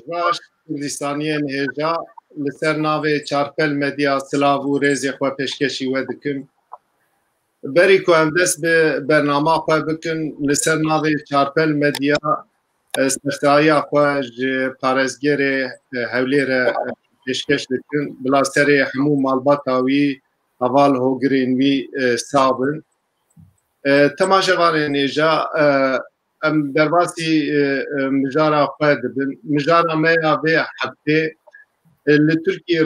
Roj Kurdistaniyen hêja li ser navê Çarpel Medya Silav û rêzê xwe pêşkêşî we dikim. Berî ku em dest bi bernama xwe bikin li ser navê Çarpel Medya sertayiya xwe ji parêzgerê Hewlêrê pêşkêş dikim bila serê hemû malbata wî heval hogirên wî sabin. Temaşevanên hêja em derbasî mijara xwe dibin. Mijara me ya vê heftê li Tirkiye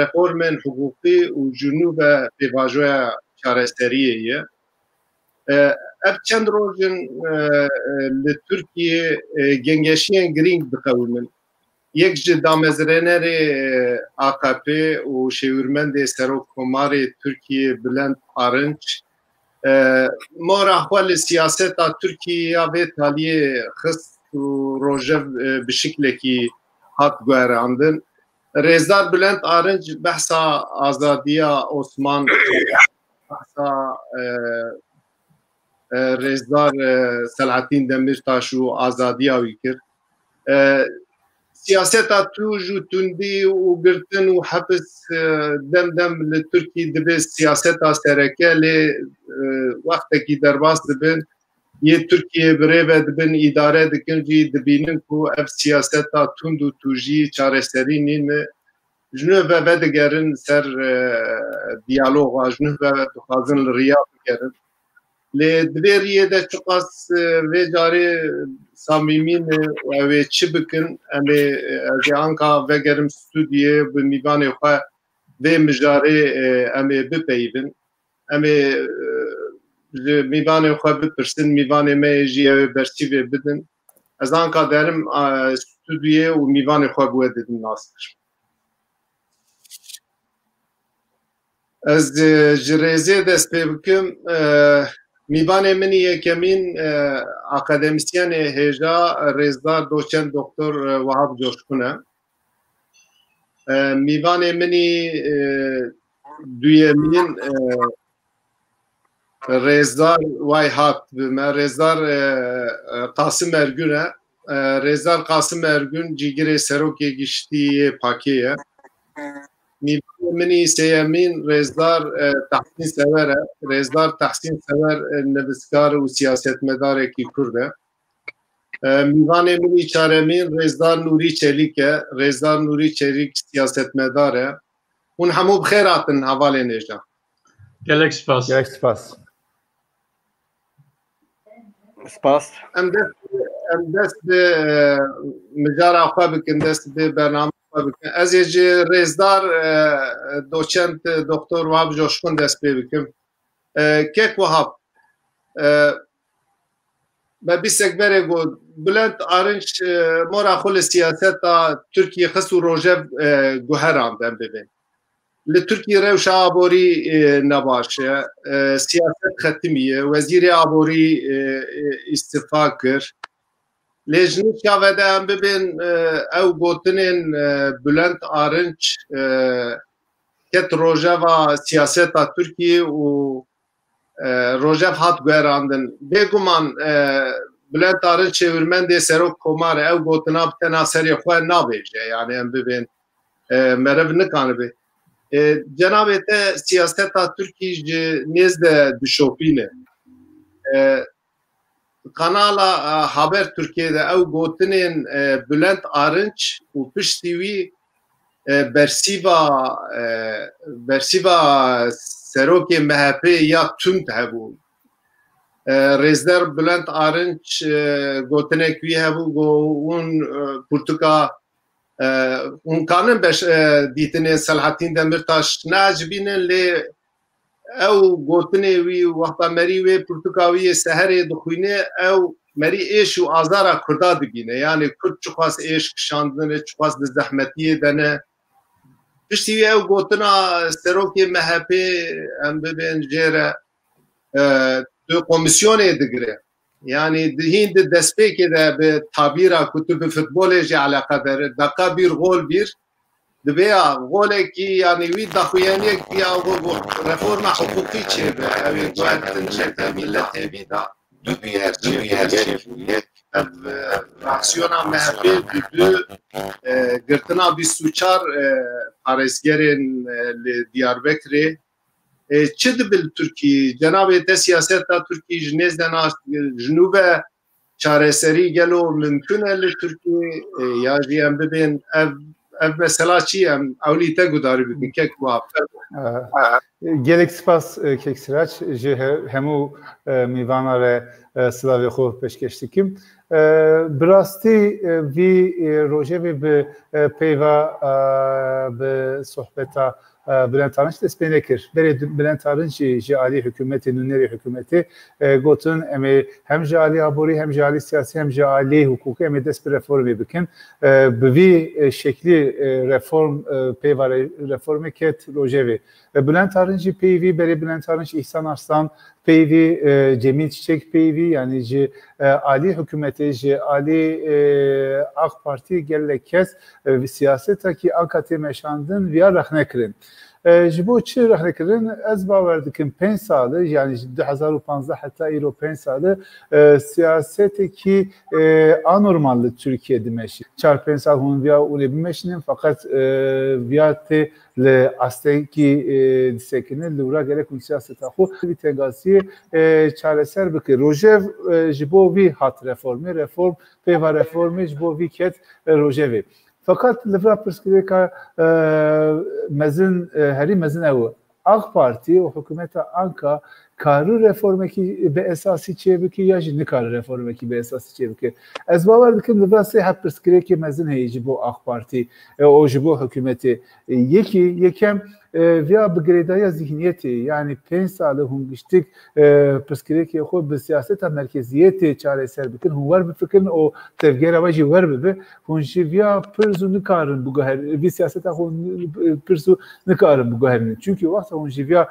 reformên hukukî û jinûbe pêvajoya çareseriyê ye. Ev çend rojin li Tirkiye gengeşiyên girîng dixewimin. Yek ji damezrênerê AKP û şêwirmendê Serokkomarê Tirkiye Bülent Arınç mora xwe li siyaseta Tirkiyeya vê taliyê xist û rojev bi şiklekî hat guherandin. Rêzdar Bülent Arınç behsa azadiya Osman, behsa Rêzdar Selahattin Demirtaş û azadiya wî kir. Siyaseta tûj û tundî û girtin û hepis dem li Tirkiye dibe siyaseta sereke lê wextekî derbas dibin yê Tirkiye birêve dibin îdare dikin jî dibînin ku ev siyaseta tund û tûjî çareserî nîne ji nû ve vedigerin ser diyaloga ji nû ve dixwazin li riya bigerin. Lê divê riyê de çiqas vê carê samîmîn ew ê çi bikin em ê ez ê anka vegerim stûdyoyê bi mîvanê xwe vê mijarê em ê bipeyivin. Em ê ji mîvanê xwe bipirsin, mîvanê me jî ew ê bersîvê bidin. Ez anka derim stûdyoyê û mîvanê xwe bi we didin nas kir. Ez ji rêzê dest pê bikim. Mîvanê min yekemîn akademisyenê hêja rêzdar doçent Doktor Wahab Coşkun e. Mîvanê minî duyemîn rêzdar way hat bi me rêzdar Qasım Ergün e. Rêzdar Qasım Ergün cîgirê Serokê Giştî Pakê ye. Mîvanê minî sêyemîn rêzdar Tehsîn Sever e. Rêzdar Tehsîn Sever nivîskar û siyasetmedarekî Kurd e. Mîvanê minî çaremîn rêzdar Nûrî Çelîk e. Rêzdar Nûrî Çelîk siyasetmedar e. Hûn hemû bi xêr hatin hevalên hêja. Gelek spas. Gelek spas. Spas. Em dest bi mijara xwe bikin, dest bi bername xwe bikin. Ez ê ji rêzdar doçent Doktor Wahab Coşkun dest pê bikim. Kek Wahab, me bîsek berê got Bülent Arınç mora xwe li siyaseta Tirkiye xist û rojev guherand em bibin. Li Tirkiye rewşa aborî nebaş e. Siyaset xetimiye. Wezîrê aborî îstifa kir. Lê ji nîşa ve de em bibin ew gotinên Bülent Arınç ket rojeva siyaseta Tirkiye û rojev hat guherandin. Bêguman Bülent Arınç şêwirmendê Serokkomarê ew gotina bi tena serê xwe nabêje. Yani em bibin merev nikanibê. Cenab-ı te siyaseta Türkiye ji nêz de dişopîne. Kanala Haber Türkiye'de ew gotinên Bülent Arınç û piştî wî bersîva serokê MHP ya tund hebû. Rêzdar Bülent Arınç gotinek wî hebû got hûn pirtûka hûn kanin dîtinên Selahattin Demirtaş neacibînin lê ew gotinê wî wexta merî wê pirtûka wî yê seherê dixwîne ew merî êş û azara Kurda dibîne. Yani Kurd çixwas êş kişandine, çixwas di zehmetiyê de ne. Piştî wî ew gotina serokê MHP em bibin jêre komisyonê digire. Yani hîn di destpêkê de bi tabîra ku tu bi futbolê jî eleqedar daka bir gol bir dibe ya golekî yani wî daxuyaniyek ya reforma hukukî çêbe ew ê guhertin milletê wî da du biyer fraksiyona MHP dü girtina 24 parêzgerên li Diyarbekirê çi dibil Tirkiye cenabê te siyaseta Tirkiye ji nêzdena jinûbe çareserî gelo mümkün e li Tirkiye ya jî em bibên ev mesela çi em ewlî te gudarî bikin kek wap gelek spas kek Siraç ji hemû mîvana re silavê xwe pêşkêş dikim. Bi rastî vî rojevê bi peyva bi sohbeta Bülent Arınç destpê nekir. Berê Bülent Arınç ji alî hikûmetê nûnerê hikûmetê gotin em ê hem ji alî aborî hem ji alî siyasî hem ji alî hukûkî em ê dest bi reformê bikin. Bi vî şeklî reform peyva reformê ket rojevê. Bülent Arınç jî peyvî berê Bülent Arınç İhsan Arslan peyvî Cemil Çiçek peyvî yani ji alî hikûmetê ji alî AK Parti gelek kes siyaseta ki anka tê meşandin viya rexne kirin. Ji bo çi rexne kirin ez bawer dikim 5 salı yani 2015 heta îro 5 salı siyaseteki anormal li Türkiye dimeşi. 4-5 sal hûn viya ûlê bimeşinin fakat viya tê li astengî disekinin li wira gelek hûn siyaseta xwe vî tegasiyê çareser bike. Rojev ji bo vî hat reformê reform peyva reformê ji bo vî ket rojevê. Fakat li vir pirsgirêka mezin herî mezin ew AK Parti û hikûmeta Anka karı reformekî bi esasî çê bike ya jî nikare reformekî bi esasî çê bike. Ez bawer dikim li vir sê hep pirsgirêkê mezin heye ji bo AK Parti û ji bo hikûmetê. Yekem via bi girêdaya zihniyetê yani 5 salı hûn giştik pirsgirêkê xwe bi siyaseta merkeziyetê çareser bikin hûn wer bifikirin û tevgera we jî wer bibe hûn jî via pir zû nikarin vî siyaseta xwe pir zû nikarin biguherînin. Çünkü wexta hûn jî via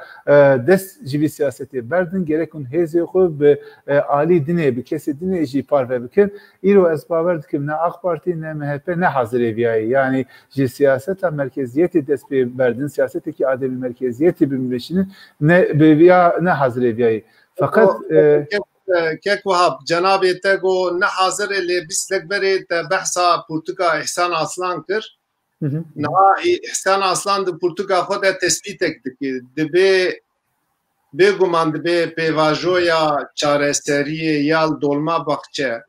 dest ji vî siyasetê berdin gerek hûn hêzê xwe bi alî dinê bi kesê dinê jî parve bikin. Îro ez bawer dikim ne AK Parti ne MHP ne hazirê viyayê yani ji siyaseta merkeziyetê dest pê berdin siyaseteki ademî merkeziyetê bimeşinin ne biya ne hazirê viyayê. Fakat kek wahab cenabê te got ne hazir e lê bislek berê te behsa Pirtûka İhsan Aslan kir. Niha İhsan Aslan di Pirtûka xwe de tespîtek dike dibe bêguman dibe pêvajoya çareseriyê ya dolma baxçe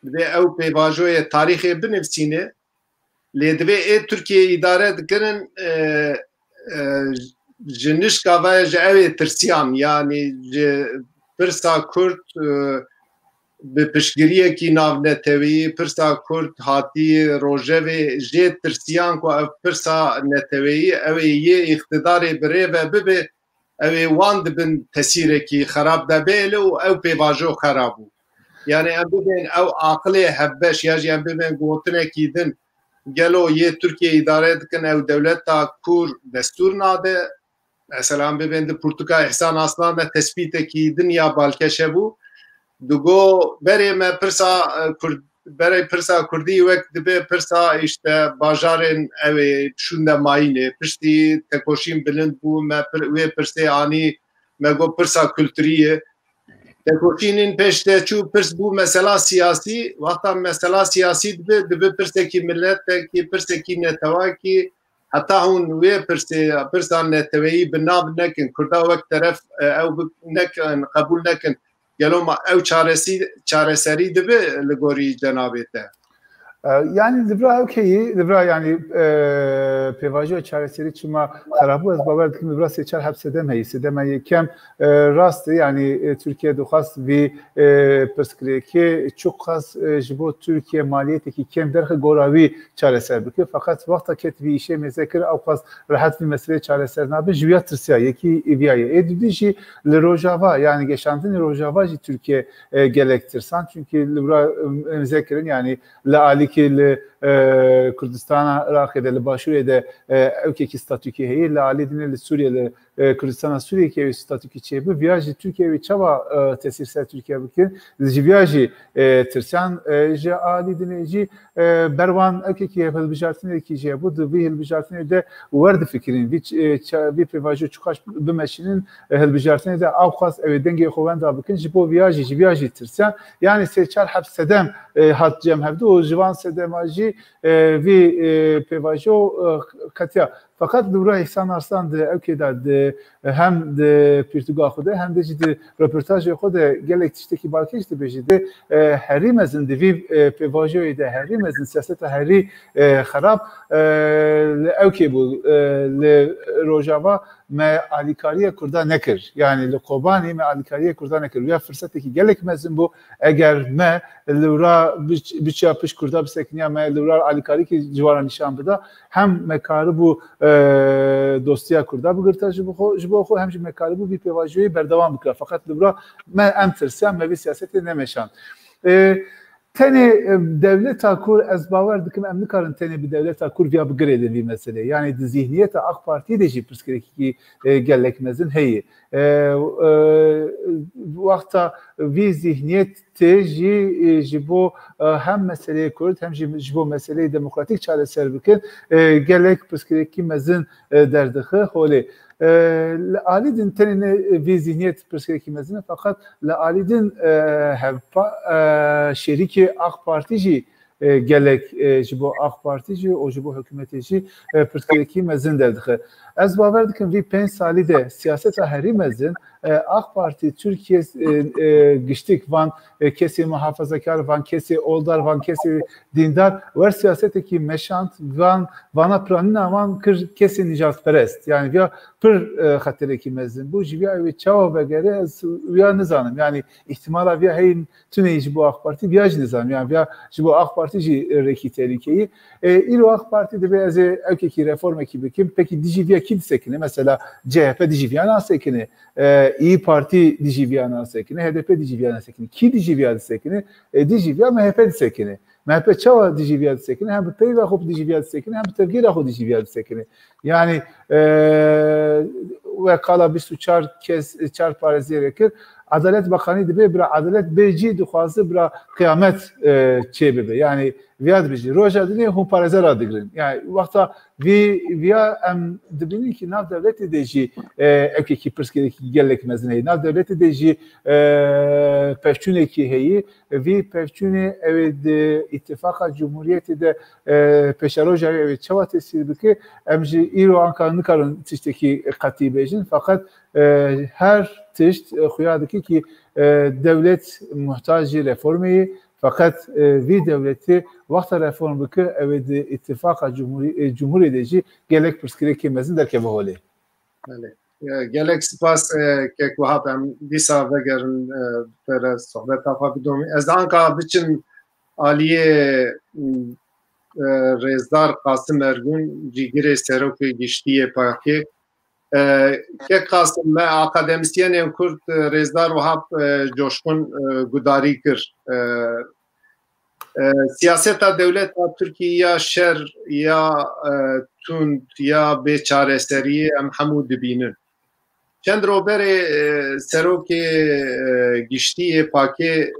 dibe ew pêvajoyê tarîxê binivîsîne lê dibe ê Tirkiye îdare dikirin ji nişka ve ji evê tirsiyan yani ji pirsa Kurd bi piştgiriyekî navnetewî pirsa Kurd hatî rojevê jê tirsiyan ku ev pirsa netewî ew ê yê îxtidarê birêve bibe ew ê wan dibin tesîrekî xerab de bêle û ew pêvajo xerab bû. Yani em bibên ew aqilê hevbeş ya jî em bibên gotinekî din gelo yê Tirkiye îdare dikin ew dewleta Kur destûr nade mesela em bibên di Pirtûka İhsan Aslan de tespîtekî din ya balkeş hebû digo berê me pirsa berê pirsa Kurdî wek dibe pirsa işte bajarên ew ê şûn de mayînê piştî tekoşîn bilind bû me wê pirsê anî me got pirsa kulturî tekoşînên pêş de çû pirs bû mesela siyasî wexta mesela siyasî dibe pirsekî millettekî pirsekî netewakî heta hûn wê pirsan neteweyî bi nav nekin Kurda wek teref ew nekin qebûl nekin gelo ma ew çareserî dibe li gorî cenabê te. Yani Libra okey, Libra yani pêvajoya çareserî çima xerabû ez bawer dikim Libra seçer hepsedem heysedem yekem rast yani Türkiye dixwast vî pirsgirêkê çok xas ji bo Türkiye maliyetekî kem derxe gora wî çareser bike fakat wexta ket vî îşê mêzekir ew xwast rehet vî meseleyê çareser nabe ji viya tirsiya yekî viyayê êdî jî li Rojava yani geşandinê Rojava jî Türkiye gelek tirsan çünkü Libra mêzekirin yani li alî ki li Kurdistana Iraqê de li Başûrê de ewkekî statûkî heye li alî dinê li Sûriye li Kurdistan Suriye statüki çebi viajı Türkiye ve çaba tesirsel Türkiye bugün viajı tırsan je ali dinleyici bervan erkeki hilbijartine ki bu da bir hilbijartine de vardı fikrin bir pevajı çıkaş bmeşinin hilbijartine de avkas denge xovan da bugün bu viajı tırsan yani seçer hapsedem hat cemhevde o jivan sedemajı ve pevajı katya fakat Dura İhsan Arslan de evkeda hem de Portugal xuda hem de ciddi röportaj xuda gelek tişteki balkeş de bejide heri mezin de vi pevajı de heri mezin siyaset heri xarab evke bu le Rojava me alikariye kurda nekir yani le Kobani me alikariye kurda nekir ya fırsatı ki gelek mezin bu eğer me Lura bir yapış kurda bir sekniya me Lura alikari ki civara nişan bida hem mekarı bu dostiya kurda bu gırta jibo xo hem mekarı bu bir pevajı berdavam bikra fakat Lura me em tirsiyan me bir siyaseti nemeşan tene devlet akur ez bawer dikim em nikarin tene bir devlet akur via bigirêdin vî meselê yani zihniyeta AK Parti de jî pirsgirêkî gelek mezin heye wexta vî zihniyet tê ji bo hem meseleyê Kurd hem ji bo meseleyê demokratîk çareser bikin gelek pirsgirêkî mezin derdixe holê Alidin tenine vi zihniyet pirsgirêkî mezin fakat li Alidin şerîkê AK Parti jî gelek ji bo AK Parti jî û ji bo hikûmetê jî pirsgirêkî mezin derdixe ez bawer dikim vî 5 salî de siyaseta herî mezin AK Parti Türkiye giştik van kesê muhafazakar van kesê oldar van kesê dindar wer siyaseteki meşant vana planîna van kir kesê nijatperest yani ya pir xeterekî mezin bu ji vîya çawa vegere ez vîya nizanim yani ihtimala vîya heyn tuneyî ji bo AK Parti vîya jî nizanim yani vîya ji bo AK Parti jî rekî tehlikeyî îro AK Parti dibe ez ê evkekî reformekî bikim pekî dijî vîya kî disekine mesela CHP dijî vîya nasekine İyi Parti dijî vîya nasekine HDP dijî vîya nasekine kî dijî vîya disekine dijî vîya MHP disekine MHP çawa dijî vîya disekine hem bi peyva xwe dijî vîya disekine hem bi tevgîra xwe dijî vîya disekine yani ve kala 24 kes çar parêziyê kir Adalet Bakanı dibe bira adalet bêjî dixwaze bira kıyamet çêbibe yani vîya dibêjî roja dinê hûn parêzer a digirin yani wexta vîya em dibînin ki nav devletê de jî evkekî pirsgirêkî gelek mezin heye nav devletê de jî pevçûnekî heye vî pevçûnê ew di îttifaka Cumhuriyetê de peşeroja ew çawa tesîr bike em jî îro anka nikarin tiştekî qetî bêjin fakat her tişt xuya dike ki devlet muhtacî reformeyê fakat vî devletî wexta reform bike ew di îttifaka Cumhuriyê de jî gelek pirsgirêkî mezin derkeve holê. Gelek spas kek wahab em dîsa vegerin pere sohbeta xwe bidomî ez anka biçin aliyê Rêzdar Qasım Ergûn cîgirê serokê giştiyê Pakê kek Qasım me akademisyenên Kurd Rêzdar wahab coşkun gudarî kir siyaseta devleta Türkiye ya şer ya tund ya bêçareseriyê em hemû dibînin çend roberê serokê giştiyê Pakê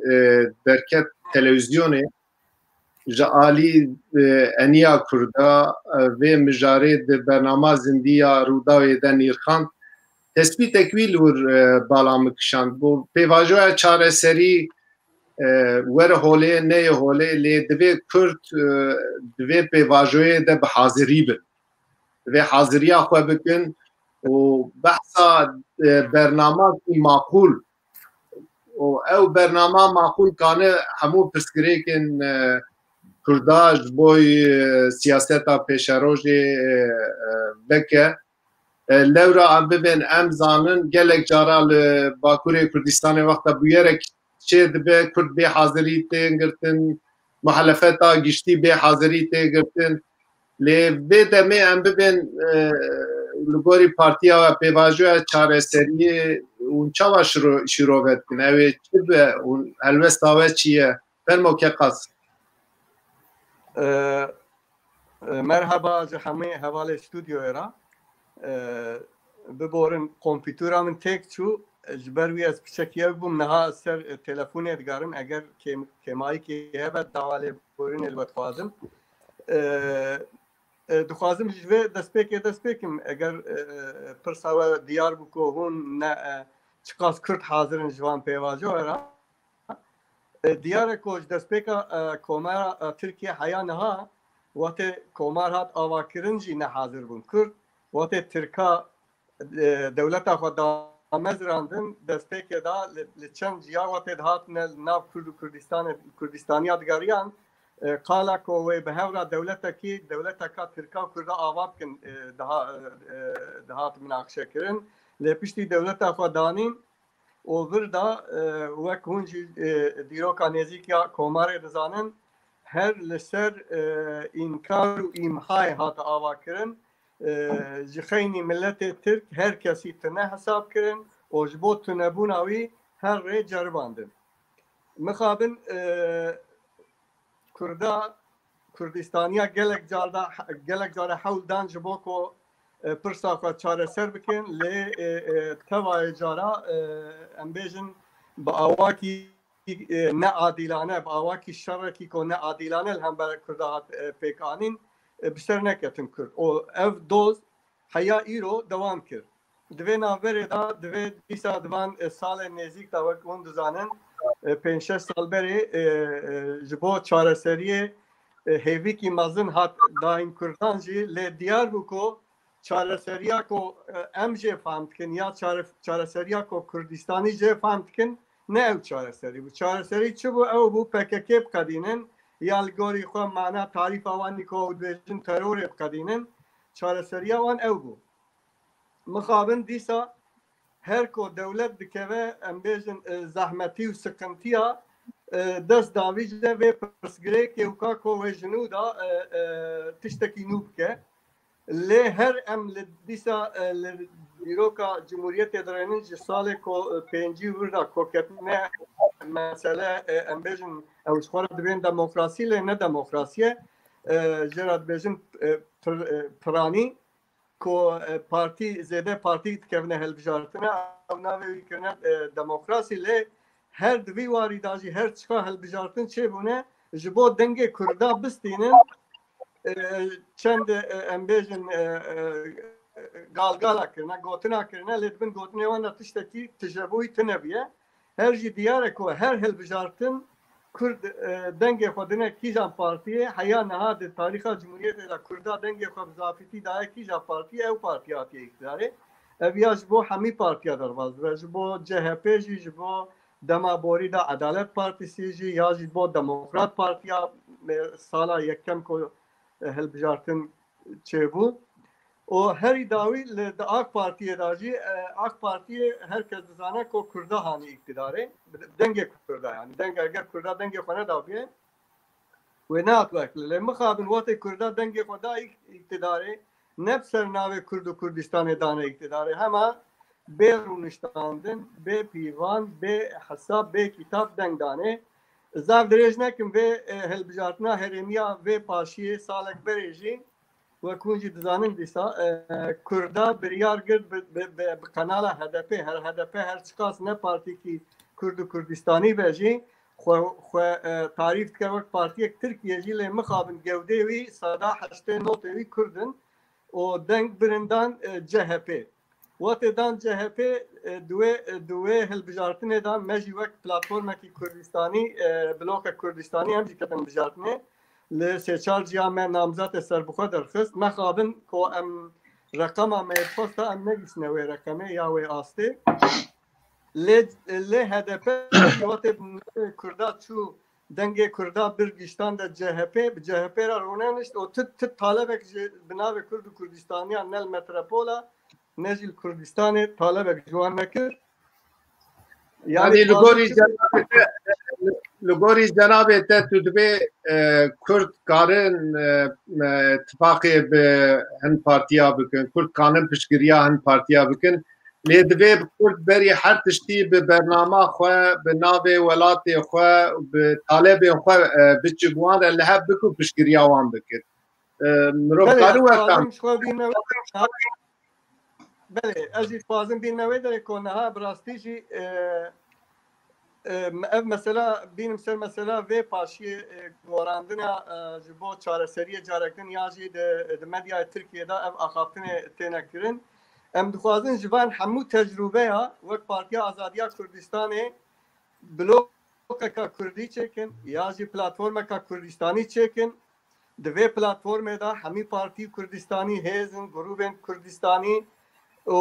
derket televizyonê ji alî eniya Kurda vê mijarê di bernama zindiya Rûdawê de nîrxand tespîtek wî li wir bala min kişand bu pêvajoya çareserî were holê neyê holê lê divê Kurd divê pêvajoyê de bi hazirî bin divê haziriya xwe bikin û behsa bernamekî maqûl û ew bernama maqûl kane hemû pirsgirêkên Kurda ji bo siyaseta pêşerojê bike lewra em bibên em zanin gelek cara li Bakurê Kurdistanê wexta bûyerek çê dibe Kurd bê hazirî tê girtin muhelefeta giştî bê hazirî tê girtin lê vê demê em bibên li gorî partiya ve pêvajoya çareseriyê hûn çawa şîrove dikin ew ê çi be hûn helbesta we çi ye fermo ke Qasım merhaba ji hemû hevalê stûdyoya ببورن کامپیوترا من تک چو جبروی از بچکیه بوم نها سر تلفون ادگارم اگر کمایی که هبت دواله بورن البته خوازم دخوازم جوه دست پیکم اگر پرساوه دیار بکو هون نه چقاس کرد حاضرن جوان پیواجو هرا دیار کوچ دست پیکا کومار ترکیه حیا نها وقت کومار هات آوا کرنجی نه حاضر بون کرد وقت ترکا دولت خود مزراندن دست پیکه دا لچن جیا وقت هات ناف کرد و کردستانی ادگاریان قال کوه به هورا دولتکی دولتکا ترکا کرد آواب کن دهات مناقشه کرن لپشتی دولت خود دانین اووردا وک هونج دیروکا نزیکیا کومار دزانن هر لسر انکار و ایمهای هات آوا کرن جخینی ملت ترک هر کسی تنه حساب کرن و جبو تنبوناوی هر ری جرباندن مخابن کردستانیا گلک جارا حول دان جبو کو پرسا خود چاره سر بکن لی توای جارا امبیجن با آواکی نه عادلانه با آواکی شرکی کو نه عادلانه هم بر کردات پیکانین بسر نکتن کرد او اف دوز حیا ایرو دوام کرد دوی ناوری دا دوی دیسا دوان سال نزیک دا وقت اون دزانن 5-6 سال بری جبو چاره سریه هیوی کی مزن هات داین کردان جی لی دیار بکو چاره سریا کو ام جه فهمت کن یا چاره سریا کو کردستانی جه فهمت کن نه او چاره سری بو چاره سری چه بو او بو پکک بقدینن یا الگوری خو معنا تعریف اوانی کو دوجن ترور بقدینن چاره سریا وان او بو مخابن دیسا هر کو دولت دکوه ام بیجن زحمتی و سکنتیا دست داویج ده و پرسگره که اوکا کو و جنو دا تشتکی نوب که لی هر ام لدیسا دیروکا جمهوریت درنین جسال کو پینجی وردا کوکتنه مسئله ام بیجن اوش خورا دبین دموکراسی لی نه دموکراسیه جراد بیجن پرانی کو پارتی زیده پارتی تکونه هلبجارتنه او ناوی کنه دموکراسی لی هر دوی واری داجی هر چکا هلبجارتن چه بونه جبو دنگ کردا بستینن چند امبیجن گالگالا کرنه گوتنا کرنه لیدبن گوتنه وانا تشتکی تجربوی تنبیه هر جی دیاره کو هر هلبجارتن کرد دنگ خودنه کیجان پارتیه حیا نهاد تاریخ جمهوریت کردا دنگ خود زافتی دای کیجان پارتیه او پارتیاتی اقتداره اویا جبو همی پارتیا درواز و جبو جهپی جی جبو دما بوری دا عدالت پارتیسی جی یا جبو دموکرات پارتیا سالا یکم کو هلبجارتن چه بود و هری داوی لده آق پارتیه داجی آق پارتیه هر کس دزانه کو کرده هانی اقتداره دنگ کرده یعنی دنگ اگر کرده دنگ خونه داویه و نه اتوکل لی مخابن وقت کرده دنگ خدا اقتداره نفسر ناوی کرد و کردستان دانه اقتداره همه به رونشتاندن به پیوان به حساب به کتاب دنگ دانه زاف دریج نکم به هلبجارتنا هرمیا و پاشیه سالک بریجی و کنجی دزانن دیسا کردا بریار گرد به کانال هدف هر هدف هر چکاس نه پارتی کی کرد و کردستانی بجی خو تعریف که وقت پارتی ترکیه جی لی مخابن گوده وی صدا حشته نوت وی کردن و دنگ برندان جهپی وقت دان جهپی دوه هلبجارتنه دان مجی وقت پلاتفورم کی کردستانی بلوک کردستانی هم جکتن بجارتنه لسیچار جامعه نامزد سربخوا درخست مخابن کو ام رقم ام پست ام نگیس نوی رقمه یا وی آسته لی هدف وقت کردا چو دنگ کردا برگشتان دا جهپی را رونه نشت و تت طالبک بناو کرد و کردستانی نل متروپولا نزل کردستان طالبک جوان نکر یعنی لگوری جناب تو دبی کرد کارن اتفاقی به هن پارتیا بکن کرد کانن پشگریا هن پارتیا بکن لی دبی کرد بری هر تشتی به برنامه خواه به ناو ولات خواه به طالب خواه بچگوان لحب بکن پشگریا وان بکن مروف کارو وقتم بله اجي فازم بين نوادر كونها براستيجي ev mesela benim ser mesela ve paşi gorandına jibo çareseriye carektin yaji de medya Türkiye'de ev axaftine tenekirin em dixwazin jivan hemû tecrübeya vek Partiya Azadiya Kurdistanê blokeka Kurdî çekin yaji platformeka Kurdistanî çekin divê platformê da hemî partî Kurdistanî hêzin grûpên Kurdistanî û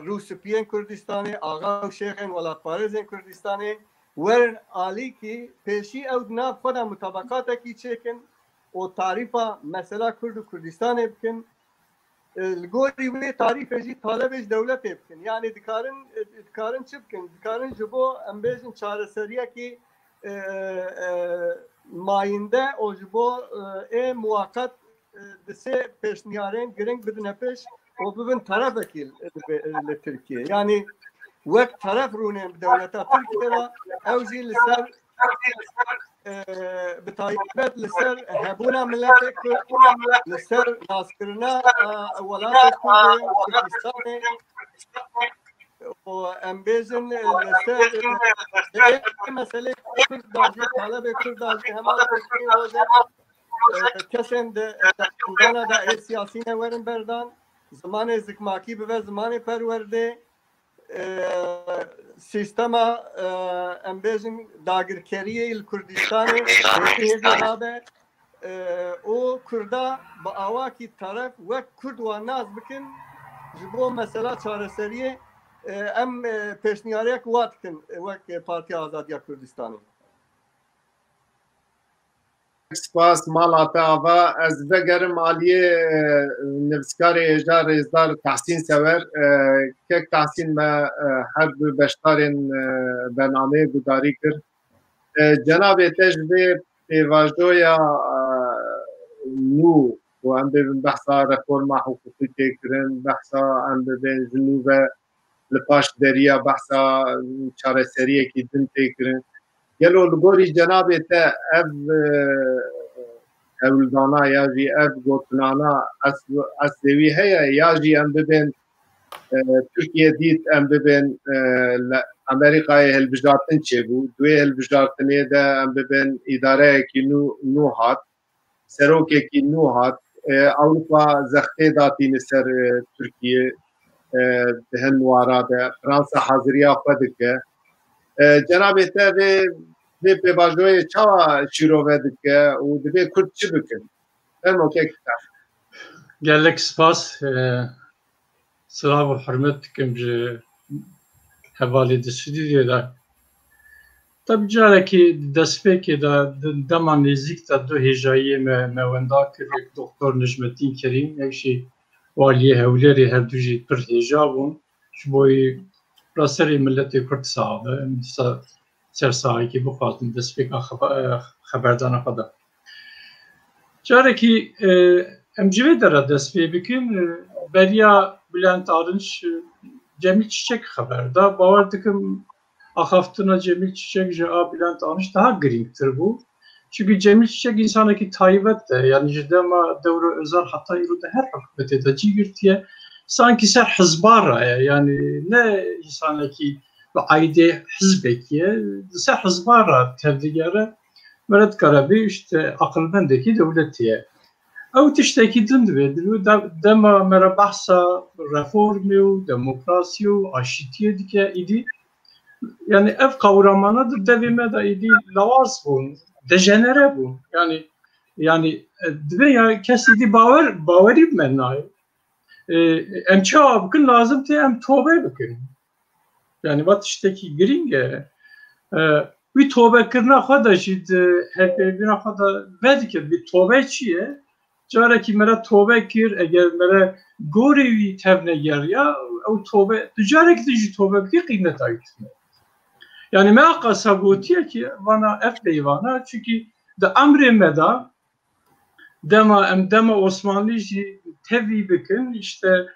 Rûspiyên Kurdistanê axa û şêxên welatparêzên Kurdistanê ورن عالی کی پیشی او ناف خدا مطابقات کی چکن و تعریفا مثلا کرد و کردستان بکن الگوری و تعریف جی طالبش دولت بکن یعنی دکارن چی بکن دکارن جبو امبیزن چاره سریه کی ماینده او جبو موقت دسه پیشنیارین گرنگ بدنه پیش و ببین طرف اکیل لترکیه یعنی وقت طرف رونه بدولتا تركيا اوزي لسر بطايبات لسر هبونا ملاتك لسر ناسكرنا ولات كردستان وامبيزن لسر مسألة كرد داجي طالب كرد داجي هما كسن دانا دا سياسيين ورن بردان زمان زكماكي بوه زمان پرورده سیستما امبیزن داگرکریه کردستان هزاره او کردا با آواکی طرف و کرد و ناز بکن جبو مثلا چارسریه ام پیشنیاری قوات کن وک پارتی آزادی کردستانی سپاس مالاتا آوا از بگرم عالیه نویسکار اجار ازدار تحسین سور که تحسین ما هر بشتارین برنامه گداری کرد جناب تجربه پیواجویا نو و هم ببین بحثا رفورما حقوقی تکرن بحثا هم ببین جنوب لپاش دریا بحثا چاره سریه که دن تکرن گلو لگوری جناب تا اولدانا یا جی گوتنانا از دوی هیا یا جی ام ببین ترکیه دیت ام ببین امریکای هلبجارتن چه بود دوی هلبجارتنه ده ام ببین اداره کی نو هات سروکه کی نو هات اوروپا زخته داتی نسر ترکیه دهن وارا ده فرانسا حاضریا خودکه جناب تا به پیواژوی چاوا شیروه دکه و دبی کرد چی بکن؟ فرمو که کتاب گلک سپاس سلام و حرمت کم جه حوالی دستیدی دیده طب جاره که دسته که دما نزدیک تا دو هجایی موندا کرد یک دکتر نجمتین کریم یکشی والیه هولیری هر دوجی پر هجابون شبوی راسری ملت کرد صعبه سرسایی که بخواستم دستفیق خبردان خدا جاره که امجوه داره دستفیق بکن بریا بلند آرنش Cemil Çiçek haberde باور دکم آخافتنا Cemil Çiçek جا بلند آرنش daha gringtir bu çünkü Cemil Çiçek insandaki tayyibet de yani cidema devre özel hatta yürüde her hükümete de cigirtiye sanki ser hizbara yani ne insandaki ve ayde hizbekiye ser hizbara tevdigere Meret Karabi işte akılbendeki devletiye او تشتكي دندو دما مرا بحثا رفورمي و ديمقراطي و اشيتيه ديكا ايدي يعني اف قورمانا دبيما دا ايدي لواز بون دجنره بون يعني دبي يعني كسي دي باوري بمناي ام çava bugün lazım te em tövbe bugün yani wat تشتكي gringe bir tövbe kırna xada jid hep bir xada vedike bir tövbe çiye جاره که مرا توبه کر اگر مرا گوری تبنه گریا او توبه جاره که دیجی توبه بکی قیمت آیت yani me akasa gotiye ki bana ef deyvana çünkü de amre meda dema Osmanlı tevi bikin işte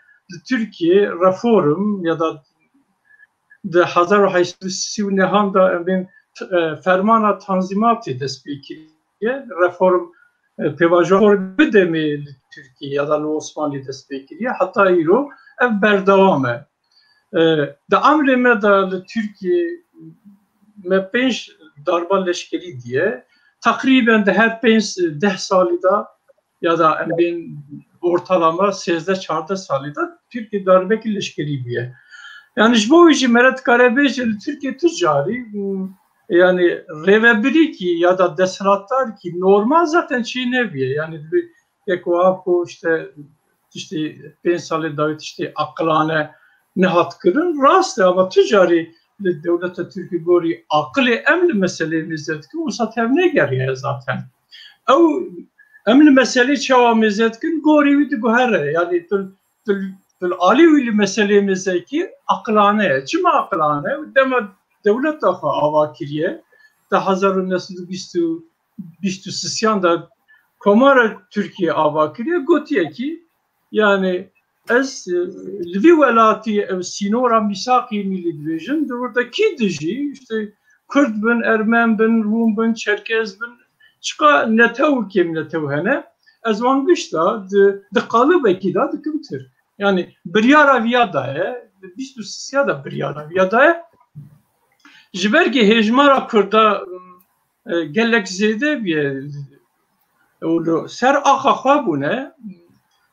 Türkiye reform ya da de 1830 nehanda ben fermana tanzimatı despikiye reform پیواژور بدمی ترکیه یا دل Osmanlı destekliye hatta ایرو ev berdewame. Da emrê me da li Türkiye me 5 darba leşkerî diye takriben de her 5-10 salî da ya da em bên ortalama 13-14 salî da Türkiye darbekî leşkerî diye. Yani ji bo jî me re dikare bêje li Türkiye tu carî yani rêvebirî ki ya da deshilatdar ki normal zaten çî nebiye. Yani yek wiha ku işte 5 salê dawî tiştê aqilane nihat kirin rast e ama tu carî li dewleta Tirkiye gorî aqilê em li meseleyê mêze dikin wisa tev negeriye zaten. Ew em li meselê çawa mêze dikin gorî wî diguhere yani alî wî li meseleyê mêze kî aqilane ye. Çima aqilane? Dema devleta xwe ava kiriye da 1923 da Komara Türkiye ava kiriye gotiye ki yani ez li vî welatî ev sînora mîsaqî millî dibêjin burada kî dijî işte Kurd bin, Ermen bin, Rum bin, Çerkez bin çiqa netew kêm netew hene ez wan gişta di qalibekî da dikim tir. Yani biryara viya daye 23 da biryara viya daye ji ber ku hejmara Kurda gelek zêde biye ser axa xwe bûne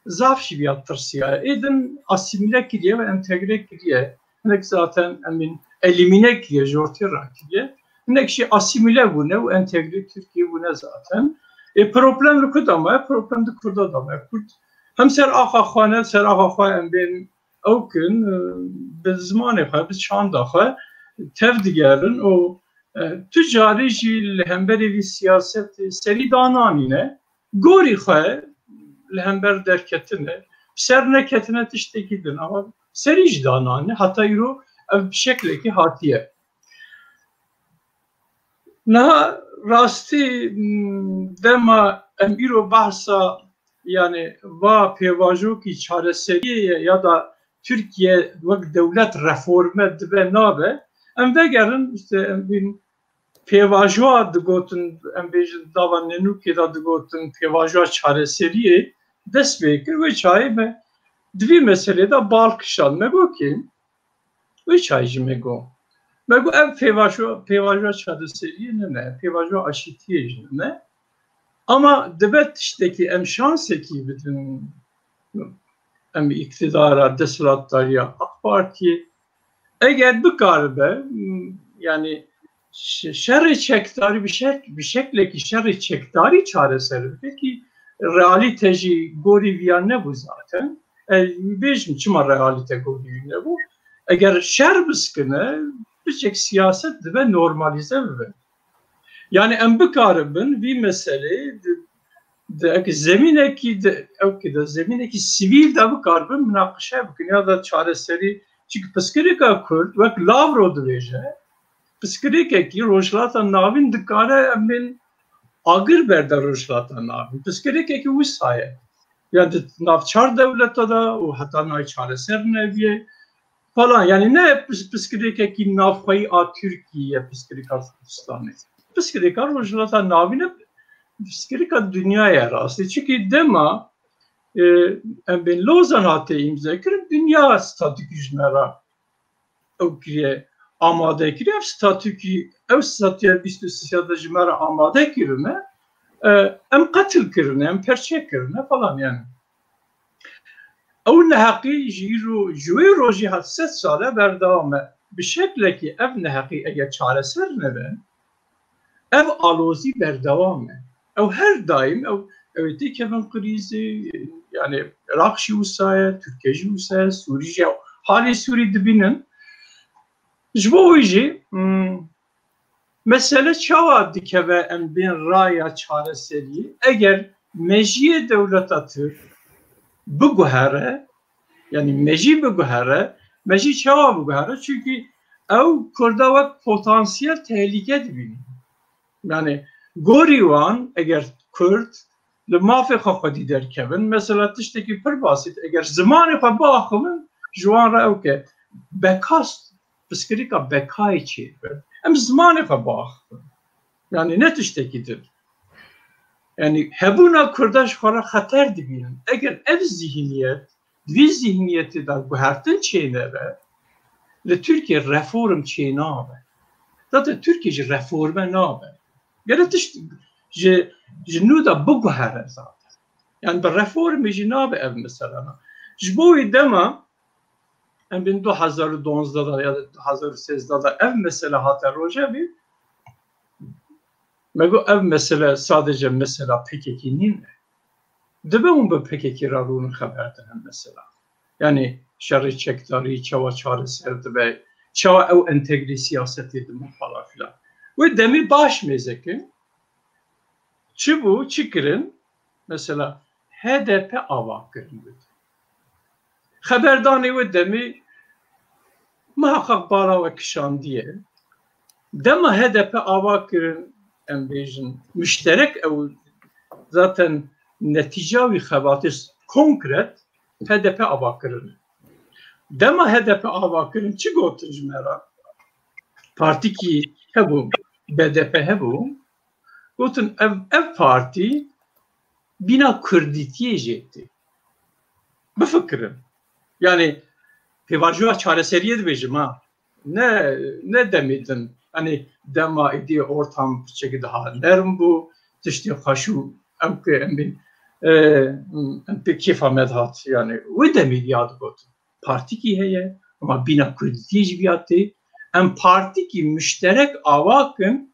zaf jî viya tirsiya êdin asîmîle kiriye ve entegre kiriye hinek zaten emin elimine kiriye ji ortaya rakiriye hinek jî asîmîle bûne û entegre Türkiye bûne zaten problem li ku da me problem di Kurda da me Kurd hem ser axa xwe ne ser axa xwe em bên ew kin bi zimanê xwe bi çanda xwe tev digerin û tu carî jî li hemberê vî siyasetê serî dananîne gorî xwe li hember derketine ser neketine tiştekî din ama serî jî dananîne heta îro ev bi şeklekî hatiye. Niha rastî dema em îro behsa yani va pêvajokî çareseriyê ya da Türkiye wek dewlet reforme dibe nabe em vegerin işte em bin pêvajoya digotin em bêjin dava Nenûkê da digotin pêvajoya çareseriyê dest pê kir wê çayê me divî meselê da bal kişan me got kêm wê çayê jî me got me got ev pêvajoya çareseriyê ne pêvajoya aşîtiyê jî ne ama dibe tiştekî em şansekî bidin em iktidara deshilatdariya AK Parti eğer bikaribe yani şerri çekdarî bir şeklekî şerri çekdarî çareser peki realite jî gorî viya nebû zaten bêjim çima realite gorî nebû eğer şer biskine birçok siyaset dibe normalize bibe yani em bikaribin vî meselê zeminekî sivîl de bikaribin münaqişe bikin ya da çareserî çünkü piskirêka Kurd wek Lavrov dibêje piskirêkekî rojhilata navîn dikare em bên agir berde rojhilata navîn piskirêkekî wisa ye yani navçar devleta da û heta nayê çareser neviye falan yani ne piskirêkekî navxweyî a Tirkiyeyê piskirêka Kurdistanê piskirêka rojhilata navîn e piskirêka dünyaya rastî çünkü dema em bên Lozan hatiye îmza kirin dünya statûkî ji me re ew kiriye amade kiriye ev statûya 23 da ji me re amade kirine em qetil kirine em perçe kirine falan yani ew neheqî ji wê rojî hat 3 sal berdewam e bi şeklekî ev neheqî eger çareser nebe ev alozî berdewam e ew her daim ew tê kevin krîzê yani Iraq jî wisa ye Tirkiye jî wisa ye Sûrî jî halê Sûrî dibînin ji bo wî jî mesele çawa dikeve em bên raya çareseriyê eger meciyê dewleta Tirk biguhere yani mecî biguhere mecî çawa biguhere çünkü ew Kurda wek potansiyel tehlike dibînin yani gorî wan eger Kurd li mafê xwe xwedî derkevin mesela tiştekî pir basit eger zimanê xwe biaxivin ji wan re ew ke bekas piskirêka bekayê çêbir em zimanê xwe biaxivin yani ne tiştekî dir yani hebûna Kurda ji xwe re xeter dibînin eger ev zîhniyet دوی zihniyeti da guhertin çeyne ve le Türkiye reform çeyne abi. Zaten Türkiye reforme ne abi? Gerçi jinu da bu guhere zaten. Yani bir reform jinu abi ev mesela. Jboy dema en 2012'da ya da 2013'da ev mesela hatta roja bir mego ev mesela sadece mesela PKK'nin دبون به PKK رارون خبرتن هم مثلا یعنی شر چکداری چوا چاره سرد به چوا او انتگری سیاستی دم فلا فلان و demi baş mezeki çi bu çikirin mesela HDP avakırın haberdani ve demi muhakkak bara ve kişan diye dema HDP avakırın embejin müşterek ev zaten netice ve xebatı konkret HDP avakırın. Dema HDP avakırın çi gotunj mera parti ki hebu BDP hebu gotun ev parti bina Kürditiye jetti. Bu fikrim. Yani pevajuğa çareseriye dibejim ha. Ne demedin? Hani dema idi ortam çeki daha nerm bu tişti haşu emke empe kifa medhat yani ve demid yad got. Parti ki heye ama bina Kürditiye jibiyati em parti ki müşterek avakın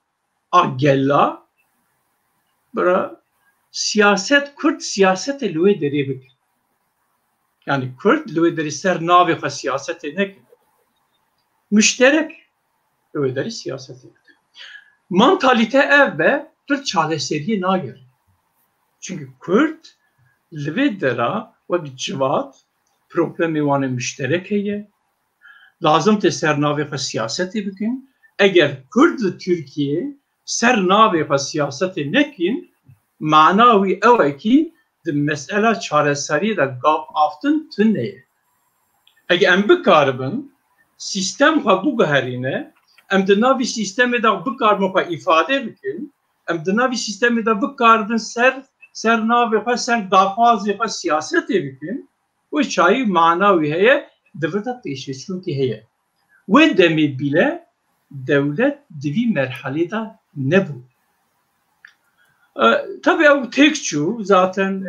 agella bura siyaset Kürt siyaset lüve deribik. Yani Kürt lüve deri ser navi siyaset ne müşterek lüve deri siyaset. Mantalite evbe Kürt çareseriye nagir. Çünkü Kürt lüve dera ve civat problemi vanı müşterek heye. Lazım te ser navi siyaseti bikin. Eğer Kürt Türkiye ser navi siyaseti nekin manavi ev ki de mesele çareseri de gaf aftın tünneye. Eğer em bikaribin sistem bu herine em de navi sistemi de bikaribin ifade bikin em de navi sistemi de bikaribin ser navi ser dafazı siyaseti bikin o çayı manavi heye devleta teşekkür ki heye. Ve demi bile devlet divi merhalede ne bu? Tabii o tekçu zaten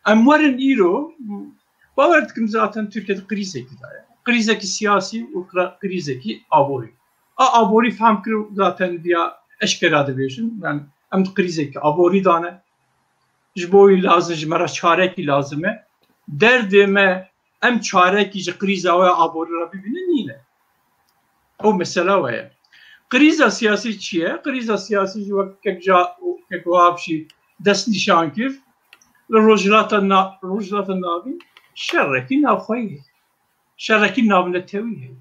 emvarın iro baverdikim zaten Türkiye'de krizeki da. Krizeki siyasi ukra krizeki abori. Abori faham kır zaten diya eşkerade beşin. Yani em krizeki abori dane. Jboy lazım jmera çareki lazıme. Derdime em çareki kriza ve abori rabi bine nine. O mesela var. Kriza siyasi çiye? Kriza siyasi ju kek vapşi dest nişan kir. Rojlata navi şerreki navxayı. Şerreki navne teviye.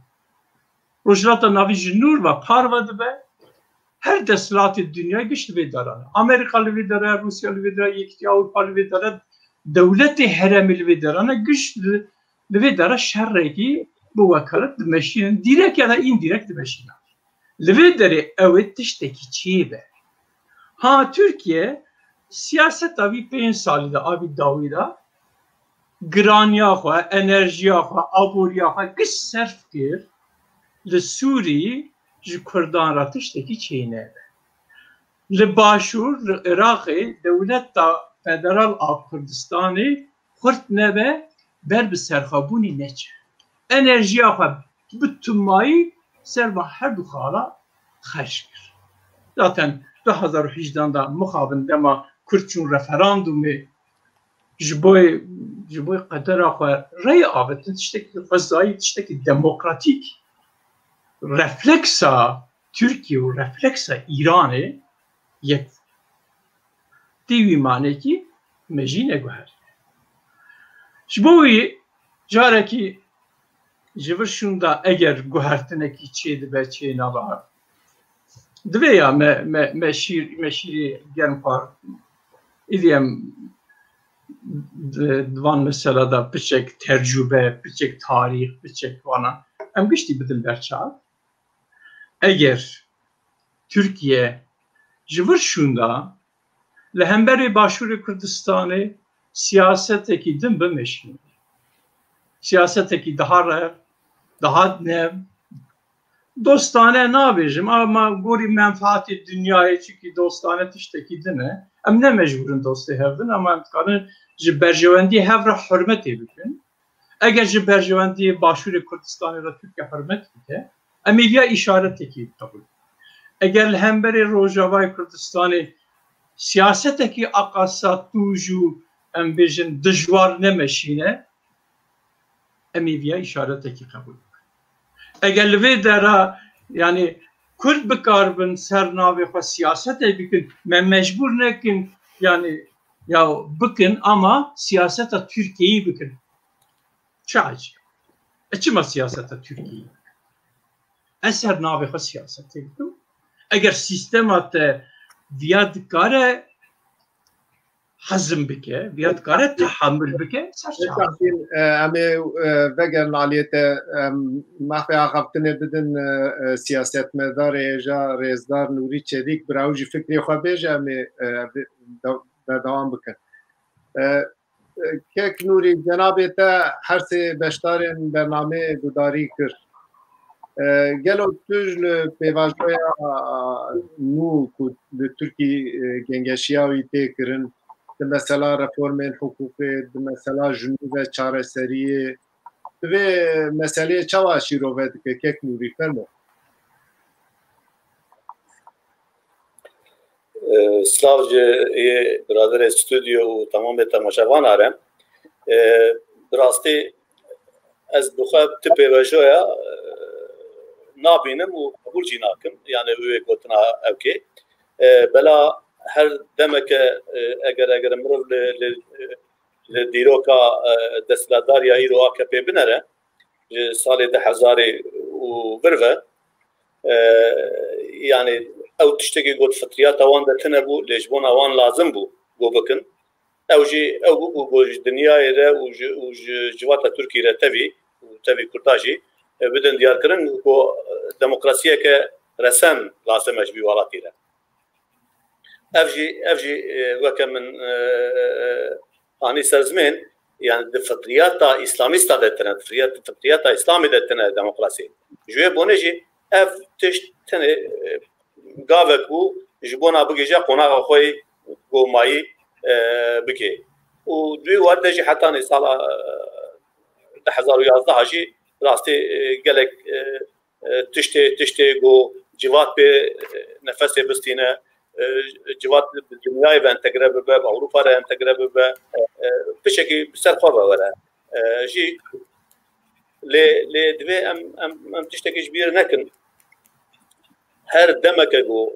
Rojlata navi jinur ve parvadı be. Her deslatı dünya güçlü ve daran. Amerikalı ve daran, Rusyalı ve daran, yekti Avrupalı ve daran, devleti heremili ve daran güçlü ve daran şerreki bu vakalet meşinin direkt ya da indirekt meşinin. Livederi evet tişteki çiğbe. Ha Türkiye siyaset abi peyn salide abi davida granya enerjiya aburiya güç serf kir li Suriye ji Kurdan ra tişteki çiğne. Li Başur li Irak'ı devlet da federal av Kurdistan'ı Kürt nebe ber bi serxabuni neçe. Enerjiya bütün mayı serva her du xala xeşkir. Zaten 2018'da muhabin dema Kürtçün referandumu jiboy qedera xwe rey avetin tiştekî xwezayî tiştekî demokratik refleksa Türkiye û refleksa İranê yek tîvî manekî me jî neguher. Ji bo wî carekî ji vir şunda eğer guhertinekî çê dibe çê nava dibe ya me şîrî germ par idiyem divan mesela da piçek tercübe, piçek tarih, piçek vana em giştî bidin berçav. Eğer Türkiye ji vir şunda li hemberî Başûrê Kurdistanê siyasetekî din bimeşîne. siyaseteki daha ne dostane nabêjim ama gorî menfaatê dünyayê çünkü dostane tiştekî dine em ne mecburin dostê hevdin ama em dikarin ji berjewendiyê hev re hürmetê bikin. Eger ji berjewendiyê Başûrê Kurdistanê re Tirkiye hürmet bike em ê vîya îşaretekî qebûl. Eger li hemberê Rojavayê Kurdistanê siyasetekî aqasa tûj û em bêjin dijwar nemeşîne em ê vîya îşaretekî qebûl. Eger li vê dera yani Kurd bikarbin ser navê xwe siyasetê bikin me mecbur nekin yani ya bikin ama siyaseta Türkiye'yi bikin. Çaycı. Çima siyaseta Türkiye'yi. Eser navê xwe siyasetê bikin. Eger sistema te vîya dikare hazm bike, vîya dikare tahammül bike ser çaycı. Em vegerin aliyete maxve axaftinê bidin siyasetmedarê ja rêzdar Nûrî Çelik bi ew jî fikrê xwe bêje em ê berdewam bikin. Kek Nûrî cenabê te her sê beşdarên bernameyê gudarî kir. Gelo tu ji li pêvajoya nû ku li Tirkî gengeşiya wî tê kirin di mesela reformên hukukê, di mesela jinû ve çareseriyê, di vê meseleyê çawa şîrove dike Kek Nûrî fermo. Slav ji biraderê stûdyo û tamamê temaşevan re bi rastî ez bi xwe ti pêvajoya nabînim û qebûl jî nakim yani wê gotina evkê bela her demeke eger mirov li dîroka desthilatdariya îro AKP binere ji salê 2000 û vir ve yani ew tiştekî got fitriyata wan de tune bû lê ji bona wan lazim bû got bikin ew jî ew bû got ji dinyayê re û ji civata Tirkiyê re tevî Kurda jî bidin diyarkirin got demokrasiyeke resem lazim e ji vî welatî re. Ev jî weke min anî serzmên yani di fitriyata İslamîsta de tune fitriyata İslamê de tune demokrasî. Ji wê bonê jî ev tişt tenê gavek bû ji bona bigêje qonaxa xwe got mayî bike. û duî werde jî heta nê sala 2011 jî rastî gelek tiştê got civat pê nefesê bistîne civat dünyayê ve entegre bibe, Avrupa'ya entegre bibe, pişekî ser xwe vere. Jî lê divê em tiştekî ji bîr nekin. Her demeke got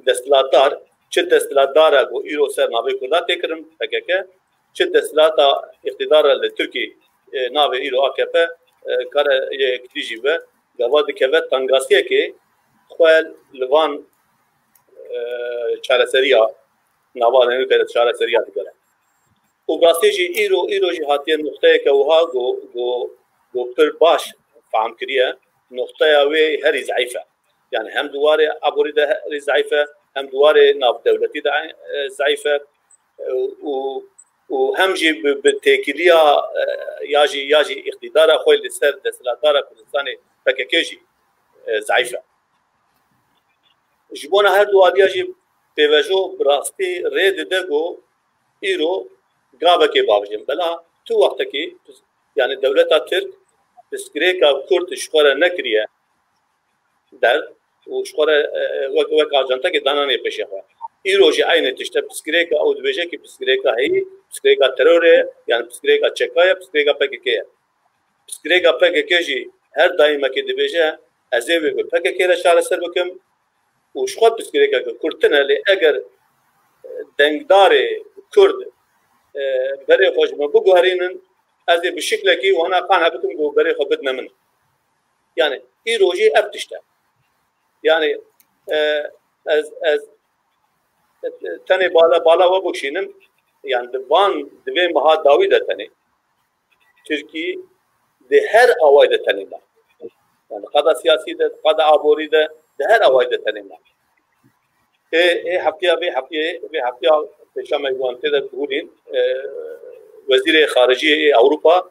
desthilatdar, çi desthilatdara got îro ser navê Kurda tê kirin PKK, çi desthilata iqtidara li Tirkî navê îro AKP kare yekî jî be gava dikeve tangasiyekê xwe li van çareseriya navalên wê çareseriya digere. û rastî jî îro jî hatiye noxteyeke wiha got pir baş fehm kiriye noxteya wê herî zayîf e. Yani hem duwarê aborî de herî zayîf e, hem duwarê navdewletî de zayîf e û hem jî bi têkiliya ya jî iqtidara xwe li ser desthilatdara Kurdistanê PKK jî zayîf e. Ji bona her du aliya jî pêvejo bi rastî rê dide got îro gavekê bavêjin. Bela tu wextekî yani dewleta Tirk piskirêka Kurd ji xwe re nekiriye der û ji xwe re wek ajantekê dananê pêşê xwe. Îro jî aynê tişte piskirêka ew dibêje ki piskirêka heyî, piskirêka terorê yani piskirêka çeka ye, piskirêka PKK ye. Piskirêka PKK jî her daîmekê dibêje ez ê wê bi PKK re çareser bikim û ji xwe piskirêkeke Kurd tune lê eger dengdarê Kurd berê xwe ji me biguherînin ez ê bi şiklekî wana qane bikim got berê xwe bidine min. Yani îro jî ev tişte. Yani ez tenê bala we bikşînim yani di van di vê meha dawî de tenê Tirkî di her awayê de tenê me. Yani qada siyasî de qada aborî de di her awayê de tenê me. Vê heftiya pêşa me wan tê de bûrîn Wezîrê Xariciyê Ewropa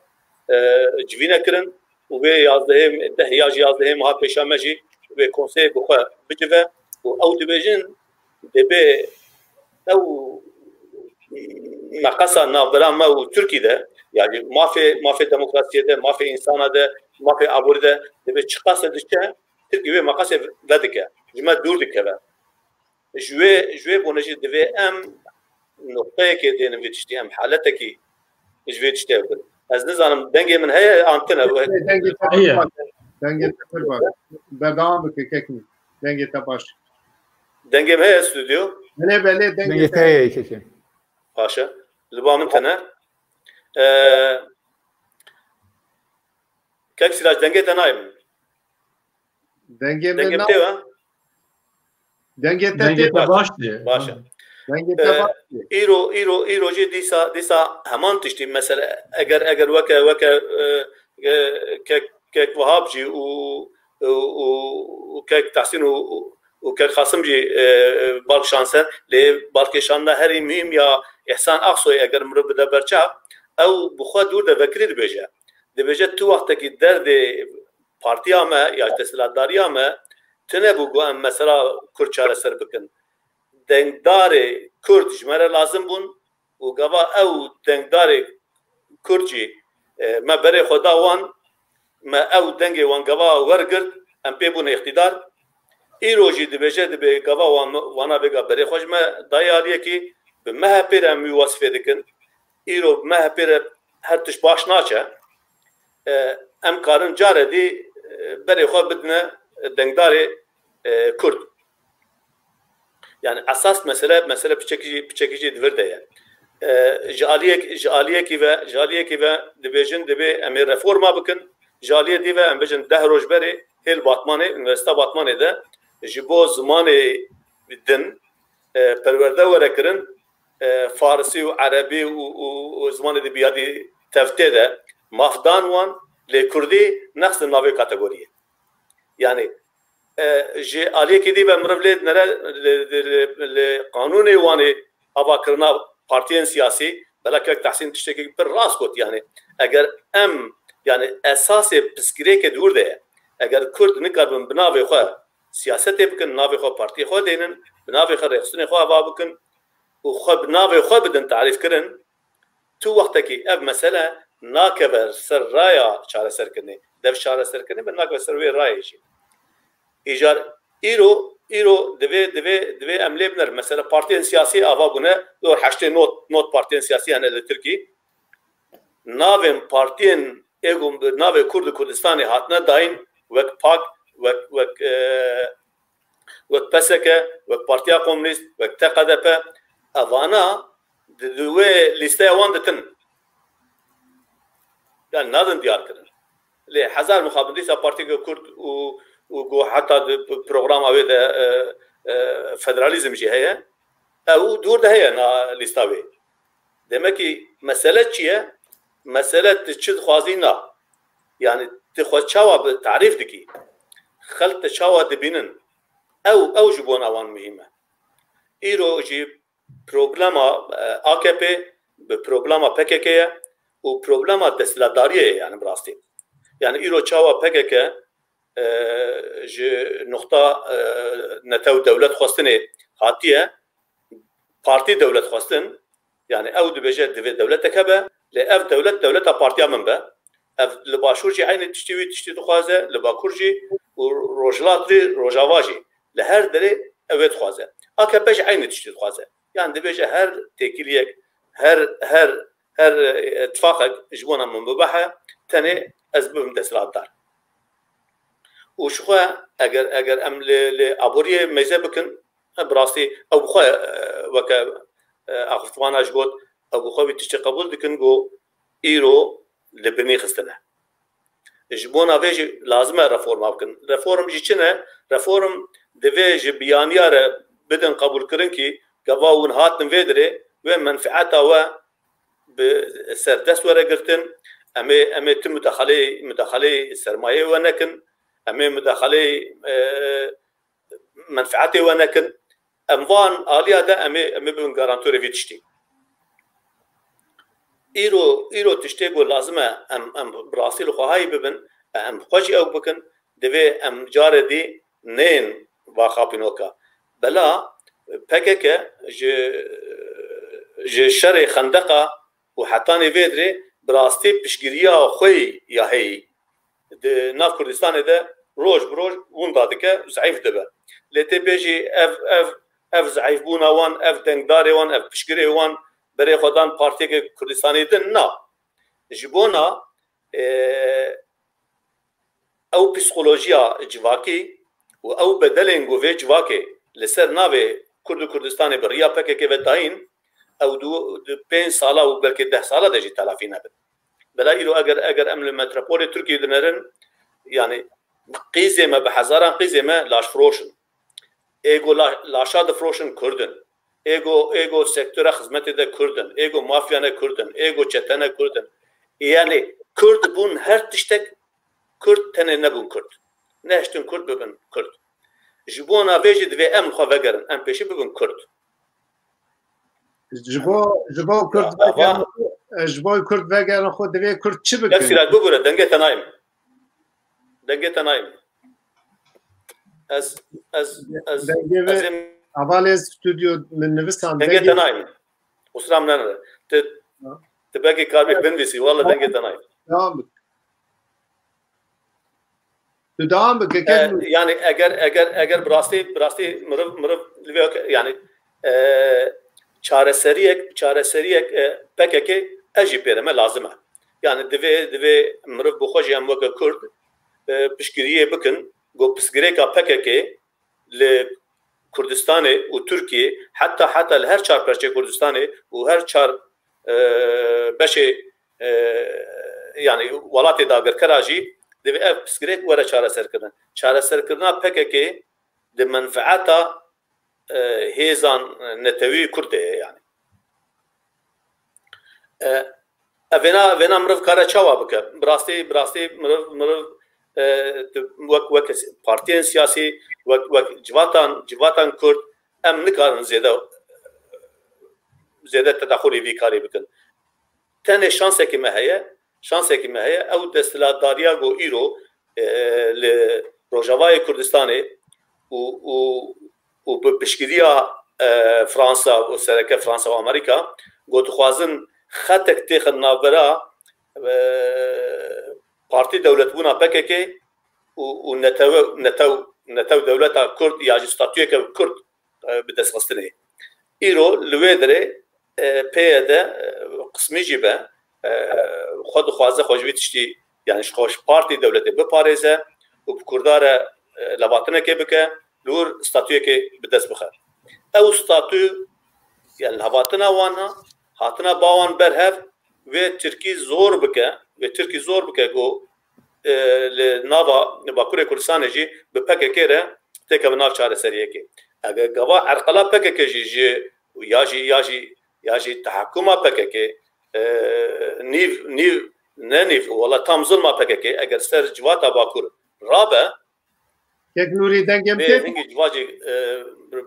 جوینه کرن و به 11 ده یا 11 ماه پیشامجی به کنسول بخوا بجوه و او دبیجن دبی او مقصا نافدران ما و ترکی ده yani mafya demokrasiye de mafya insana de mafya abur de debe çıkasa dışa Türkiye ve makasa vedike cuma durdike ve jüve bonaji debe em noktaya ki diyelim yetişti em haleteki jüve yetişti az ne zanım denge min heye antena denge tepar var berdağım ki kekni denge tabaş denge heye stüdyo ne böyle denge heye kekni paşa lübamın tane كيف سراج دنجت نايم دنجت باشا ايرو جي ديسا همان تشتي مثلا اگر وكا كيك وهاب جي و كيك تحسين وكيك خاصم جي بالك شانسه لي بالك شاننا هري مهم يا احسان اقصوي اگر مرب ده برچا او بخوا دور ده فكري دبيجه دبيجه تو وقت کی درد پارتیا ما یا تسلطداریا ما تنه بگو ام مثلا کرد چاره سر بکن دنگدار کرد جمره لازم بون و گوا او دنگدار کردجی ما بره خدا وان ما او دنگ وان گوا ورگرد ام پی بون اقتدار ای روجی دبیجه دبی گوا وانا بگا بره خوش ما دایالیه کی به مه پیر ام وصفه دکن ای رو مه پیر هر تش باش ناچه ام کارن جاره دی بری خو بدنا دنگدار کرد yani asas mesele piçekici diverde ya jaliye ki ve dibejin dibe emir reforma bakın jaliye dibe embejin deh rojberi hel batmane üniversite batmane de jibo zamanı din perverde verekirin Farsi ve Arabi و zamanı dibe yadi tevte de mafdan wan le Kurdi naqs navi kategoriye yani جي عليه كده بمرفلد نرى القانون واني أبا كرنا بارتيين سياسي بلكن تحسين تشتكي بالراس كوت يعني أجر أم يعني أساس بسكريك دور ده أجر كرد نقدر بنافي خا سياسة بكن نافي خا بارتي خا دينن بنافي خا رئيسين خا أبا بكن وخا بنافي خا بدن تعريف كرن تو وقتك أب مسألة ناكبر سر رايا شارع سر كني دف شارع سر كني بناكبر سر وين رايا شيء ایجار ایرو دوی عمله بنر مثلا پارتیان سیاسی آوا بونه دو هشت نوت پارتیان سیاسی هنر ترکی ناویم پارتیان اگم ناو کردستانی هاتنه داین وک پاک وک پسکه وک پارتیا کمونیست وک تقدپه اوانا دوی لیسته وان دتن yani نادن دیار کردن لی هزار مخابراتي پارتی کرد و حتى بروجرام هذا فدراليزم جي هي او دور ده هي ليستاوي دمكي مساله شيء مساله تشد خوازينا يعني تخوتشاوا بالتعريف دكي خلت تشاوا دبينن او جبونا وان مهمه ايرو جي بروجراما AKP ببروجراما PKK وبروجراما دسلاداريه يعني براستي يعني ايرو تشاوا PKK نقطة نتو دولة خواستنه هاتية بارتي دولة خواستن يعني أو دبجة دولة كبا لأف دولة بارتيا منبا أف لباشورجي عين تشتي تخوازة لباكورجي وروجلات روجاواجي لهر دري أوت خوازة أكبج عين تشتي تخوازة يعني دبجة هر تكليك هر اتفاقك جبونا من بباحة تاني أسباب دسلات دار وشخوا اگر ام لابوريه ميزه بكن براسي او بخوا وكا اخفتوانا جوت او بخوا بتشتي قبول دكن جو ايرو لبني خستنا جبونا فيجي لازم ريفورم بكن ريفورم جيچنه ريفورم دفيج بيانيار بدن قبول كرنكي قواون هاتن فيدري ومنفعتها و بسردس ورقرتن امي تم مداخله سرمایه ونكن امي مداخله منفعتي ونكن اموان اليا ده امي بن غارانتوري فيتشتي ایرو تشتی گو لازمه ام براسیل خواهی ببین ام خوشی او بکن دوی ام جار دی نین واقعینوکا بلا پکه که ج شر خندقه و حتی نویدری براستی پشگیریا خوی یا هی ناف کردستان ده روز بروز اون داده که ضعیف دبه لیتی بیجی اف ضعیف بونا وان اف دنگداری وان اف پشگیری وان برای خودان پارتی که کردستانی ده نه جبونا او پسیکولوژیا جواکی و او بدلن گوی جواکی لسر ناوی کردستان بریا پکه که وداین او دو 5 ساله و بلکه 10 ساله دجی تلافی نبود بلا ایرو اگر امل متروپول ترکیه دنرن يعني قيزه ما بحزاران قيزه ما لاش فروشن ايجو لاشاد فروشن كردن ايجو سيكتور خدمت ده كردن ايجو مافيانا كردن ايجو چتنا كردن يعني كرد بون هر تشتك كرد تنه نبون كرد نهشتن كرد ببن كرد جبونا بيجي دفي امن خو وگرن ام پیشي ببن كرد جبو كرد جبو كرد وگرن خو دفي كرد چي بكن يكسيرات بگوره دنگه تنايم دنگه تنايم از اول استودیو من نوستان دنگه تنايم اسرام ننه تبقى كاربي بنفسي والله دنگه تنايم دام يعني اگر براستی مرف يعني چارەسەریەک پەکێکی ئەژی پێرەمە لازمە يعني divê مرف بخۆشی ئەم وەکە کورد پشگیریە بکن گۆ پسگirêka پەکێکê li Kurdistanê û Tirkiye heta li her çar perçê Kurdistanê û her çar beşê yani welatê dagirkera jî divê ev pişgirêk were çareserkirin. Çareserkirina PKK di menfaeta hêzan netewî Kurdê ye yani. Vêna miriv kare çawa bike. Bi rastî miriv wek partiyên siyasî wek civatan Kurd em nikarin zêde tedaxulê vî karê bikin. Tenê şansekî me heye ew desthilatdariya got îro li Rojavayê Kurdistanê û bi piştgiriya Fransa û sereke Fransa û Amerîka got dixwazin xetek têxin navbera partî dewletbûna PKK û netew dewleta Kurd ya jî statûyeke Kurd bi destxistinê. Îro li wê derê pêye de qismî jî be xwe dixwaze xwe ji vî tiştî yani ji xwe partî dewletê biparêze û bi Kurdare levatinekê bike li wir statûyekê bi dest bixe. Ew statû yani hevatina wan hatina bawan berhev vê Tirkî zor bike got li nava Bakurê Kurdistanê jî bi PKK re têkeve nav çareseriyekê. Eger gava erqela PKK jî ya jî tehekkuma PKK nîv wala tam zilma PKK eger ser civata Bakur rabe yek nûrî dengê hingî civacî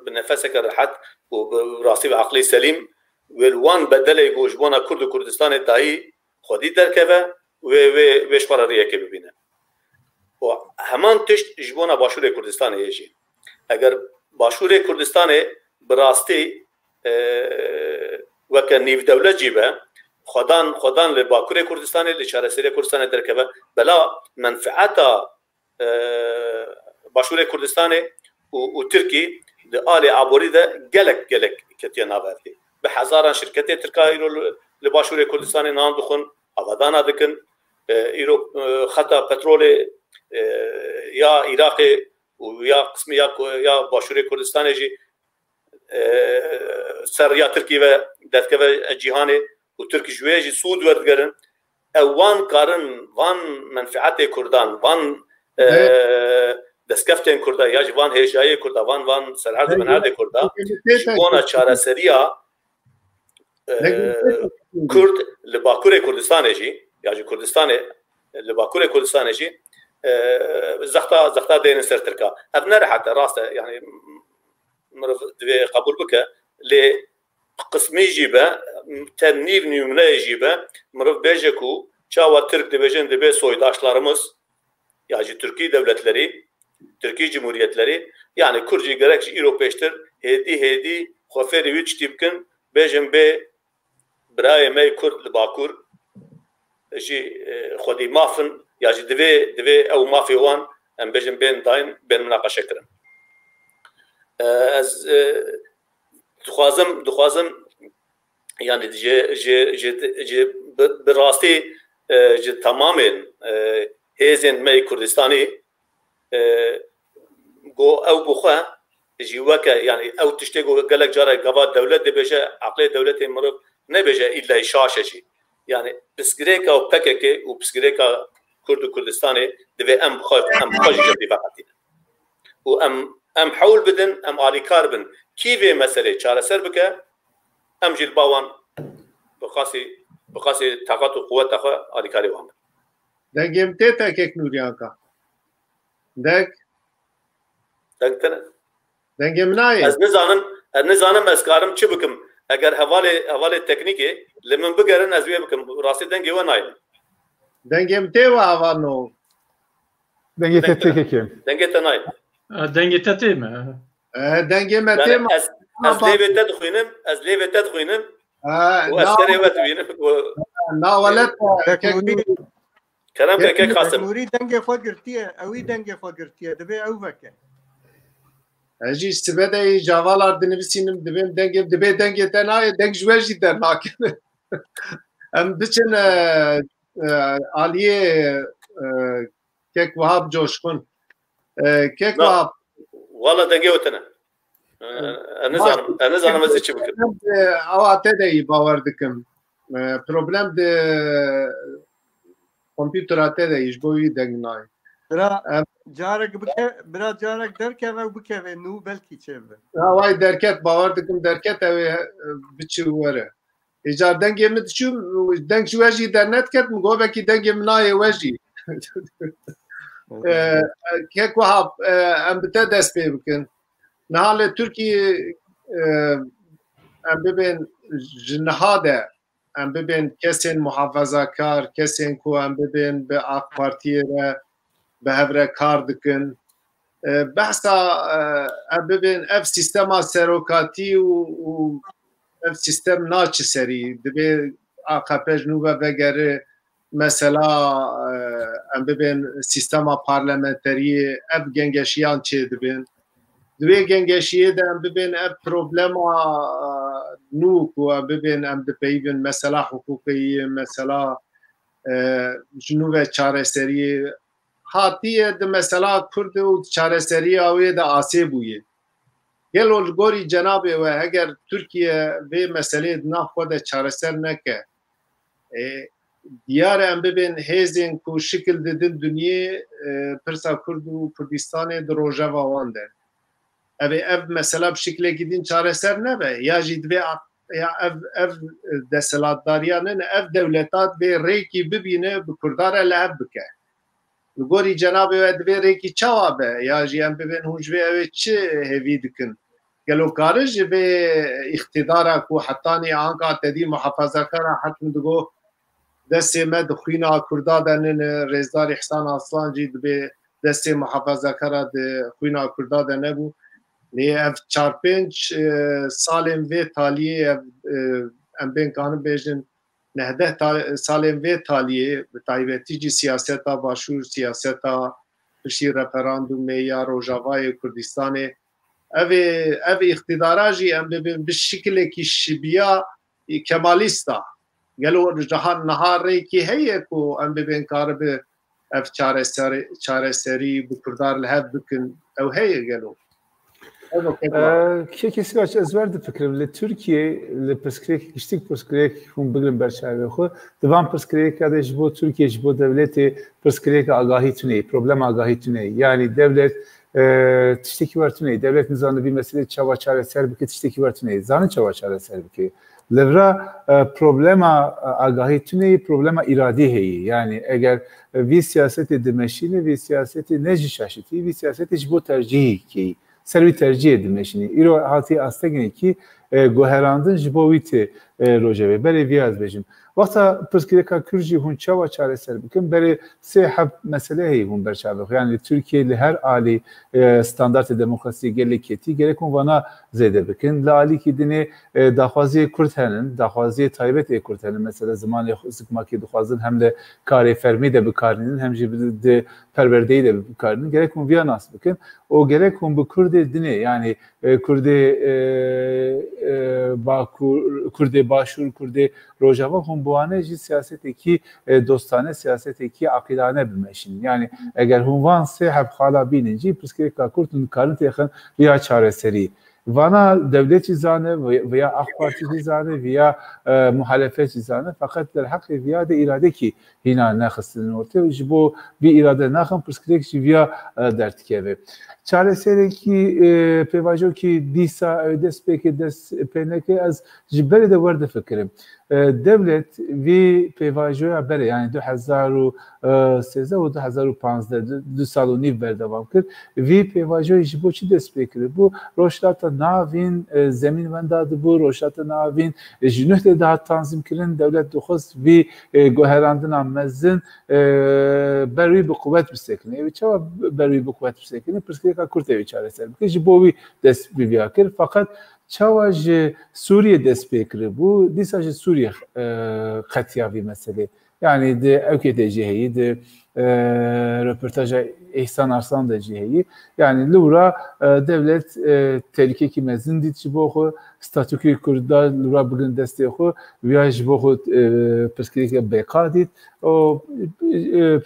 bi nefeseke rehet û bi rastî ve aqlî selîm wê wan bedelê got ji bona Kurd û Kurdistanê dayî xwedî derkeve wê ji xwe re rêyekê bibîne. Heman tişt ji bona Başûrê Kurdistanê ye jî. Eger Başûrê Kurdistanê bi rastî weke nîvdewlet jî be xwedan li Bakurê Kurdistanê li çareseriyê Kurdistanê derkeve bela menfaeta Başûrê Kurdistanê û Tirkî li alê aborî de gelek ketiye navberdî. Bi hezaran şirketê Tirka îro li Başûrê Kurdistanê nan dixwin avadana dikin îro xeta petrolê ya Iraqê û ya qismî ya Başûrê Kurdistanê jî ser ya Tirkî ve derdkeve cîhanê û Tirk ji wê jî sûd werdigerin ew wan karin van menfaetê Kurdan van destkeftên Kurda ya jî van hêjayê Kurda van serherdê menherdê Kurda ji bona çareseriya Kurd li Bakurê Kurdistanê jî ya jî Kurdistanê li Bakurê Kurdistanê jî zexta dênin ser Tirka. Ev nerehet rast e yani miriv divê qebûl bike lê قسمی جیبه تنیو نمونه جیبه مرف بیجه کو çawa Türk dibêjin dibe soydaşlarımız ya jî Türkiye devletleri, Türkiye Cumhuriyetleri yani Kurcî gerek jî îro pêştir hêdî xweferî wî çi bikin bêjin bê birayê me Kurd li Bakur jî xwedî mafin ya jî divê ew mafê wan em bêjin bên dayın bên münaqeşe kirin. Ez dixwazim yani ji bi rastî ji tamamên hêzên me Kurdistanî got ew bixwe jî weke yani ew tiştê got gelek carek gava dewlet dibêje eqlê dewletê miriv nebêje îlla şaşe jî yani pirsgirêka û PKK û pirsgirêka Kurd û Kurdistanê divê em bixwe jî jebdî veqetînin û em hewl bidin em alîkar bin kî vê meselê çareser bike em jî li bawan بخاصی طاقت و قوت خو آلیکاری وام. دنگم ته تک نوریان کا. دنگ تنه. دنگم نای. از نزانم از کارم چی بکم. اگر حواله تکنیکی لمن بگرن از وی بکم راستی دنگی و نای. دنگم ته و آوانو. دنگی ته تکیم. دنگی ته نای. دنگی ته تیم. دنگم ته ما. از لیوت تدخوینم. وأسكري وتبين ناولت كلام كيك خاصم نوري دنگه فقرتيه اوي دنگه فقرتيه دبي او وكه اجي استبدا جوالار دنبسينم دبم دنگه دبي دنگه تناي دنگ جوجي درناك ام بچن عاليه كيك وهاب جوشكون كيك وهاب والله دنگه وتنا انا زانم از چی بکن اوقات دی باور دکم پروبلم د کامپیوتر اته دیش بوی دنگنای برا جارك دركه و بكه نو بلكي چه وای درکت باور دکم درکت او بچو وره اجار دنگ مد شو دنگ شوجي درنت کت مگو بکی دنگ منای وجي كيك وهاب ام بتا دست پی بکن نهال تركيا ام ببين جنهاده ام ببين كسين محافظه كار كسين كو ام ببين باق بارتيه بهبره كار دكن بحثا ام ببين اف سيستما سيروكاتي و اف سيستم ناتش سري دبي AKP جنوبه بگره مثلا ام ببين سيستما پارلمانتري اف گنگشيان چه دبين دوی گنگشیه دم ببین اب پروبلما نوک و ببین ام دپیون مثلا حقوقی مثلا جنوب چاره سری هاتیه د مثلا کرد و چاره سری اوی د آسی بویه گل گوری جناب و اگر ترکیه به مسئله نه خود چاره سر نکه دیار ام ببین هزین کو شکل ددن دنیا پرسا کرد و کردستان دروژه وانده ev mesela bir şekilde gidin çareser ne be ya jidve ya ev deselatdariyanın ev devletat ve reki bibine bu kurdara leheb bike gori cenab-ı ve dve reki çava be ya jiyem bibin hunjve evet çi hevi dikin gelo karij ve iktidara ku hattani anka tedi muhafazakara hatm digo deste med khina kurdadanın rezdar ihsan aslan jidve deste muhafazakara de khina kurdadan bu ne ev çarpınç salim ve taliye em ben kanı bejin nehde salim ve taliye taybetici siyaseta başur siyaseta pişi referandum ya Rojava'yı Kurdistan'ı ev iktidarajı em bir şekilde ki şibiya kemalista gelo jahan nahare ki heye ko em ben karbe ev çareseri bu kurdar leheb bikin ev heye gelo کسی باش از ورد فکرم ل ترکیه ل پسکریک کشتیک پسکریک هم بگم برشاوی خو دوام پسکریک ادش بو ترکیه جبو دولت پسکریک آگاهی تونه پروبلم آگاهی تونه yani devlet tişteki var tune devlet nizamı bir mesele çava çare serbike tişteki var tune zanı çava çare serbike levra problema آگاهی tune problema iradi heyi yani eğer vi siyaseti demeşini vi siyaseti neji şaşiti vi siyaseti jbo tercih ki سروی ترجیح دمشینی ایرو هاتی استگنی کی guherandin ji bo wî tê rojevê berê vî ez bêjim. Wexta pirsgirêka Kurd jî hûn çawa çareser bikin berê sê heb mesele heye hûn berçavix. Yani Türkiye li her alî standartê demokrasiyê gelek ketî gerek hûn vana zêde bikin. Li alîkî dinê daxwaziyê Kurd henin, daxwaziyê taybet ê Kurd henin. Mesela zimanê zikmakê dixwazin hem de karê fermî de bikarînin hem jî de perwerdeyî de bikarînin. Gerek hûn vîya nas bikin. O gerek hûn bi Kurdê dinê yani Kurdê Başûr, Kurdê Rojava hûn bi wane jî siyasetekî dostane, siyasetekî aqîlane bimeşin. Yani eger hûn van sê hevxala bînin jî pirsgirêka Kurd hûn dikarin têxin vîya çareserî. Vana devletî zane veya AK Partî zane veya muhalefet zane fakat der heqê vîya de îradekî hîna nexistin ortaya ji bo vî îrade naxin pirsgirêk jî vîya derdikeve. Çareserekî pêvajokî dîsa dest pêkê dest pênekê ez ji berê de werdifikirim. Devlet vî pêvajoya berê yani 2013 û 2015 du sal û nîv berdewam kir. Vî pêvajoyê ji bo çi dest pê kiriye? Bu roşlata navîn zemîn wenda dibû, roşlata navîn ji nûh de dihat tanzîm kirin, devlet dixwest vî guherandina mezin ber wî bi quvvet bisekine. Evî çawa ber wî bi quvvet bisekine? Pirsgirêka Kurd evî çareser bike ji bo wî dest bîviya kir. Fakat çawa ji Sûriye dest pê kiribû, dîsa ji Sûriye qetiya vî meselê. Yani de evkê de jî heyî, de röportaja İhsan Arslan da jî heyî. Yani li wira devlet tehlikekî mezin dît ji bo xwe, statûkê Kurda li wira bigin destê xwe, viya ji bo xwe pirsgirêka bêqa dît. O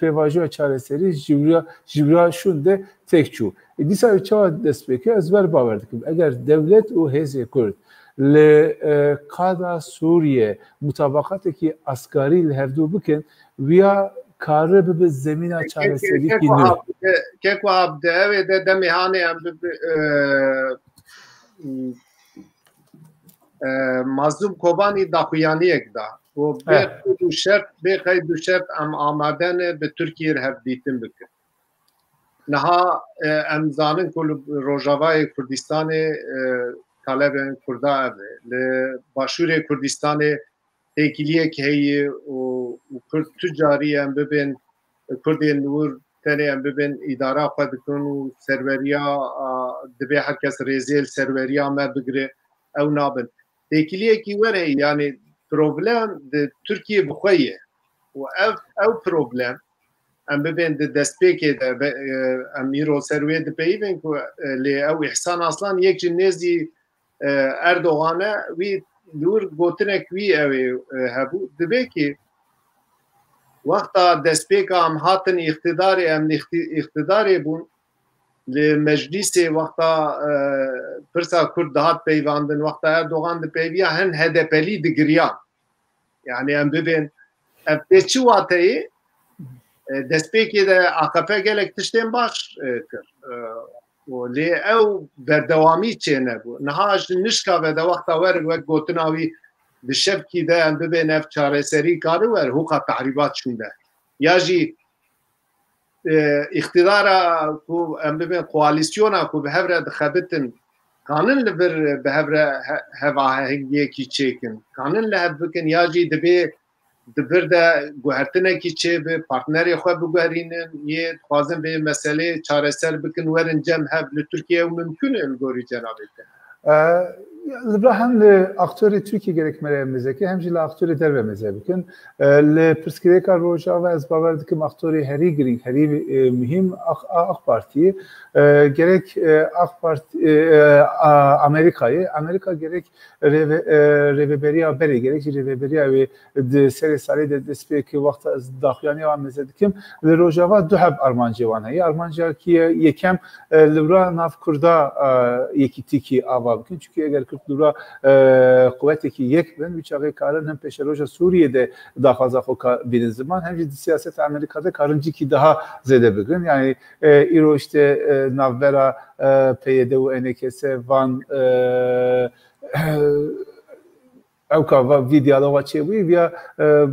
pêvajoya çareserî ji wira şûn de têk çû. Dîsa çawa dest pê kir ez ber bawer dikim. Eger devlet û hêzê Kurd li qada Sûriye mutabaqatekî asgarî li hevdû bikin, viya karı bibe zemîna çareserîkî nû. Kek wab de evê de demê hanê em Mazlûm Kobanî daxuyaniyek da. O bê qeyd û şert em amade ne bi Tirkiyê hevdîtin bikin. Niha em zanin ku li Rojavayê Kurdistanê talebên Kurda ev e. Li Başûrê Kurdistanê têkiliyek heye û Kurd tu carî em bibin Kurdên nûr tenê em bibin îdara xwe dikin û serveriya dibe herkes rêzê serveriya me bigire ew nabin. Têkiliyekî were yani problem di Tirkiye bi xwe ye û ev problem em bibin di destpêkê de em îro ser wê dipeyivin ku lê ew İhsan Aslan yek ji nêzî Erdoğan'e wî lûr gotinek wî ew hebû dibe ki wexta destpêka em hatin îxtidarê em îxtidarê bûn li meclisê wexta pirsa Kurd dihat peyvandin wexta Erdoğan dipeyviya hin HDP'lî digiriyan. Yani em bibin ev tê çi wateyê destpêkê de AKP gelek tiştên baş kir. Lê ew berdewamî çê nebû. Niha ji nişka ve de wexta werin wek gotina wî di şevkî de em bibên ev çareserî karî wer hûqa tehrîbat çûn de. Ya jî îxtidara ku em bibên koalîsyona ku bi hev re dixebitin kanin li vir bi hev re hevahengiyekî çêkin. Kanin li hev bikin ya jî dibe di bir de guhertinekî çê bi partnerê xwe biguherînin yê dixwazin bê meselê çareser bikin werin cem hev li Tirkiye ew mümkün e li gorî cenabê te. Li ber hem li aktörê Tirkiye gerek mereyemizeki hem jî li aktörê derve meze bikin. Li pirsgirêka Rojava ez bawer dikim aktörê herî girîng, herî mühim AK Parti'yi gerek AK Parti Amerika gerek rêveberiya berê gerek jî rêveberiya wê di serê salê de destpêkê wexta ez daxuyaniya wan meze dikim. Li Rojava du heb armancê wan heye. Armanciyekî yekem li wira nav Kurda yekîtikî ava bikin. Çünkü eger Kurd li wira quvvetekî yek bin wî çaxê karin hem pêşeroja Sûriye'de daxwaza xwe bînin ziman hem jî di siyaseta Amerîka'da karin cikî daha zêde bikin. Yani îro işte navbera PYD û NKS van او کا وی دیالوگا چه بوی ویا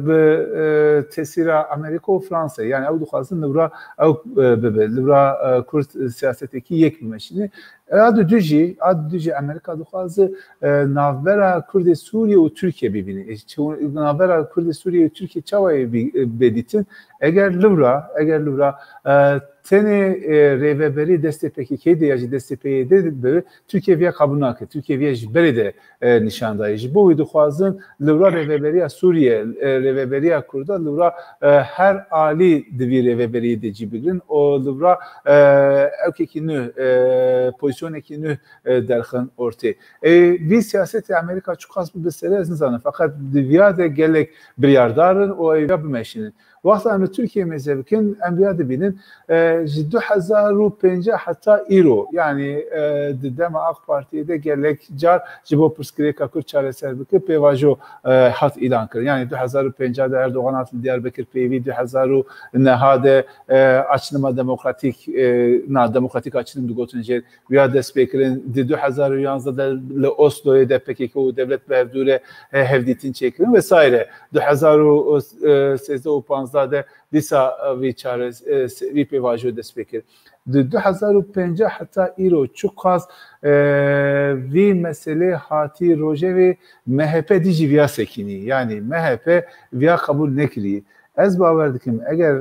به تاثیر امریکا و فرانسه یعنی او دخواستن لورا او ببه لورا کرد سیاستی کی یک بمشینه اد دوجی امریکا دخواست ناوبرا کرد سوریه و ترکیه ببینه چون ناوبرا کرد سوریه و ترکیه چاوی بدیتن اگر لورا tene reveberi destepeki kedi ya destepeki de Türkiye via kabulnake Türkiye via jberi de nişandayı bu idxwazın lura reveberi Suriye reveberi Kurda lura her ali divi reveberi de cibigin o lura evkekini pozisyonekini derxin ortaya vi siyaseti Amerika çok az bir mesele zanı fakat via de gelek bir yardarın o evya bir meşinin وقتی ام ترکیه مزبکن انبیا دبینن 2050 حتی ایرو یعنی ددم آق پارتیه de gelek car jibo pırskire kakır çareser bike pevajo hat ilan kır yani 2050'de Erdoğan atlı Diyarbakır pevi 2000 nehade açnıma demokratik demokratik açnım dugotunjer veya despekirin 2011'da le Oslo'ya da PKK o devlet bevdure hevditin çekirin vesaire 2013 زاده دیسا ویچاره وی پیواژو دسپیکر 2050 حتی ایرو چوکاز وی مسئله هاتی روژه و MHP دیجی ویا سکینی یعنی MHP ویا قبول نکری از باور دکم اگر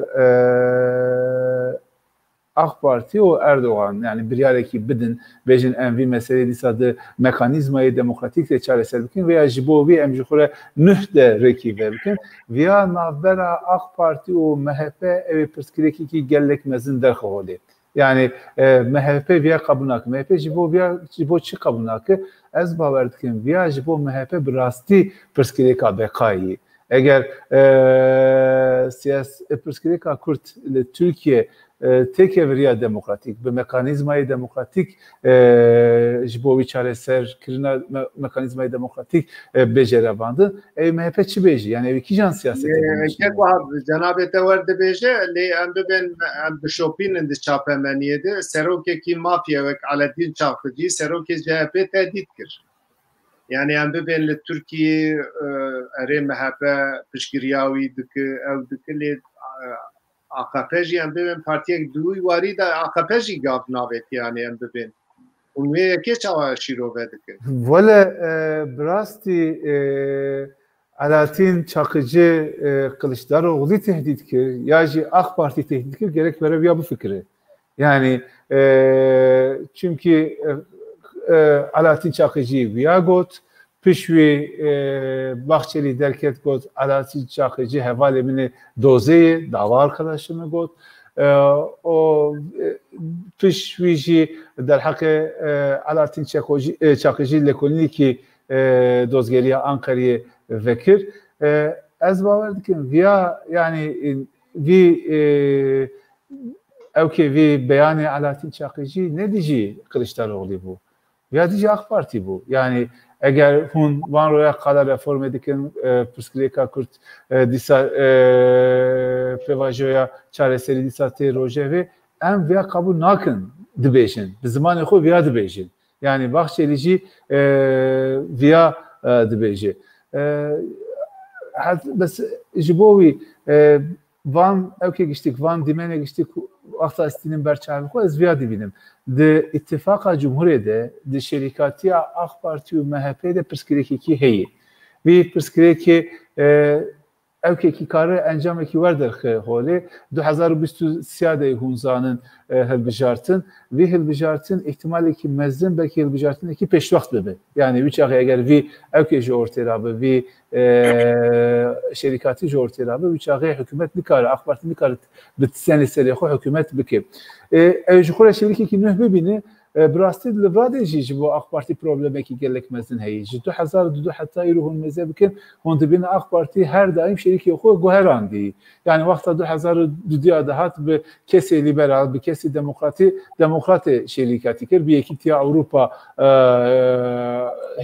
AK Parti o Erdoğan yani bir yareki bidin bejin envi mesele disadı mekanizmayı demokratik de çareselbikin veya jibovi emjikure nühde rekibebikin veya navbera AK Parti o MHP evi perskireki ki gellekmezin derholi yani MHP veya kabulnak MHP jibo çi kabulnak ez baverdikin veya jibo MHP birasti perskireka bekayı eğer siyasi perskireka Kürt Türkiye tek evriya demokratik bir mekanizmayı demokratik jibo çareser kirina mekanizmayı demokratik becerebandı MHP çi beji yani evi ki jan siyaseti Cenab-ı Tevarde beje li embe ben embe şopin indi çapemeniyede serokeki mafya ve Alaaddin Çakıcı serokeki CHP tehdit kir yani embe ben li Türkiye ere MHP pişkiriyavi dike ev dike li AKP'ci em bibin partiyek duy wari da AKP'ci gav navet yani em bibin. Unwe yekê çawa şîrove dike. Vele birastî Alaaddin Çakıcı Kılıçdaroğlu tehdit kir ya jî AK Parti tehdit kir gerek vere ya bu fikri. Yani çünkü Alaaddin Çakıcı viya got pişvi Bahçeli derket got Alaaddin Çakıcı hevale mini dozeyi dava arkadaşımı got o pişvici der hakkı Alaaddin Çakıcı lekonili ki dozgeriye Ankara'ya vekir ez baverdikim via yani vi evke vi beyanı Alaaddin Çakıcı ne diyeceği Kılıçdaroğlu bu via diyeceği AK Parti bu yani eğer hun van roya kadar reform edikin pırskileka Kürt disa pevajoya çareseli disa te rojevi em veya kabul nakın dibêjin bi zimanê xwe veya dibêjin yani Bahçelici veya dibêje bes ji bo wî van evkê giştik van dîmenê giştik wexta istînin berçavê xwe ez veya dibînim di ittifaka Cumhuriyê de di şerîkatiya AK Parti û MHP de pirsgirêkekî heye vî pirsgirêkê evkekî kare encamekî werderxe holê 2023 de hûn zanin hilbijartin vî hilbijartin ihtimalekî mezin belkî hilbijartinekî pêşwext bibe yani wî çaxê eger vî evkê ji ortê rabe vî şerîkatî ji ortê rabe wî çaxê hikûmet nikare AK Parti nikare bi senê serê xwe hikûmet bike ew ji xwe re şerîkekî nûh bibîne براستی لبرادی جی با AK Parti problemi ki gelekmezin heyi. 2002 hatta iruhun mezebkin hon dibin AK Parti her daim şeriki xwe guherandi. Yani vaqta 2002 da hat bi kesi liberal bi kesi demokrati şerikati kir bi yekîtiya Avrupa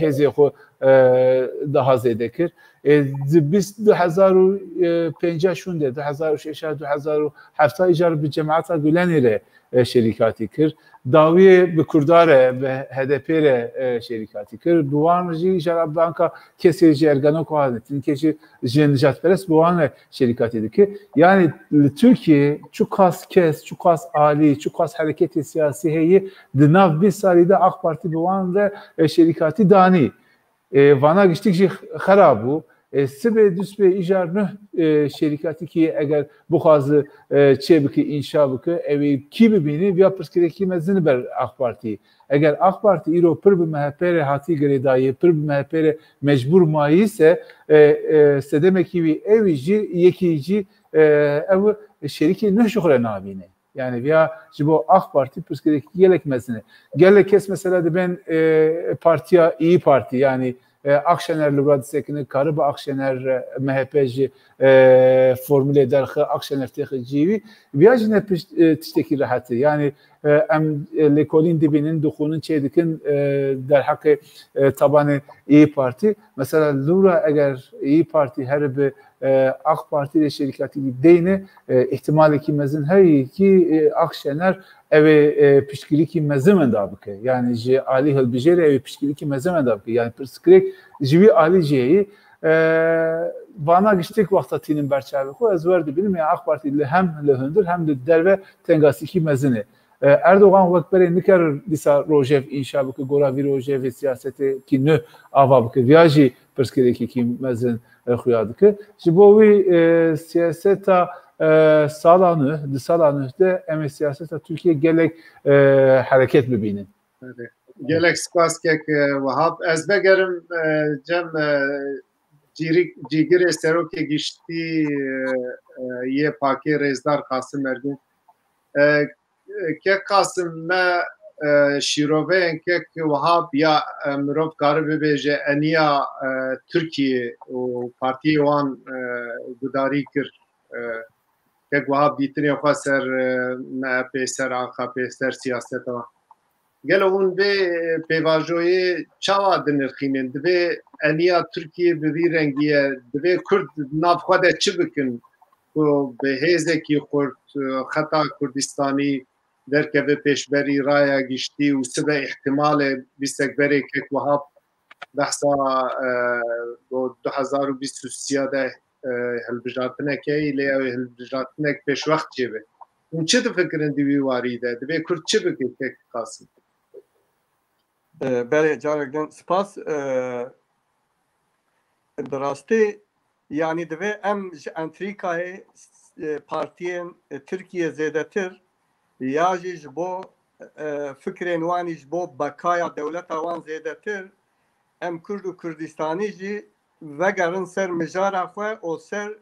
hezê xwe daha zêde kir. 2005 şunde 2006 2007 icar bi cemaata Gülenê re şerîkatî kir. Dawiye bi Kurdar re bi HDP re şerîkatî kir. Bi wan jî jara banka kesê ji ergeno ku hatin keçi ji nijatperest bi wan re şerîkatî dikir. Yani Türkiye çu kas kes, çu kas alî, çu kas hareketê siyasî heye di nav 20 salî de AK Parti bi wan re şerîkatî danî. Vana giştik jî xerab bû. Sibê dûspê îjar neh şerîkatî ki eger bixwaze çê bike înşa bike evê kî bibînî viya pirsgirêkî mezin ber AK Partî. Eger AK Partî îro pir bi MHP re hatî girêdayê, pir bi MHP re mecbûr mayî ise sedemekî wî evî jî yekî jî ew şerîkê neh ji xwe re nabîne. Yani veya ji bo AK Parti pirsgirêkî gelek mezine. Gelek kes mesela dibên partiya İYİ Parti yani Akşener li bira disekine karı bi Akşener MHP jî formülê derxe Akşener têxi cîwî viya jî ne tiştekî rehetî yani em lêkolîn dibînin dixûnin çê dikin derheqê tabanê İYİ Parti mesela lûra eger İYİ Parti her bi AK Parti ile şerîkatî deyne ihtimalekî mezin heye ki Akşener evê piştgirîkî mezin da bike yani ji alî hilbijêr evê piştgirîkî mezin da bike yani pirsgirêk ji wî alî jiyê vana giştik wexta tînin berçavê xwe ez wer dibînim ya AK Parti li hem li hundir hem li derve tengasîkî mezin e. Erdoğan wekberê nikir dîsa rojev înşa bike gora vî rojevê siyasetê kî nû ava bike viya jî pirsgirêkî mezin xuya dike. Ji bo wî siyaseta sala nû di sala nû de em ê siyaseta Türkiye gelek hereket bibînin. Gelek spas kek Wahab ez vegerim cem cîgirê serokê giştî yê Pakê Rêzdar Kasım Ergün kek Kasım me şîroveyên kek Wahab ya mirov kari bibêje eniya Türkiye û partiyê wan gudarî kir kek Wahab dîtinê xwe ser MHP ser AKP ser siyaseta wan gelo hûn vê pêvajoyê çawa dinirxînin divê eniya Türkiye bi vî rengî divê Kurd nav xwe de çi bikin ku bi hêzekî xurt xeta Kurdistanî derkeve pêşberî raya giştî û sibe ihtimalê bîsekberê kek Wahab behsa 2023 de hilbijartinekê lê ew hilbijartinek pêşwext çêbe hûn çi difikirin di wî warî de divê Kurd çi bike kek Kasım Belê carekden spas bi rastî yani divê em ji entrîkayê partiyên Tirkiye zêdetir ya jî ji bo fikrên wanî ji bo bekaya dewleta wan zêdetir em Kurd û Kurdistanî jî vegerin ser mijara xwe û ser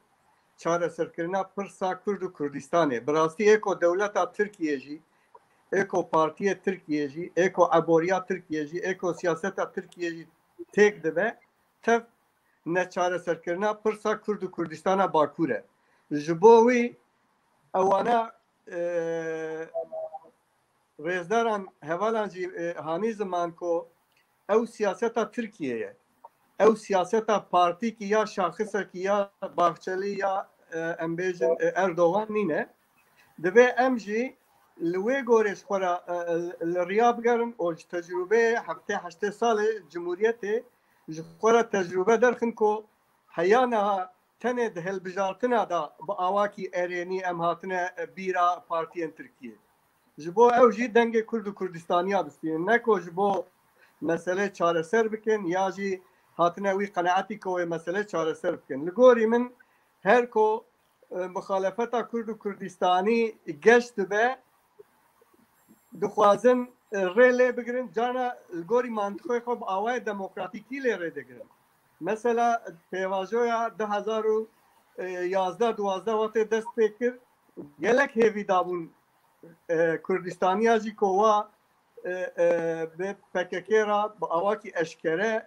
çareserkirina pirsa Kurd û Kurdistanê. Bi rastî êko dewleta Tirkiye jî êko partiya Tirkiye jî êko eboriya Tirkiye jî êko siyaseta Tirkiye jî têk dibe tev neçareserkirina pirsa Kurd û Kurdistana Bakur e. Ji bo wî ewana rêzdaran hevalan jî hanî ziman ku ew siyaseta Tirkiye ye ew siyaseta partîkî ya şaxisekî ya Bahçeli ya em bêjin Erdoğan nîne divê em jî li wê gorê xwe re li riya bigerin û ji tecrübeyê heftê salê Cumhuriyetê ji xwe re tecrübe derxin ku heya niha tenê di hilbijartina da bi awakî erênî em hatine bîra partiyên Tirkiye. Ji bo ew jî dengê Kurd û Kurdistaniya bistînin ne ku ji bo mesele çareser bikin ya jî hatine wî qenaetî ku wê mesele çareser bikin. Li gorî min her ku muxalefeta Kurd û Kurdistanî geş dibe dixwazin rê lê bigirin cana li gorî mantıqê xwe bi awayê demokratîkî lê rê digirin. Mesela pêvajoya 2011-12 watê dest pê kir gelek hêvî dabûn Kurdistaniya jî ku wa bi PKK ra bi awakî eşkere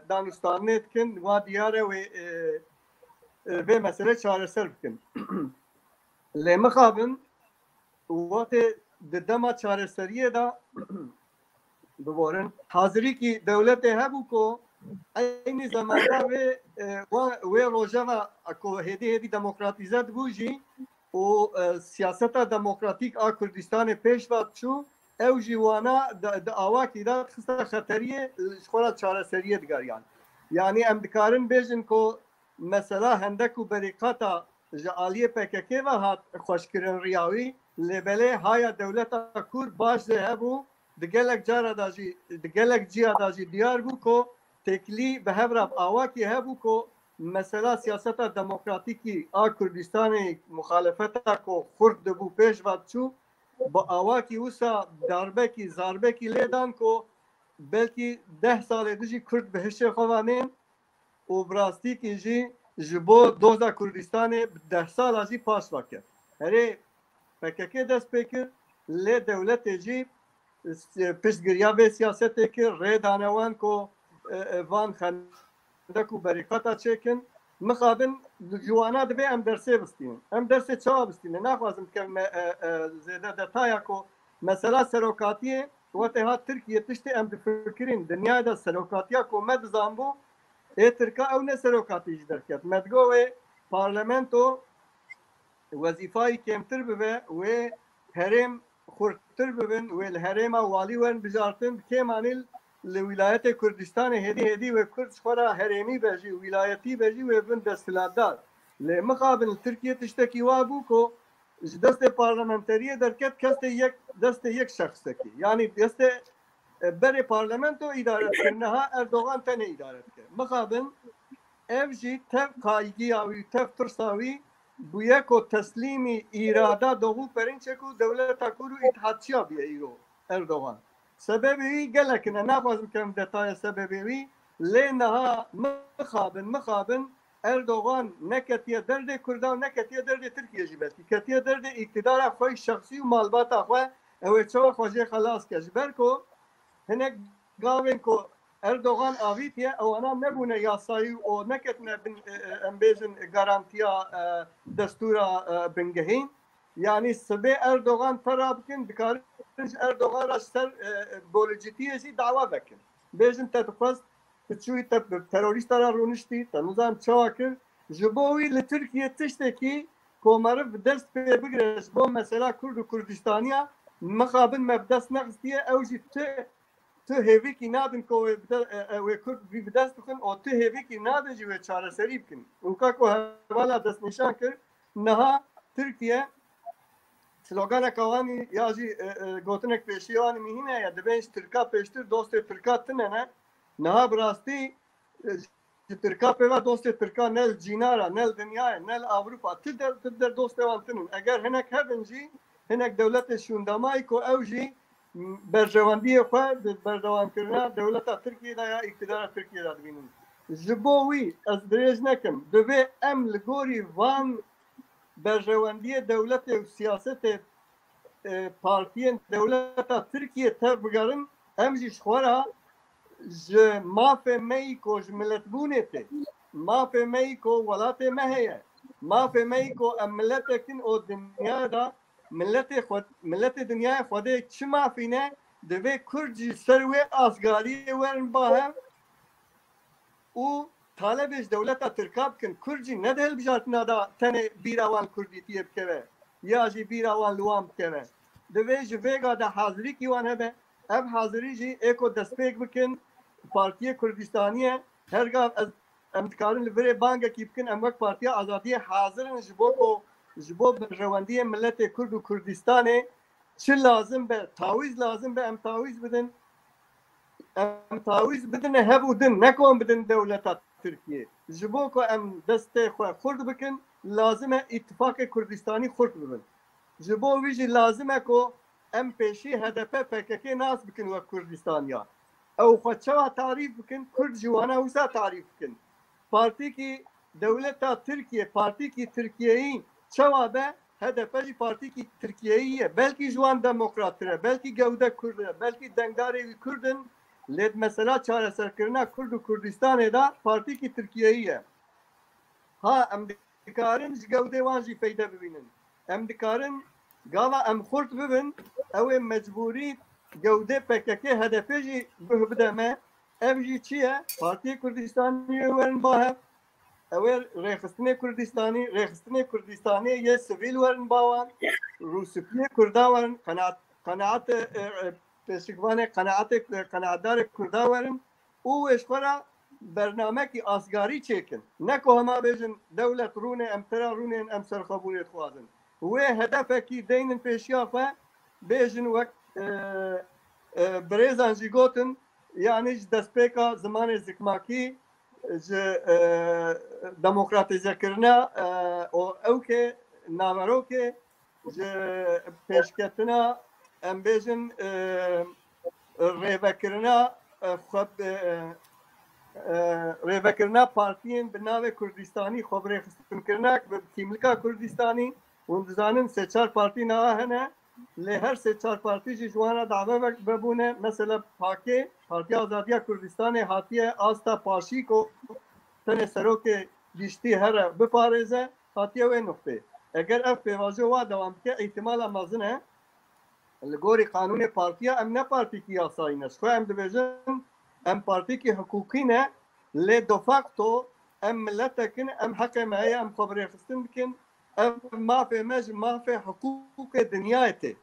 danûstanê dikin wa diyar e vê mesele çareser bikin. Lê mixabin watê di dema çareseriyê da biborin hazirîkî dewletê hebû ku aynı zamanda ve rojava ko hedi demokratizat buji o siyaseta demokratik a Kürdistanê pêşva çû ew jî wana awakî da xista xeteriyê xwara çareseriyê digeriyan. Yani em dikarin bêjin ku mesela hendek û berîqata ji aliyê PKK ve hat xweşkirin riyawî lêbelê haya dewleta Kurd baş de hebû di gelek cara da jî di gelek ciya da jî diyar bû ku teklî bi hevra awakî hebû ku mesela siyaseta demokratîkî a Kurdistanê muxalefeta ku Kurd dibû pêşva çû bi awakî wisa darbekî zarbekî lêdan ku belkî 10 salê dijî Kurd bi hişê xwe vanên û bi rastîkî jî ji bo doza Kurdistanê 10 sala jî paş veke. Herê PKK dest pê kir lê dewletê jî piştgiriya vê siyasetê kir rê dane wan ku van xendek û berîqata çêkin mixabin ji wana dibe em dersê bistînin. Em dersê çawa bistînin? Naxwazim kevme zêde detaya ku mesela serokatiyê wetê hat Tirkiye tiştê em difikirin dinyayê de serokatiya ku me dizanbû ê Tirka ew ne serokatî jî derket. Me digo wê parlamento wezîfayî kêmtir bibe wê herêm xurttir bibin wê li herêma walî wen bijartin kêmanî li wîlayetê Kurdistanê hêdî wê Kurd xwara herêmî be jî wîlayetî be jî wê bin desthilatdar. Lê mixabin li Tirkiye tiştekî wa bû ku ji destê parlamenteriyê derket destê yek şexsekî. Yani destê berê parlamento îdaret kir niha Erdogan tenê îdaret kir. Mixabin ev jî tev qaygiya wî tev tirsa wî bûye ku teslîmî îrada doğû perinçek û dewleta Kurd û îtihatçiya bûye îro Erdogan. Sebebê wî gelek ne naxwazim kem detaya sebebê wî lê niha mixabin Erdogan neketiye derdê Kurda û neketiye derdê Tirkiye jî belkî ketiye derdê îktidara xwe şexsî û malbata xwe ew ê çawa xwe jê xelas ke ji ber ku hinek gavên ku Erdogan avîtiye ewana nebûne yasayî û neketine bin em bêjin garantiya destûra bingehîn. Yani sibê Erdogan pera bikin dikarin Erdogan ra ser bolîcîtiyê jî dawa bikin. Bêjin te dixwest çûyî te terorîsta ra rûniştî te nizam çawa kir ji bo wî li Tirkiye tiştekî komeriv bi dest pê bigire ji bo mesela Kurd û Kurdistaniya mixabin me bi dest nexistiye ew jî tu hêvîkî nadin ku wê Kurd vî bi dest bixin û tu hêvîkî nadin jî wê çareserî bikin. Weka ku hevala destnîşan kir niha Tirkiye sloganeka wanî ya jî gotinek pêşî wanî mîhîn e ya dibên ji Tirka pêştir dostê Tirka tune ne niha bi rastî ji Tirka pêva dostê Tirka ne li cînara ne li dinyayê ne li Awropa ti der dostê wan tinin. Eger hinek hebin jî hinek dewletê şûndemayî ku ew jî berjewendiyê xwe di berdewamkirina dewleta Tirkiye da ya îktidara Tirkiye da dibînin. Ji bo wî ez dirêj nekim divê em li gorî van berjewendiyê dewletê û siyasetê partiyên dewleta Tirkiye tev bigerin em jî ji xwara ji mafê me yî ku ji milletbûnê tê mafê me yî ku welatê me heye mafê me yî ku em milletekin û dinyaya da milletê dinyaya xwedê çi mafî ne divê Kurd jî ser wê asgariyê werin bahev û talebê ji dewleta Tirka bikin. Kurd jî ne di hilbijartina da tenê bîra wan Kurdîtiyê bikeve ya jî bîra wan li wan bikeve. Divê ji vêga de hazirîkî wan hebe ev hazirî jî ê ku destpêk bikin Partiyê Kurdistaniyê hergav em dikarin li virê bangekî bikin em wek Partiya Azadiyê hazirin ji bo ku ji bo berjewendiyê milletê Kurd û Kurdistanê çi lazim be tawîz lazim be em tawîz bidin em tawîz bidine hev û din nekom bidin dewleta Tirkiye. Ji bo ku em destê xwe xurt bikin lazim e îtifakê Kurdistanî xurt bibin. Ji bo wî jî lazim e ku em pêşî HDP PKK nas bikin wek Kurdistaniya. Ew xwe çawa tarîf bikin Kurd ji wana wisa tarîf bikin. Partîkî dewleta Tirkiye partîkî Tirkiyeyî çawa be HDP jî partîkî Tirkiyeyî ye. Belkî ji wan demokrattir e belkî gewdek Kurd e belkî dengdarê wî Kurdin lê mesela çareserkirina Kurd û Kurdistanê da partîkî Tirkiyeyî ye. Ha em dikarin ji gewdê wan jî feyde bibînin. Em dikarin gava em xurt bibin ew ê mecbûrî gewdê PKK HDP jî bide me evji çiye Partiye Kürdistan'ı verin bahe eğer Rexistine Kürdistan'ı ye sivil verin bavan Rusiye Kürda verin kanaat peşikvane kanaatdar Kürda verin o eşkara برنامه asgari çekin. Ne ko hema bejin devlet rune emtera rune em serxabuniyet xwazin. Ve hedefeki deynin peşiya xwe bejin vek برێزان jî gotin yani ji destpêka zimanê zikmakî ji demokratîzekirina ewkê namerokê ji pêşketina em bêjin rêvekirina rêvekirina partiyên bi navê Kurdistanî xwebrêxistinkirinek bi tîmlika Kurdistanî hûn dizanin sê çar partî nava hene lê her sê çar partî jî ji wan re dave vebûne mesela PAKê Partiya Azadiya Kurdistanê hatiye asta paşî ku tenê serokê giştî here biparêze hatiye wê nuqtê eger ev pêvajoya wa dewam bike îhtimala mezin e li gorî qanûnê partiya em ne partîkî yasayî ne xwe em dibêjin em partîkî hukûkî ne lê de facto em milletekin em heqê me heye em xwebrêxistin bikin ev mafê me ji mafê hukûkê dinyayê tê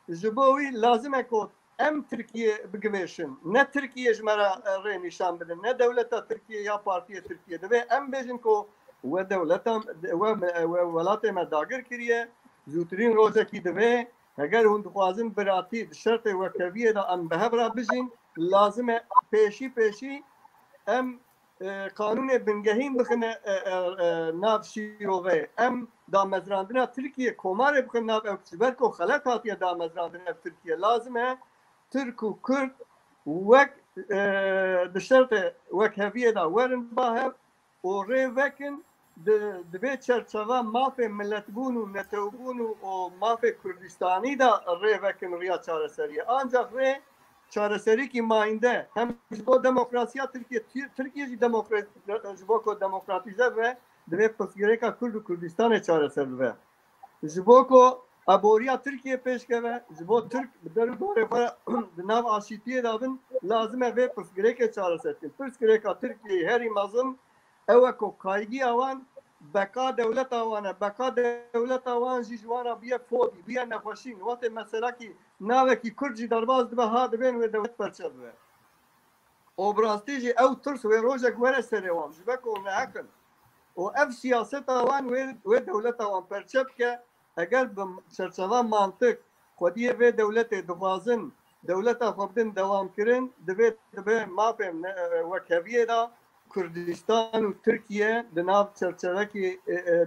ji bo wî lazim e ku em Tirkiye bigivêşin ne Tirkiye ji me re rê nîşan bidin ne dewleta Tirkiye ya Partiya Tirkiye divê em bêjin ku we dewleta we welatê me dagir kiriye zûtirîn rojekî divê eger hûn dixwazin biratî di şertê wekeviyê de em bi hev re bijîn lazim e pêşî em kanûnê bingehîn bixine nav şîrovê em damezrandina Tirkiye komarê bixin nav ew ji ber ku xelek hatiye damezrandin ev Tirkiye lazim e Türk û Kurd wek di şertê wekheviyê de werin bahev û rê vekin di vê çerçeva mafê milletbûn û netewbûn û mafê Kurdistanî de rê vekin riya çareseriye ancak rê çareserîkî mayînde hem ji bo demokrasiya Tirkiye jî ji bo ku demokratîze ve divê pirsgirêka Kurd û Kurdistanê çareser bibe ji bo ku aboriya Tirkiye pêşkeve ji bo Türk bi derbarê xwe di nav aşîtiyê de bin lazim e vê pirsgirêkê çareser bikin pirsgirêka Tirkiyeyê herî mezin ew e ku kaygiya wan beka dewleta wan e beka dewleta wan jî ji wan re biye fodî biye nexweşîn watê meselekî navekî Kurd jî derbas dibe ha dibên wê dewlet berçe bibe û bi rastî jî ew tirs wê rojek were serê wan ji ber ku nehekin û ev siyaseta wan wê dewleta wan perçe bike eger bi çerçeva mantık xwediyê vê dewletê dixwazin dewleta xwe bidin dewamkirin divê dibe mafê wekheviyê de Kurdistan û Tirkiye di nav çerçevekî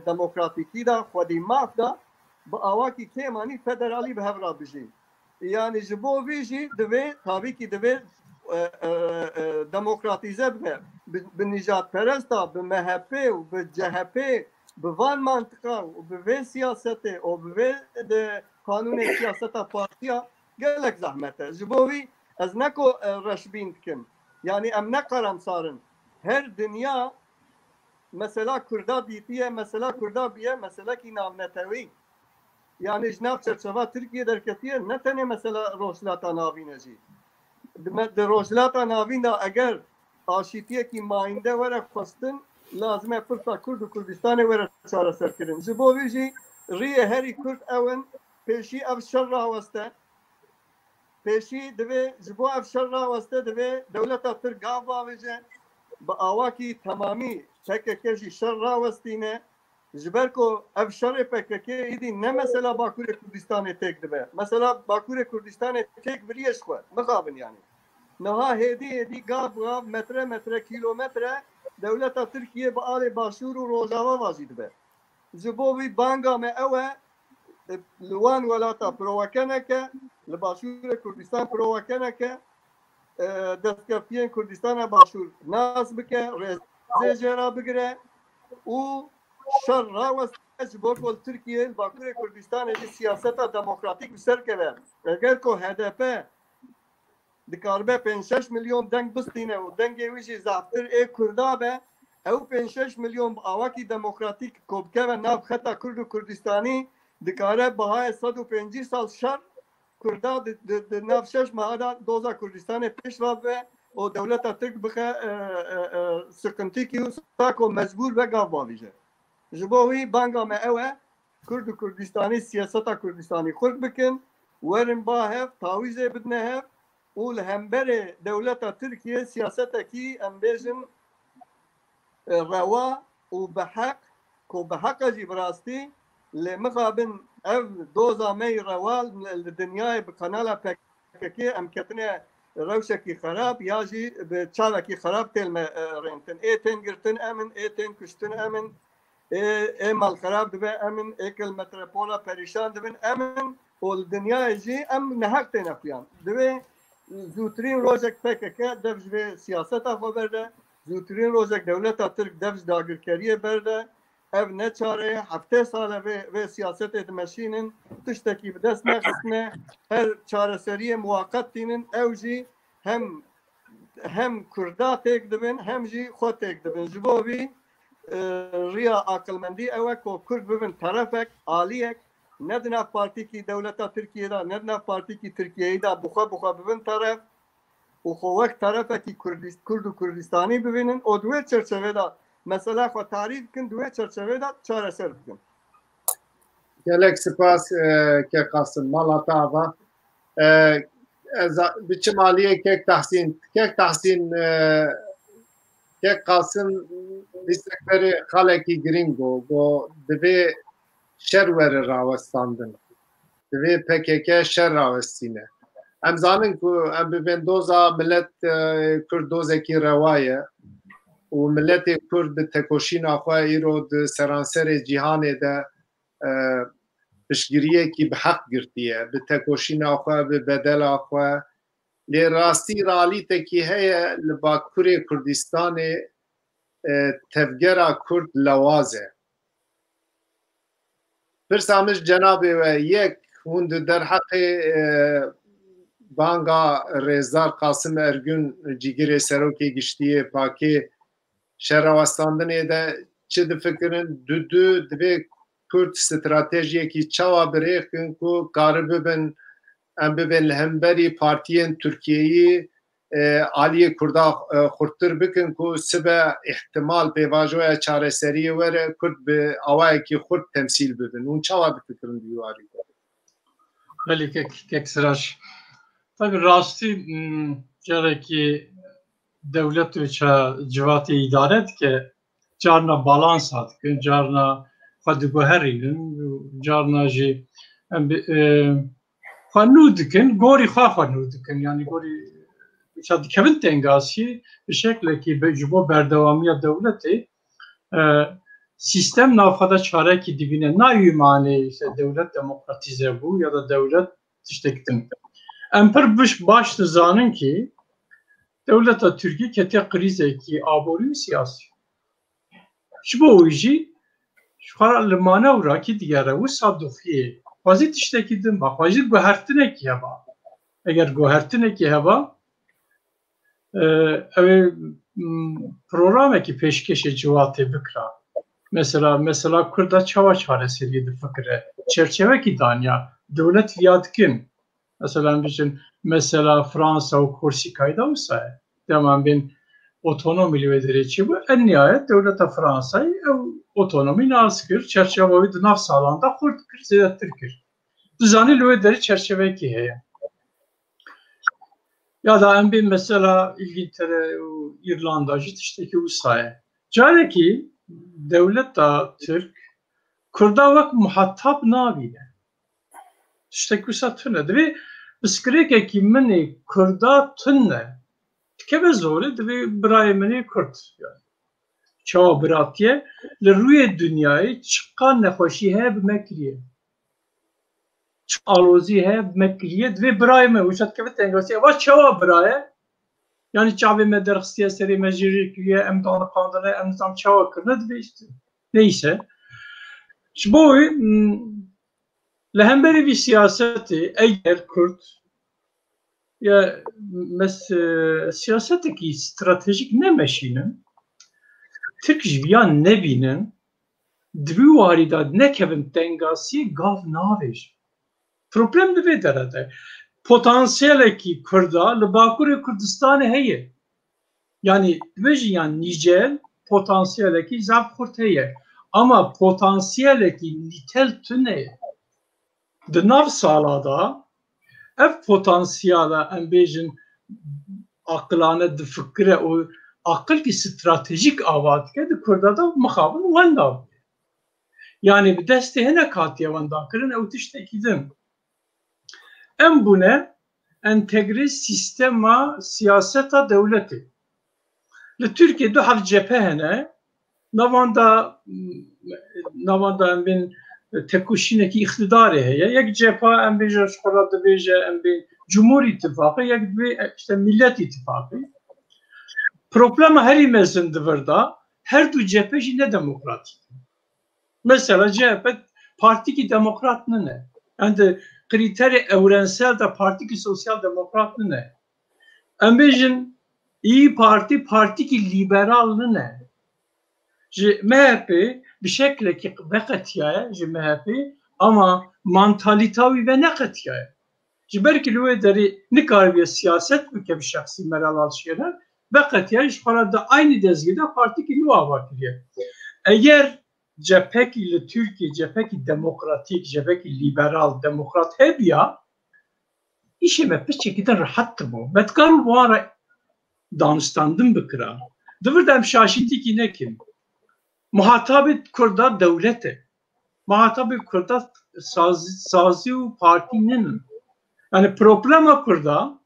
demokratîkî de xwedî maf da bi awakî kêmanî federalî bi hev re bijî yani ji bo vî jî divê tabîkî divê demokratîze bibe bi nîjadperesta bi MHP û bi CHP bi van mantıqa û bi vê siyasetê û bi vê kanûnê siyaseta partiya gelek zehmet e ji bo wî ez ne ku reşbîn dikim yani em ne karamsarin her dünya mesela Kurda dîtiye mesela Kurda biye meselekî navnetewî yani ji nav çerçeva Tirkiye derketiye ne tenê mesela rojhilata navîn e jî di rojhilata navîn de eger aşîtiyekî mayînde were xwestin lazim e pirsa Kurd û Kurdistanê were çareserkirin ji bo wî jî rêyê herî Kurd ewin pêşî ev şer raweste pêşî divê ji bo ev şer raweste divê dewleta Tirk gav bavêje bi awakî temamî PKK jî şer rawestîne ji ber ku ev şerê PKK êdî ne mesela Bakurê Kurdistanê têk dibe mesela Bakurê Kurdistanê têk biriye ji xwe mixabin yani niha hêdî gav metre kîlometre dewleta Tirkiye bi alê başûr û rojava vazî dibe ji bo wî banga me ew e li wan welata pirowekeneke li başûrê Kurdistan pirowekeneke destkeftiyên Kurdistana başûr nas bike rêzê jê re bigire û şer raweste ji bo ku Tirkiye Bakurê Kurdistanê jî siyaseta demokratîk bi ser keve eger ku HDP dikaribe 5-6 milyon deng bistîne û dengê wî jî zaftir ê Kurda be ew 5-6 milyon bi awakî demokratîk ku bikeve nav xeta Kurd û Kurdistanî dikare bihayê 150 sal şer Kurda di nav şeş meha da doza Kurdistanê pêş ve و دولت ترک بخه سکنتی کی و ساکو مجبور به گاواویجه جبوی بانگا ما اوه کرد و کردستانی سیاست کردستانی خود بکن ورن با هف تاویزه بدنه هف و لهمبر دولت ترکیه سیاست کی امبیجن روا و بحق کو بحق جی براستی لمقابن اف دوزا مي روال الدنيا بقناه بككي ام كتنه روشكي خراب ياجي بتشالكي خراب تلم رنتن ايتن قرتن امن ايتن كشتن امن اي مال خراب دبي امن اكل متروبولا بريشان دبن امن والدنيا يجي ام نهكتن افيان دبي زوترين روزك بككي دبج بسياسه خبرده زوترين روزك دوله ترك دبج داگركريه برده ev ne çare hafte sale ve siyaset etmeşinin tuştaki bir dest nefsine her çareseriye muvakat dinin evci hem Kurda tek dibin hem ji xo tek dibin jibovi riya akılmendi eve ko Kurd bibin tarafek aliyek nedna parti ki devleta Türkiye'de nedna parti ki Türkiye'de buxa bibin taraf o xovak tarafeki Kurdistani bibinin o duve çerçevede mesela خو تعریف کن دوی چرچوه دا چاره سر بکن gelek spas ke Kasım Malatava biçim aliye kek tahsin kek Kasım bistekleri haleki gringo go deve şerver ravastandın deve PKK şer ravastine em zanin ku em bivendoza millet Kurdozeki revaye و ملت کرد به تکوشین آخواه ایرو ده سرانسر جیهانه ده پشگیریه کی به حق گرتیه به تکوشین آخواه به بدل آخواه لی راستی رالی تکی هیه لباکور کردستان تفگرا کرد لوازه پرسامش جنابه و یک هند در حق بانگا رزدار قاسم ارگون جیگر سروکی گشتیه پاکی شهروستاندنê de çi difikirin du divê Kurd stratejiyekî çawa birêxin ku karibibin em bibin li hemberî partiyên Tirkiyeyî aliyê Kurda xurttir bikin ku sibe ihtimal pêvajoya çareseriyê were Kurd bi awayekî xurt temsîl bibin hûn çawa difikirin dîwarî Belê kek siraş tabii rastî carekî devlet ve civatı idare et ki carna balans atkin, carna xadiguherinin, carna ji xanu dikin, gori xanu dikin yani gori dikevin tengasi bir şekilde ki jibo berdevamiya devleti sistem nafada çare ki dibine nayümane işte devlet demokratize bu ya da devlet işte gittim. Emper baş zanın ki devleta Türkiye kete krize ki abori siyasi. Şu bu işi şu kadar manevra ki diğer o sadıfiye. Vazit işte kidim bak vazit gohertine ki heba. Eğer gohertine ki heba programa ki peşkeşe civatı bikra. Mesela Kurda çava çaresiydi fikre. Çerçeve ki danya devlet viyadkin. Mesela Fransa ve Korsika'yı da olsa tamam ben otonomi vedireci bu en nihayet devlete Fransa'yı otonomi nazgır çerçeveyi de nav sağlanda Kurd krizettirkir. Düzani lüvederi çerçeve ki heye. Ya da en bir mesela İngiltere, İrlanda işte ki usaya. Cari ki devlet da Türk Kurda vak muhatap nabine. İşte ki usatırnedir ve Biskireke ki meni Kurda tünne keve zore de birayı meni Kurd yani. Çağa biratiye le rüye dünyayı çıkan nefeşi he bimekriye. Alozi he bimekriye ve birayı meni uçat keve tengasi ama çağa birayı yani çağı me derxistiye seri meciriye emdanı kandana emzam çağa kırne de işte neyse. Şimdi bu lehemberi bir siyaseti eğer Kürt ya siyasetteki stratejik ne meşinin Türk jiyan ne binin dvi varida ne kevin tengasi gav naveş problem de ve derede potansiyel ki Kürda li Bakurê Kurdistanê heye Yani yani nicel potansiyeleki zaf kurteye ama potansiyeleki nitel tüne de nav salada ev potansiyela embejin akılane de fikre o akıl ki stratejik avatke de kurda da muhabın vanda. Yani bir deste hene katiye vanda kırın evtiştekidim. Em bu ne? Entegre sistema siyaseta devleti. Le Türkiye'de hav cephe hene navanda bin tekuşineki iktidarı heye. Yek cephe em bir şurada bir em bir Cumhur İttifakı, yek bir işte Millet İttifakı. Problemi her mezinde varda her du cephe ne demokratik. Mesela CHP parti ki demokrat ne? Yani kriteri evrensel de parti ki sosyal demokrat ne? Embejin İyi Parti ki liberal ne? MHP bir şekilde ki vekatiye MHP ama mantalitavi ve ne katiye. Belki lüve deri ne kadar siyaset bu ki bir şahsi meral alışıyorlar. Vekatiye iş parada aynı dezgide parti ki lüve avakiliye. Eğer cephe ile Türkiye, cephe ki demokratik, cephe ki liberal, demokrat hep ya işime bir şekilde rahattır bu. Metkar bu ara danıştandım bıkıra. Dıvırdam şaşiti ki ne kim? Muhatabı kurda devlete. Muhatabı kurda sazı partinin. Yani problema kurda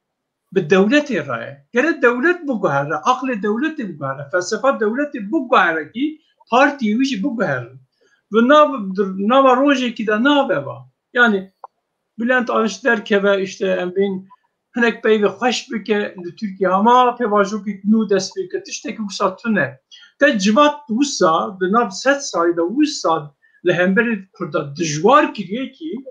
bir devlet iraya. Gene devlet bu gayre, aklı devleti bu gayre, felsefe devleti bu gayre ki partiyi işi bu gayre. Ve nava roje ki de nave var. Yani Bülent Arınç der ki ve işte emin hinek bey ve hoş büke Türkiye ama pevajok nu destek tişteki bu satune. Te civat usa de nav set sayda usa lehemberi kurda dijwar kiriye ki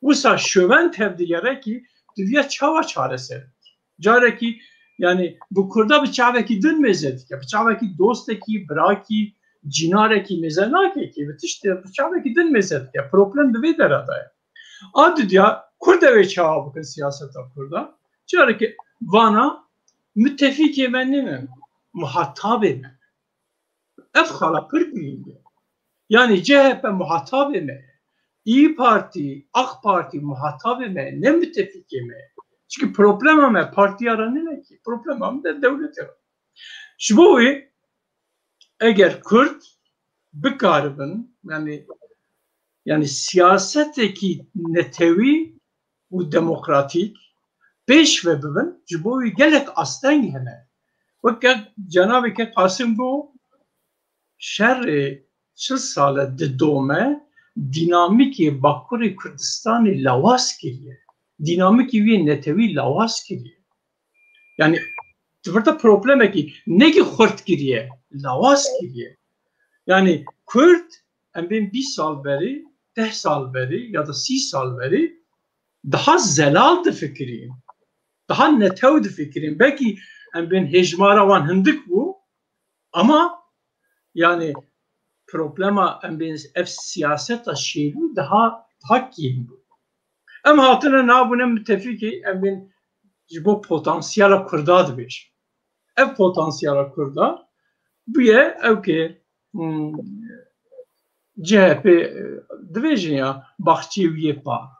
usa şöven tevdiyere ki dünya çava çaresi. Care ki yani bu kurda bir çave ki dün mezedik ya. Bir çave ki dosteki, braki, cinare ki mezenake ki ve işte bu çave ki dün mezedik ya. Problem de ve derada. Adı diya kurda ve çava bakın siyasete kurda. Care ki vana müttefik yemeninin muhatabı mı? Efkala kırpıyım. Yani CHP muhatabı mı? İyi Parti, AK Parti muhatabı mı? Ne müttefik mi? Çünkü problem ama parti aranı ne ki? Problem ama da devlet aranı. Şu bu eğer Kürt bir karibin yani siyasetteki netevi bu demokratik beş ve bugün şu bu gelek aslen yine. Fakat Cenab-ı Kasım bu şerri çıl sale de dome dinamiki Bakuri Kürdistan'ı lavas giriyor. Dinamiki ve netevi lavas giriyor. Yani burada problem ki ne ki Kürt giriyor, lavas giriyor. Yani Kürt ben bir sal beri, 10 sal beri ya da 30 sal beri daha zelaldı fikriyim. Daha netevdi fikriyim. Belki ben hecmara van hındık bu ama yani problema ben siyaset aşırı daha hakim bu. Ama hatına ne bu ne müttefiki ben bu potansiyel kurdadı bir. Ev potansiyel kurda bu ye ev ki CHP dvejin ya bahçeviye pa.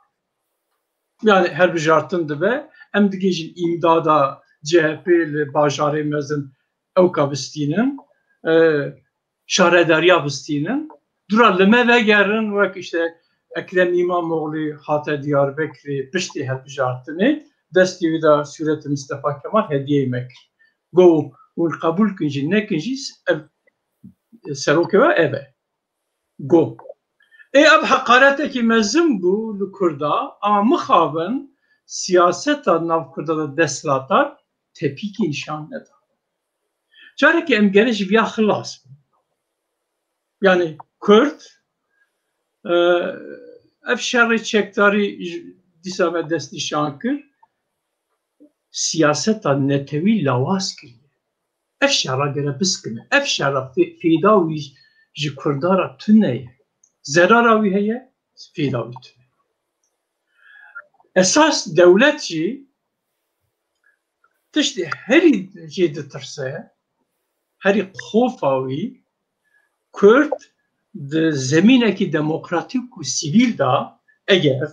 Yani her bir jartın dibe em digejin imdada CHP ile bajarı mezin ev kabistinin şaredariya bistinin duralleme ve gerin ve işte Ekrem İmamoğlu hata Diyarbakır pişti her bir jartını desti da Süreti Mustafa Kemal hediye yemek. Go ul kabul kinci ne kinci seroke ve eve. Go. Ab hakareteki mezim bu Kurda ama mıhavın siyaset adına Kurda da deslatar tepki nişan eder. Çare ki em geliş via hılas. Yani Kürt ev şerri çektari disame desti şankır siyaset adına netevi lavas kiriyor. Ev şerra göre biskine. Ev şerra fidavi ji Kurdara tüneye. Zerara heye fidavi tüneye. Esas devletçi tişti her şeyde tırse هری خوفاوی کرد زمینکی دموکراتیک و سیویل دا اگر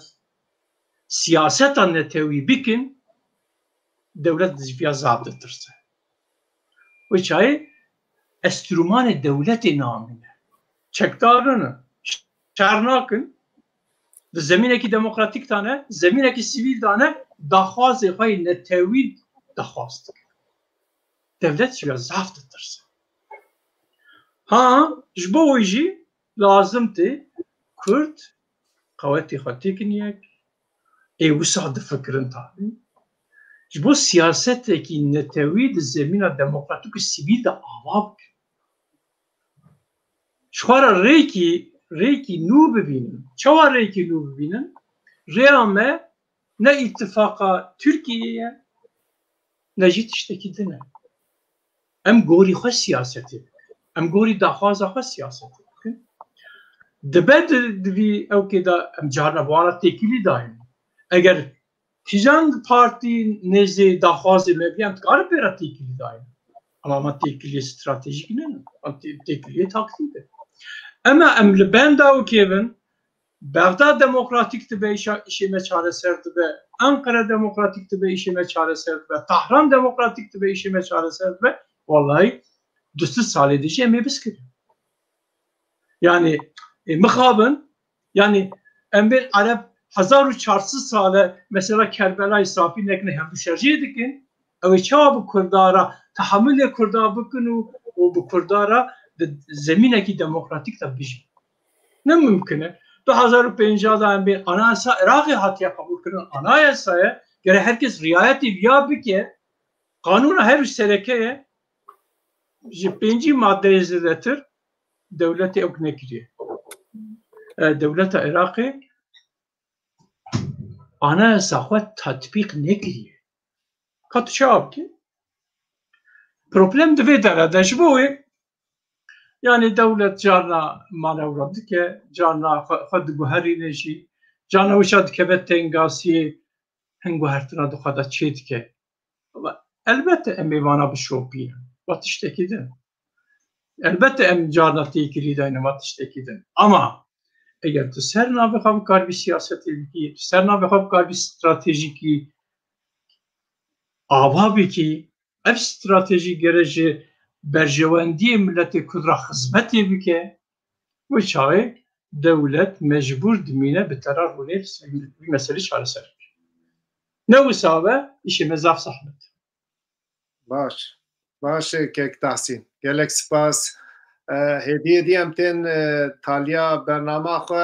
سیاست نتوی بکن دولت زیفیا زابط ترسه و چای استرومان دولت نامینه چکدارنه شرناکن د زمینکی دموکراتیک تانه زمینکی سیویل تانه دخواست خواهی نتوی دخواست دولت زیفیا زابط ترسه ها جبویجی لازم تی کرد قوتی خاطی کنیک ایوسا فکرن تابی جبو سیاست کی نتوی د زمین دموکراتیک سیویل دا آواب شوارا ریکی نو ببینن چوار ریکی نو ببینن ریامه نه اتفاقا ترکیه نه جیت اشتکی دنه ام گوری خواه سیاستی ام گوری دخوازه خواه سیاستی دبد دوی او که دا ام جارنبوانا تکیلی دایم اگر کجان پارتی نزد دخواز مبیم کار پیرا تکیلی دایم اما تکیلی استراتژیک نه تکیلی تاکتیده اما ام لبن داو کیون بغداد دموکراتیک تبه işime çare serdi ve Ankara demokratik tebe işime çare serdi ve Tahran demokratik tebe işime çare serdi ve vallahi düstü saledici emi biskiri. Yani mıkabın yani ember Arap 1400 sale mesela Kerbela İsrafi nekne hem düşerci dikin ve çabuk Kurdara tahammül Kurda bukunu o bu Kurdara zemineki demokratik tabi ne mümkün 2050'da bir anayasa Irak'ı hatiye kabul kırın anayasaya göre herkes riayeti viyabı ki kanuna her serekeye 5. madde izletir devleti yok ne giriyor devleti Irak'ı anayasa tatbik ne giriyor katı şahap ki problem de vedara bu yani devlet carna manevradı ki carna xad guheri neji carna uçad kebet tengasi hengu hertına da xada çet ki elbette emivana bu şopin batıştekidin elbette em carna tekili dayne batıştekidin ama eğer tu serna ve xab karbi siyaseti ki serna ve xab karbi stratejiki avabi ki ev strateji gereci برجواندی ملت کرد را خدمتی بکه و چای دولت مجبور دمینه به طرح رونه مسئله چاره سر نه وسابه işi mezaf zahmet. باش کک تحسین گلک سپاس هدیه دیم تن تالیا برنامه خو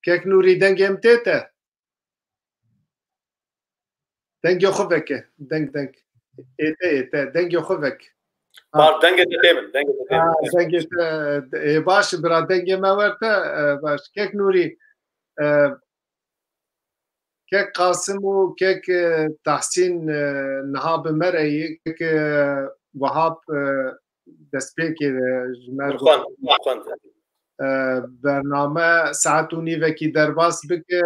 کک نوری دنگم تته دنگ خو بکه دنگ ete دنگ خو بک Var denge detemin denge baş bira denge meverte baş kek nuri kek Kasım u kek Tahsin nahab mereyi kek Vahab despeki jmer برنامه ساعت و نیوکی درباس بکه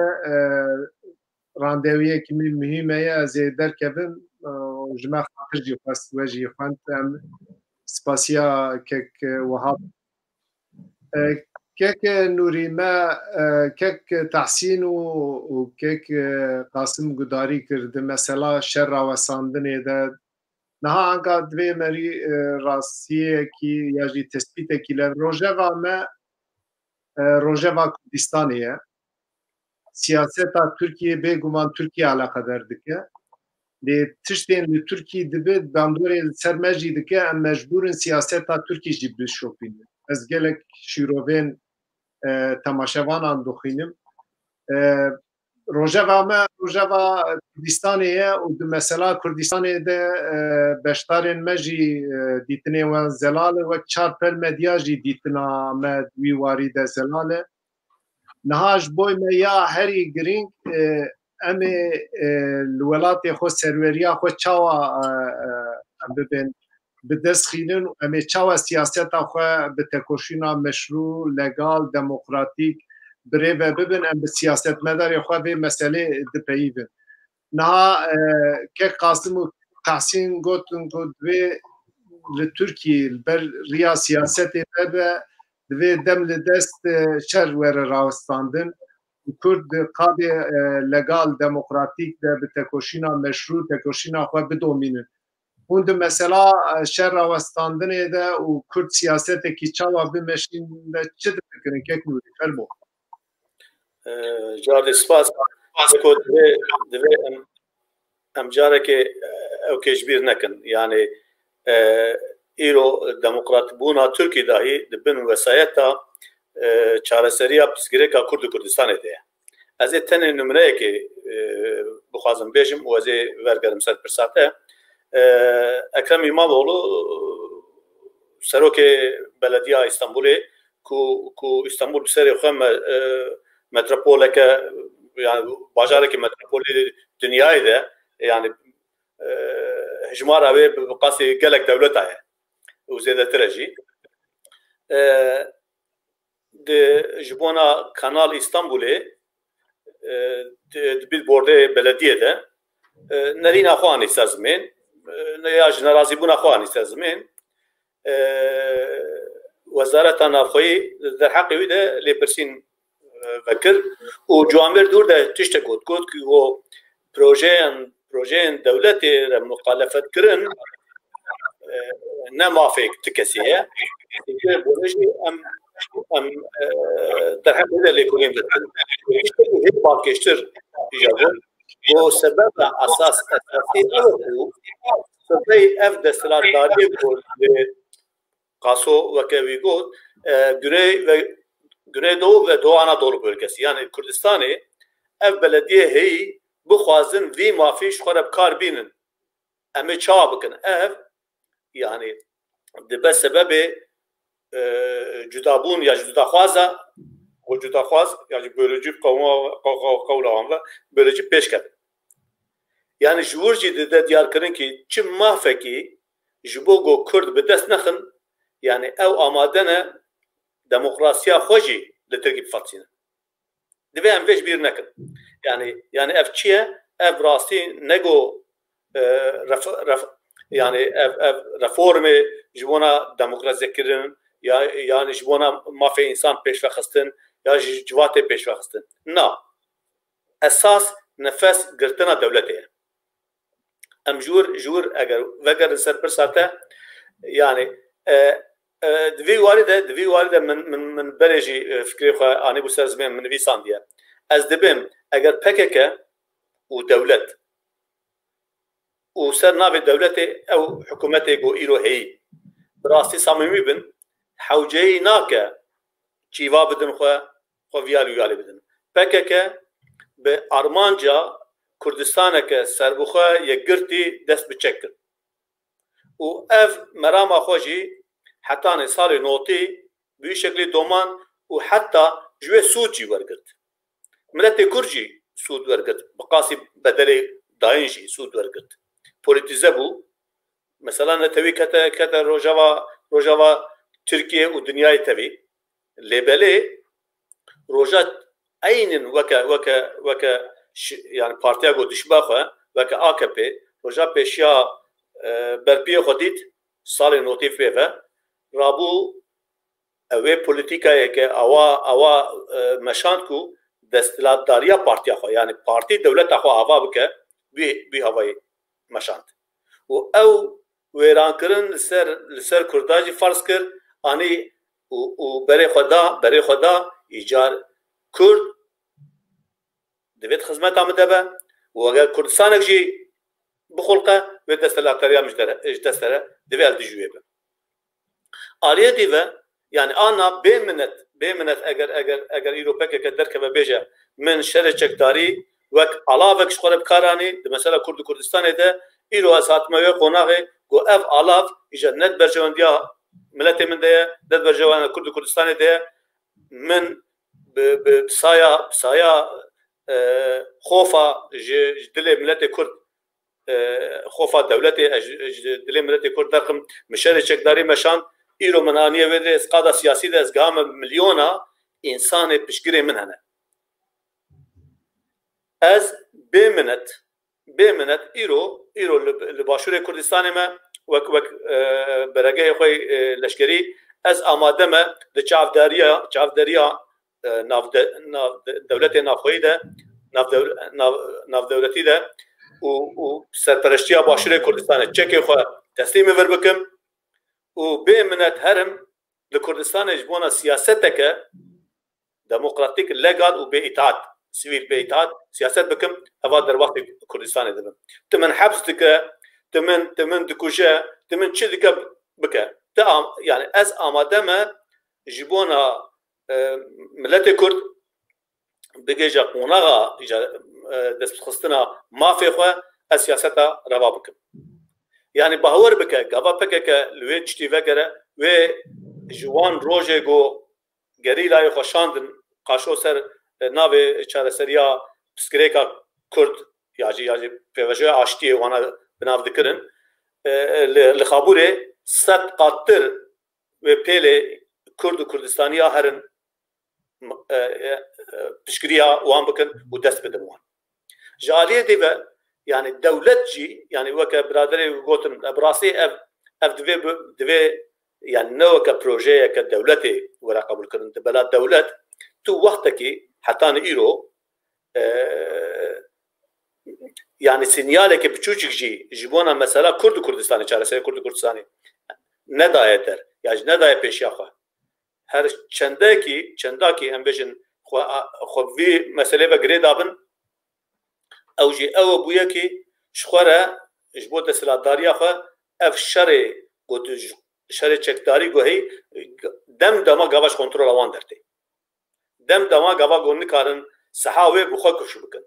راندویه کمی مهمه از درکبن جمع خاطر جی خواست و جی خواندم سپاسیا کک وهاب کک نوریمه کک تحسین و کک قاسم گداری کرده مثلا شر و ساندنه ده نها انگا دوی مری راستیه کی یا جی تثبیته کی لروجوا ما روجوا کردستانیه siyaseta Türkiye beguman Türkiye alakadar dike. De tişten li Türkiye dibe bandore sermeci dike em mecburun siyaseta Türkiye jibri şopin. Ez gelek şiroven tamaşavan doxinim. Rojava Kurdistaniye u de mesela Kurdistaniye de beştarên me jî dîtinê wan zelal ve çarpel medya jî dîtina me wî warî de zelal نهاش بوی me ya herî giring em ê li welatê xwe serweriya xwe çawa bibin bi dest xînin û em ê çawa siyaseta xwe bi tekoşîna meşrû, legal, demokratîk birêve bibin em bi siyasetmedarê xwe vê meselê dipeyivin. Niha kek Kasım û Tahsîn gotin ku divê لتركي بريا سياسة هذا دوی دم لدست شر ور راوستاندن کرد قاده لگال دموکراتیک ده به تکوشینا مشروع تکوشینا خو بدومینن اون مثلا شر راوستاندن ده و کرد سیاست کی چاوا بمشین ده چه فکرین که نوری فرمو جار سپاس کو دوی ام جاره که او کشبیر نکن یعنی ایرو دموکرات بونا ترکی داهی دبن وسایتا چارەسەریya pirsgirêka Kurd û Kurdistanê de ye. Ez ê tenê numuneyekê bixwazim bêjim û ez ê wergerim ser pirsa te. Ekrem İmamoğlu serokê Belediya İstanbulê ku İstanbul bi serê xwe metropoleke yani bajarekî metropolê dunyayê de yani hijmara wê bi qasî gelek dewleta ye û zêdetir jî. ji bona Kanal İstanbulê di billboardê belediyê de nerîna xwe anî ser zimên ya ji nerazîbûna xwe anî ser zimên Wezareta Navxweyî di heqê wî de lêpirsîn vekir û ciwanbêr dûr de tiştek got ki o projeyên dewletê re muxalefet kirin ne mafê ti kesî ye em derheqê de lêkolîn dikin hêj balkêştir îjabûn o sebeba esas esasî ew bû sibey ev desthilatdariyê got lê qaso weke wî got Güneydoğu ve Doğu Anadolu bölgesi yani Kurdistanê ev belediye heyî bixwazin vî mafî ji xwe re bikar bînin em ê çawa bikin ev yani dibe sebebê cudabûn ya cudaxwaza o cudaxwaz yani bölücü qewla wan ve bölücü pêşkevin yani ji wir jî dide diyarkirin ki çi mafekî ji bo got Kurd bi dest nexin yani ew amade ne demokrasiya xwe jî li Tirkî bifasînin divê em vê ji bîr nekin yani ev çi ye ev rastî nego yani ev reformê ji bona demokratîzekirin yani ji bona mafê însan pêşvexistin ya ji civatê pêşvexistin na esas nefes girtina dewletê ye em ji wir eger vegerin ser pirsa te yani divê warî de min berê jî fikrê xwe anî bû ser zimên min nivîsandiye ez dibim eger PKK û dewlet û ser navê dewletê ew hikûmetê got îro heyî bi rastî samîmî bin hewceyî nake çîva bidin xwe viyalî wiyalê bidin PKK bi armanca Kurdistaneke serbixwe yekgirtî dest bi çek kir û ev merama xwe jî hetanê salê notî bi wî şeklî doman û heta ji wê sûd jî wergirt miletê Kurd jî sûd wergirt bi qasî bedelê dayîn jî sûd wergirt politize bû mesela netewî kete rojava Türkiye û dünyayê tevî lêbelê roja eynên weke yani partiya got dişba xwe weke AKP roja pêşiya berpiyê xwe dît salê notî fê ve rabû ew ê polîtîkayeke awa meşand ku desthilatdariya partiya xwe yani partî dewleta xwe ava bike wî havayê meşand û ew wêrankirin li ser Kurda jî farz kir anî û berê xwe da îcar Kurd divê xizmeta min de be û eger Kurdistanek jî bixulqe wê desthilatdariya ji dest here divê el dijî wê be aliyê dîve yani ana bê minnet eger îro PKK derkeve bêje min şerê çekdarî wek alavek ji xwe re bikar anî mesela Kurd û Kurdistanê de îro ez hatime wê qonaxê got ev alav îja net berjewendiya miletê min de ye net berjewendiya Kurd û Kurdistanê de ye min bi saya xofa ji dilê miletê Kurd xofa dewletê ji dilê miletê Kurd derxim min şerê çekdarî meşand îro min anîye wê de qada siyasî de ez gihame milyona însanê piştgirê min hene ez bê minnet îro li başûrê Kurdistanê me وەک بەرەگەی خۆی لەشکری ئەس ئامادەمە لە چاودەریە دەولەتێ ناوخۆییدا ناودەولەتیدا و سەرپەرشتیە باشوورێ کوردستانە چەکێ خۆ تەسلیمی ڤەر بکەم و بێ منەت هەرم لە کوردستانێ ji بۆنە سیاسەتێکە دموکراتیک لەگال و بێ ئیتات سیویل بێ ئیتات سیاست بکەم هەوا دەرواقی کوردستانê dibim min hebs dike min dikuje min çi dike bike yani ez amade me ji bona milletê Kurd bigêje qonaxa destxistina mafê xwe ez siyaseta reva bikim yani bawer bike gava pekeke li wê tiştî vegere wê ji wan rojê got gerîlayê xwe şandin qaşo ser navê çareseriya piskirêka Kurd ya jî pêvejoya aştiyê wana binav dikirin li Xaburê sed qattir wê pêlê Kurd û Kurdistaniya herin pişkiriya wan bikin û dest bidin wan ji aliyê dê ve yani dewlet jî yani weke biraderê gotin brasî ev divê yani ne weke projeyeke dewletê were qebûl kirin dibela dewlet tu wextekî heta îro yani sinyaleke biçûcik jî ji bona mesela Kurd û Kurdistanê çareserê Kurd û Kurdistanê nedaye der ya ji nedaye pêşiya xwe her çendakî em bêjin xwe vî meselê ve girê dabin ew jî ew bûye kî ji xwe re ji bo desthilatdariya xwe ev şerê got şerê çekdarî guhê dem dema gava ji kontrola wan dertê dem dema gava got nikarin siha wê bi xwe kuşu bikin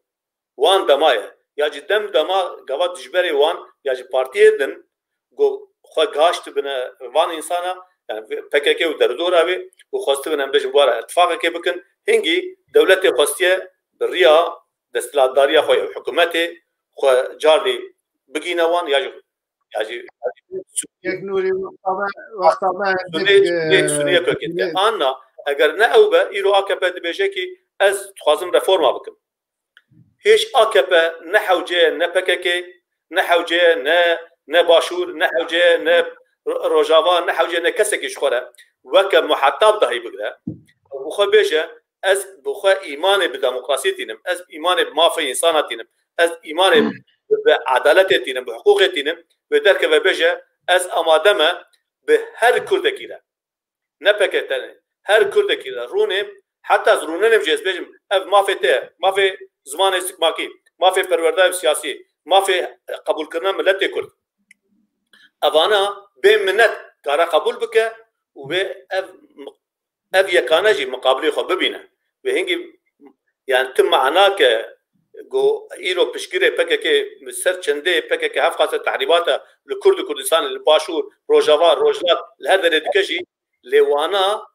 wan demaye ya jî dem dema gava dijberê wan ya jî partiyê din got xwe gaş dibine van insana yani PKK û derdora wê û xwestibin em bêjin wara ittifaqekê bikin hingî dewletê xwestiye bi rêya desthilatdariya xwe hikûmetê xwe carî bigîne wan ya jî yek nûrî Sunniye köketke anna eger ne ew be îro AKP dibêje kî ez dixwazim reforma bikim hiç AKP ne hewceye ne PKK ne hewceye ne başûr ne hewceye ne Rojava ne hewceye ne kesekî ji xwe re weke muhetab dahî bigire û xwe bêje ez bi xwe îmanê bi demokrasiyê tînim ez îmanê bi mafê însana tînim ez îmanê bi edaletê tînim bi hiqûqê tînim wê derkeve bêje ez amade me bi her Kurdekî re ne PKK'ne her Kurdekî re rûnê heta ez rûnenê jê ez bêjim ev mafê te ye mafê zimanê istikmakî mafê perwerdayê siyasî mafê qebûlkirina milletê Kurd evana bê minnet kara qebûl bike û wê ev yekane jî muqabilê xwe bibîne wê hingî yani tim manake go îro pişkirê PKK ser çendê PKK hev qase tehrîbata li Kurd û Kurdistanê li Başûr Rojava Rojlat li her derê dike jî lê wana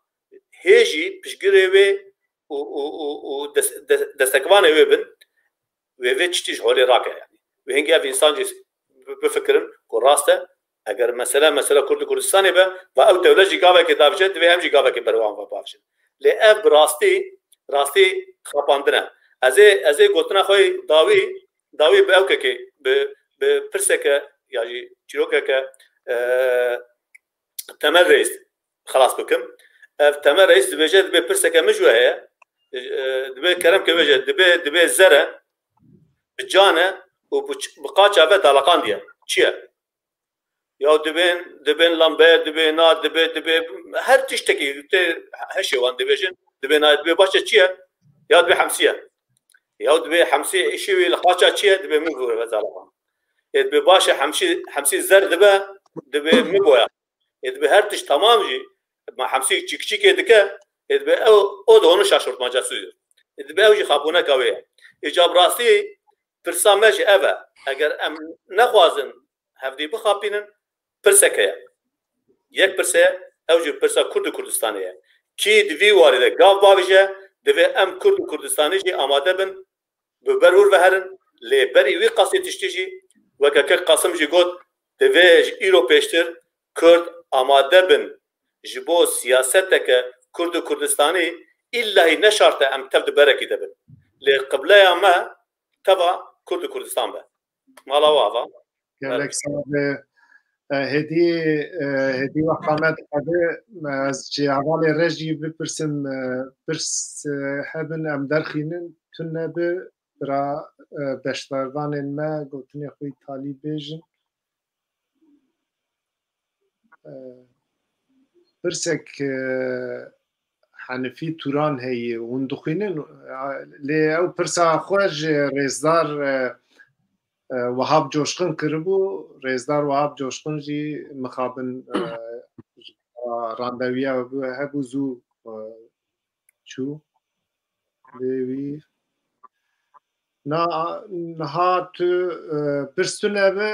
hê jî pişkirê wê û destekvanê wê bin wê vê tiştî ji holê rake yani wê hingî ev însan jî bifikirin ku rast e eger mesela Kurd û Kurdistanê be ve ew dewlet jî gavekê davije divê em jî gavekê berwan ve bavşin lê ev bi rastî xapandine ez ê gotina xwe dawî bi ewkekê bi pirseke ya jî çîrokeke Temel Reis xelas bikim ev Temel Reis dibêje dibê pirseke min jî heye dibê keremke bêje dibê zere bi cane û bi qaça ve dalakandiye çi ye ya dibên lamber dibê na dibê her tiştekî heşê wan dibêjin dibê na dibê başa çi ye ya dibê hemsiye ya dibê hemsî îşî wî li qaça çi ye dibê min bûre ve dalakan dibê başa hemsî zer dibê min boya dibê her tiş tamam jî hemsî çîkçîkê dike dibê o da onu şaşırtmaca suyu dibê ew jî xapûneka wê ye îcab rastî pirsa me jî ev e eger em nexwazin hevdî bixapînin pirseke ye yek pirse ew jî pirsa Kurd û Kurdistanê ye kî di vî warî de gav bavîje divê em Kurd û Kurdistanê jî amade bin bi berhûr veherin lê berî wî qasê tiştî jî weke Kek Qasim jî got divê ji îro pêştir Kurd amade bin ji bo siyaseteke Kurd û Kurdistanê illahî ne şart e em tev di berekî de bin lê qibleya me teva Kurd û Kurdistan be mala we ava gelek save هدی وقامت قده از جهوال رجی بپرسم پرس هبن ام درخینن تونه برا بشتاروان ما گوتنی خوی تالی بیجن پرسک حنفی توران هی هون دخینن لی او پرسا خوش رزدار وهاب جوشقن کربو رزدار وهاب جوشقن جی مخابن راندویه هبو زو چو لیوی نها تو پرستونه به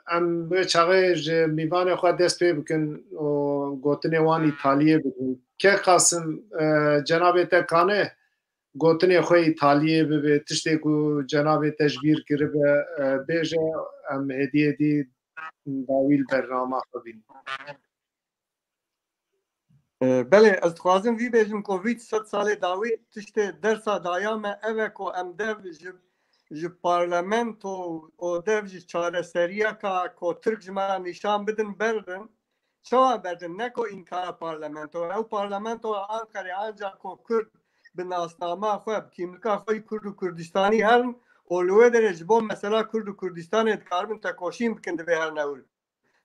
ام به چاقه میوان خود دست پی بکن و گوتنه وان ایتالیه بکن که قاسم جناب تکانه گوتنه خو ایتالیه به تشتی کو جناب تجبیر کرده بیجه ام هدیه دی داویل برنامه خوبین بله از خوازم وی بیجم که وی 100 سال داوی تشتی درسا دایام اوه که ام دو ji parlamento o dev ji çareseriya ka ko Türk jima nişan bidin berdin çawa berdin ne ko inkara parlamento ev parlamento Ankara ancak ko Kürt bi nasnama xwe kimlika xwe Kurdistani herin o li derê ji bo mesela Kurdistanê dikarbin tekoşîn bikin divê her newir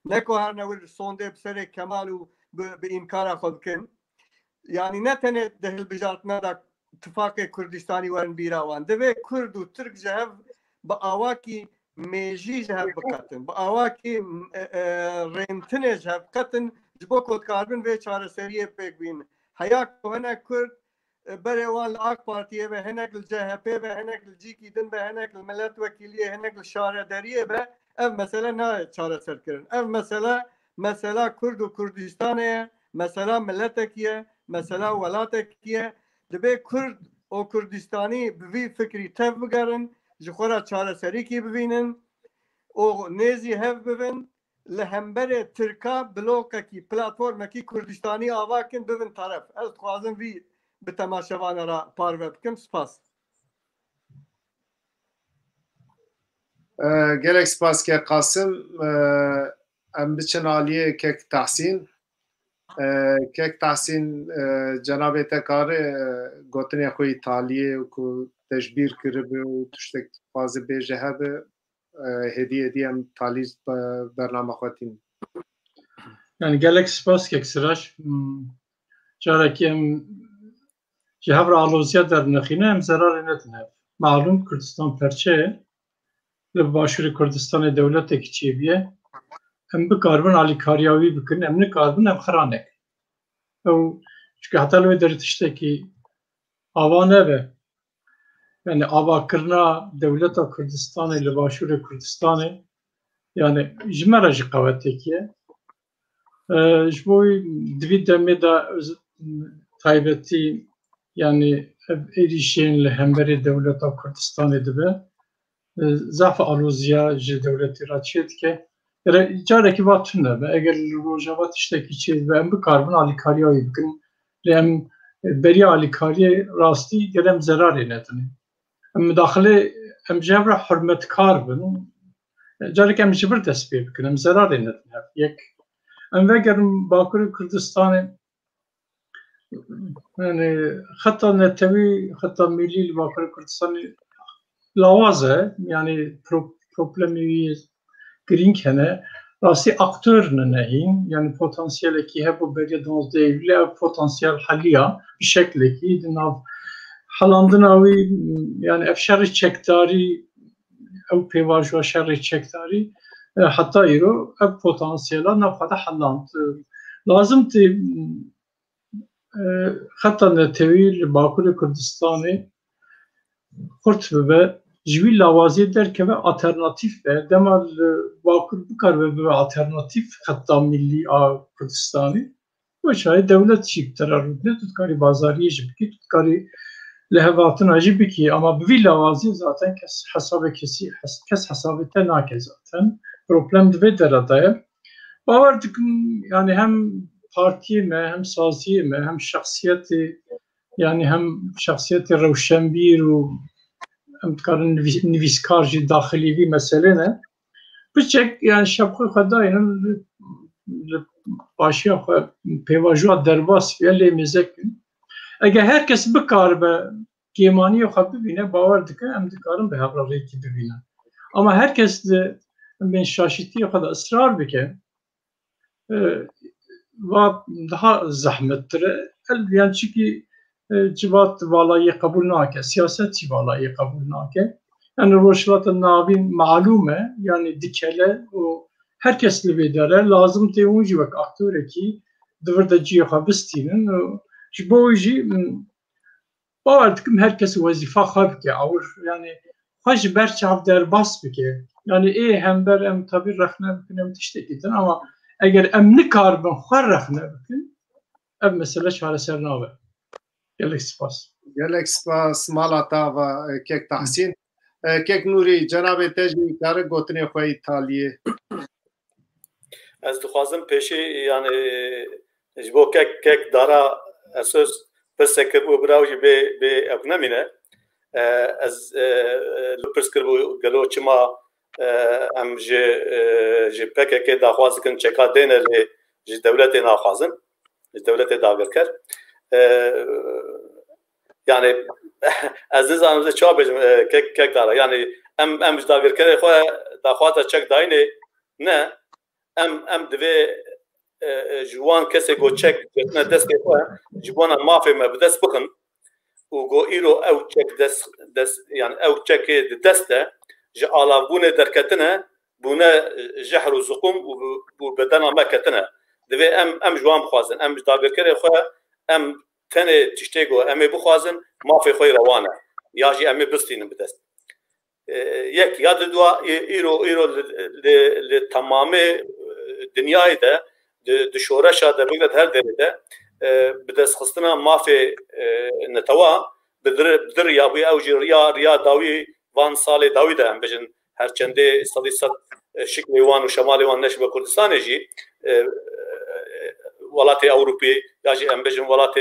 ne ko her newir sondê bi serê Kemal û bi inkara xwe bikin yani ne tenê di hilbijartina da اتفاق کردستانی ورن بیراوان دوی کرد و ترک جهب با آواکی میجی جهب بکتن با آواکی رینتن جهب کتن جبو کود کاربن و چاره سریه پیک بین حیا کوهنه کرد بروان لآق پارتیه و هنک الجهبه و هنک الجیکی دن و هنک الملت وکیلیه هنک الشاره داریه و اف مثلا نه چاره سر کرن اف مثلا کرد و کردستانه مثلا ملتکیه مثلا ولاتکیه دبی کرد و کردستانی به فکری تف بگرن جخورا چاره سری کی ببینن و نیزی هف ببین لهمبر ترکا بلوکا کی پلاتفورم کی کردستانی آواکن ببین طرف از خوازم وی به تماشاوان را پارو بکم سپاس گلک سپاس که قاسم ام بچن عالیه که تحسین که تحسین جناب تکاره گوتنی خوی ایتالیه و که تجبیر کرده و تشتک فاز بیجه هبه هدیه هم تالی برنامه خواتین yani gelek spas ki siraş jaraki em cevher alozya der nexine em zarar netine malum Kürdistan perçe li başuri Kürdistan devlete kiçiye em bi karbon alikariyavi bikin em ne karbon em xranek o çünkü hatta le dertişteki avane ve yani avakırna devlete Kürdistan ile başuri Kürdistan yani jmeraj kavvetekiye جبوی دوید دمی دا تایبتی یعنی ایریشین لهمبری دولتا کردستان دبه ضعف آلوزیا جی دولتی را چید که جاره که واتون دبه اگر روژاوات اشتاکی چید و ام بکاربن آلیکاری هایی بکن لیم بری آلیکاری راستی گرم زراری ندنی ام داخل ام جبر حرمت کار بن جاره که ام جبر دست بی بکن ام زراری ندنی یک ام وگرم باکر کردستان yani hatta netevi hatta milli باکر کردستان لوازه yani problemi green kene rasti aktör nehim yani potansiyel ki hep bu belge dans devle potansiyel haliya bir şekilde ki dinav halandınavi yani efşari çektari ev pevajwa şerri çektari hatta iro ev potansiyela nafada halant lazım ti hatta netevil Bakur Kürdistan'ı kurt ve jivil lavazi derken ve alternatif ve demal Bakur bukar ve alternatif hatta milli Kürdistan'ı bu şayet devlet çiftleri tutkari bazariye jibki tutkari lehevatın acı ki ama bu lavazi zaten kes hesabı kesi kes hesabete nake zaten problem de deradaya bavardık yani hem partiye mi hem saziye mi hem şahsiyeti yani hem şahsiyeti Revşenbir ve hem karın niviskarcı dahilivi mesele ne بچک یعنی شبخوی خدایان باشیا خو پیواژوا درباس ولی مزکن اگه هر کس بکار به کیمانی خو ببینه باور دکه ام دکارم به هبرالی کی ببینه اما هر کس من شاشیتی خود اصرار بکه و daha zahmettir yani çünkü civat valayı kabul nake siyasetçi valayı kabul nake yani roşlatın nabin malume yani dikele o herkes libedere lazım teunci bak aktöre ki dıvırdacı habistinin jiboji bağırdıkım herkes vazife habke avur yani hac berçav derbas bike yani hember em tabi rahne bükünem tiştekidin ama eğer emni karbon xar rahne bükün ev mesele çareser nave gelek spas gelek spas malata ve kek tahsin kek nuri cenab-ı tecmi karı gotine xoy İtalya از دخوازم پیشی یعنی جبو کک دارا اساس پس کربو براوی به اکنامینه از پس کربو گلو چما ام جه پک که دخواز کن چکا دینه لی جه دولت ناخوازن دولت داگر کر yani از نظام چا بجم کک دارا yani ام داگر کر خو دخواز چک داینه نه ام دوی جوان کسی گو چک نه دست که جوان مافی ما بدست بکن و گو ایرو او چک دست yani او چک دسته ج آلابونه درکتنه بونه جهر و زقوم و بدن ما کتنه دوی ام جوان بخوازن ام داگر کره خو ام تنه تشتی گو ام بخوازن مافی خوی روانه یا جی ام بستینم بدست یک یاد دوا ایرو ل تمامه dünyayı da şoreşa da bigret her derede بدست خستنا مافی نتوا بدر یا بی اوجی ریا داوی وان سال داوی ده بجن هر چنده صدی صد شکل وان و شمال وان نشبه کردستان جی ولات اوروپی یا جی ام بجن ولات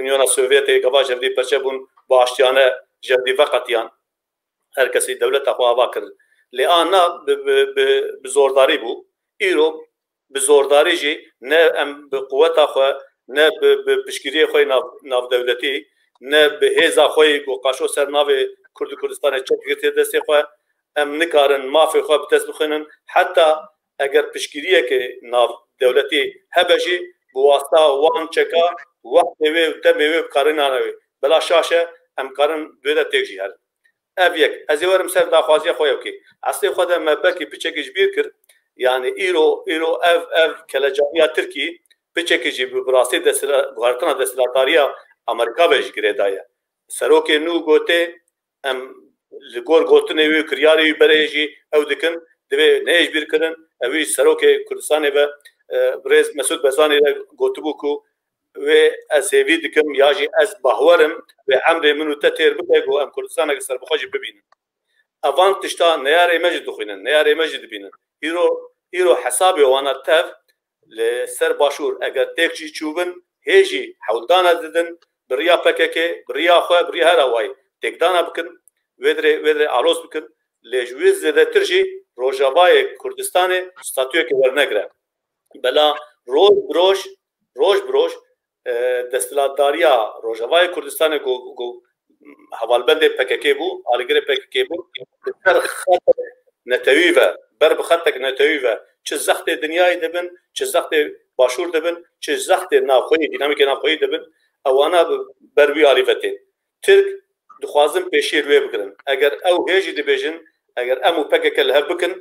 یونان سوویت گواج دی پرچبون باشتیانه جدی وقتیان هر کسی دولت اخوا واکر لآنا بزورداری بو ایرو بزورداری جی نه ام بقوت اخوا نه بشکری خوی ناو دولتی نه به هزا خوی گو قاشو سر ناو کردستان چکرتی دست خوا ام نکارن مافی خوا بدست بخونن حتی اگر بشکریه که ناو دولتی هبجی بواسطه وان چکا وقت و دمه و کارن آنوی بلا شاشه ام کارن دویده تکجی هر اویک از یورم سر داخوازی خویو کی اصلی خود مبکی بچکش بیر کر yani İro ev kelejamiya Türkiye peçekici bu burası desila guartana desilatariya Amerika beş giredaya seroke nu gote em ligor gotune ve kriyari bereji ev dikin deve neş bir kırın evi seroke Kürdistan'e ve Brez Mesut Bezani gotubuku ve esevi dikim yaji ez bahvarım ve emre minu teter bego em Kürdistan'a geser buxaji bibinin avant tişta neyar emecid dukhinen neyar emecid bibinin ایرو حسابی وانا تف لسر باشور اگر تکجی چوبن هیجی حولدانا ددن بریا پککه بریا خواه بریا هر آوائی تکدانا بکن ودره آلوز بکن لجویز زده ترجی روژاوای کردستان ستاتوی که ورنگره بلا روش بروش دستلاتداریا روژاوای کردستان گو حوالبند پککه بو آلگره پککه بو بسر خطر نتویوه بر بخطک نتویوه چه زخت دنیای دبن چه زخت باشور دبن چه زخت ناخوی دینامیک ناخوی دبن اوانا بروی عریفته ترک دخوازم پیشی روی بگرن اگر او هیجی دبیجن اگر امو پکک لهب بکن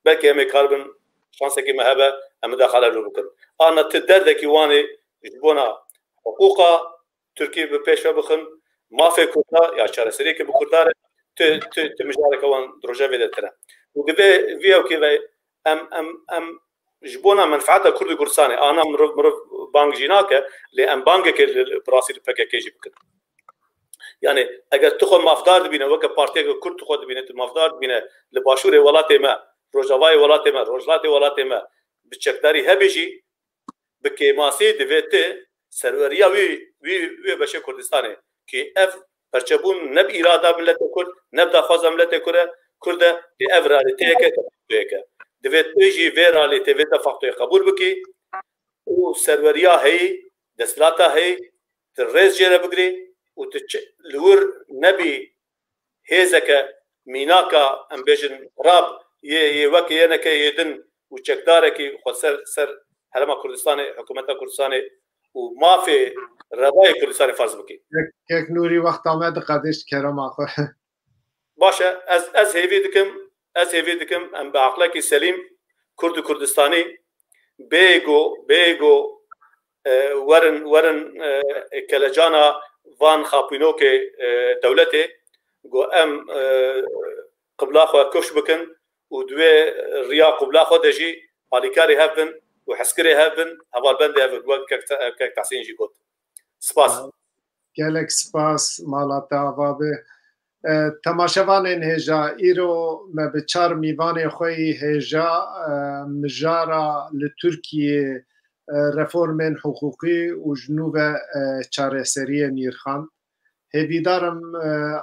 بلکه امی کاربن شانسه که مهبه امی داخل رو بکن آنا تدردکی وانی جبونا حقوقا ترکی به پیش بخن مافی کرده یا چارسری که بکرداره تمجارك وان دروجافي دتنا ودبي فيو كذا ام جبونا منفعتها كرد كردستاني انا مرف بانك جيناك لان بانك براسي الباكيجي جي بكن يعني اگر تخو مافدار بينه وك بارتي كرد تخو بينه مافدار بينه لباشوري ولاتي ما روجاواي ولاتي ما روجلاتي ولاتي ما بتشكداري هبيجي بكيماسي دفيت سروريا وي بشه كردستاني كي اف پرچبون نب اراده ملت کرد نب دخواز ملت کرد کرده اف رالیته که دوید ایجی وی رالیته وی تفاقتوی قبول بکی و سروریا هی دستلاتا هی ترریز جیره بگری و لور نبی هیزکه میناکا ام بیجن راب یه وکی یه نکه یدن و چکداره که خود سر هرما کردستان حکومت کردستان و مافی ربای کردستان فرض بکی یک نوری وقت آمد قدش کرم آخر باشه از هیوی دکم ام به عقلکی سلیم کردستانی بیگو ورن کلجانا وان خاپینو که دولته گو ام قبلا خو کفش بکن و دوی ریا قبلا خو دجی پالیکاری هفن و حسکری هفن هوال بند هفن وقت که تحسین جی گود سپاس گلک سپاس مالاتا وابه تماشاوان هجا ایرو ما بچار میوان خوی هجا مجارا لترکیه رفورمن حقوقی و جنوب چاره سری نیرخان هیویدارم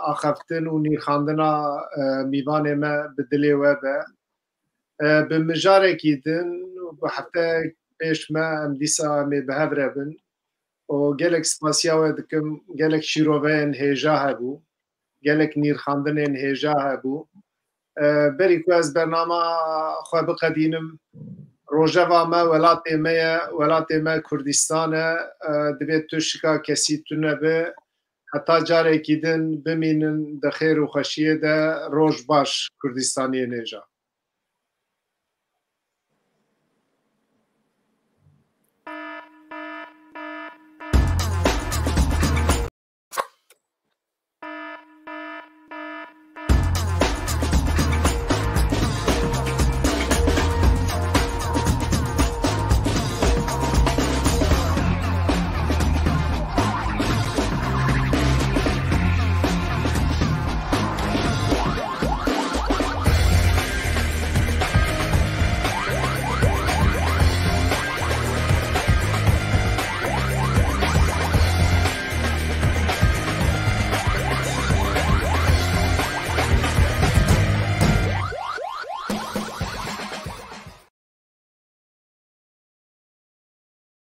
آخفتن و نیرخاندنا میوان ما بدلی و به مجاره کیدن و به هفته پیش ما ام دیسا می به هفره بن و گلک سپاسیا و دکم گلک شیروین هجا هبو گلک نیرخاندن هجا هبو بری که از برنامه خواه بقدینم روژاوا ما ولات ما کردستان دبیت توشکا کسی تونه به حتی جاره کیدن بمینن ده خیر و خشیه ده روژ باش کردستانی نیجا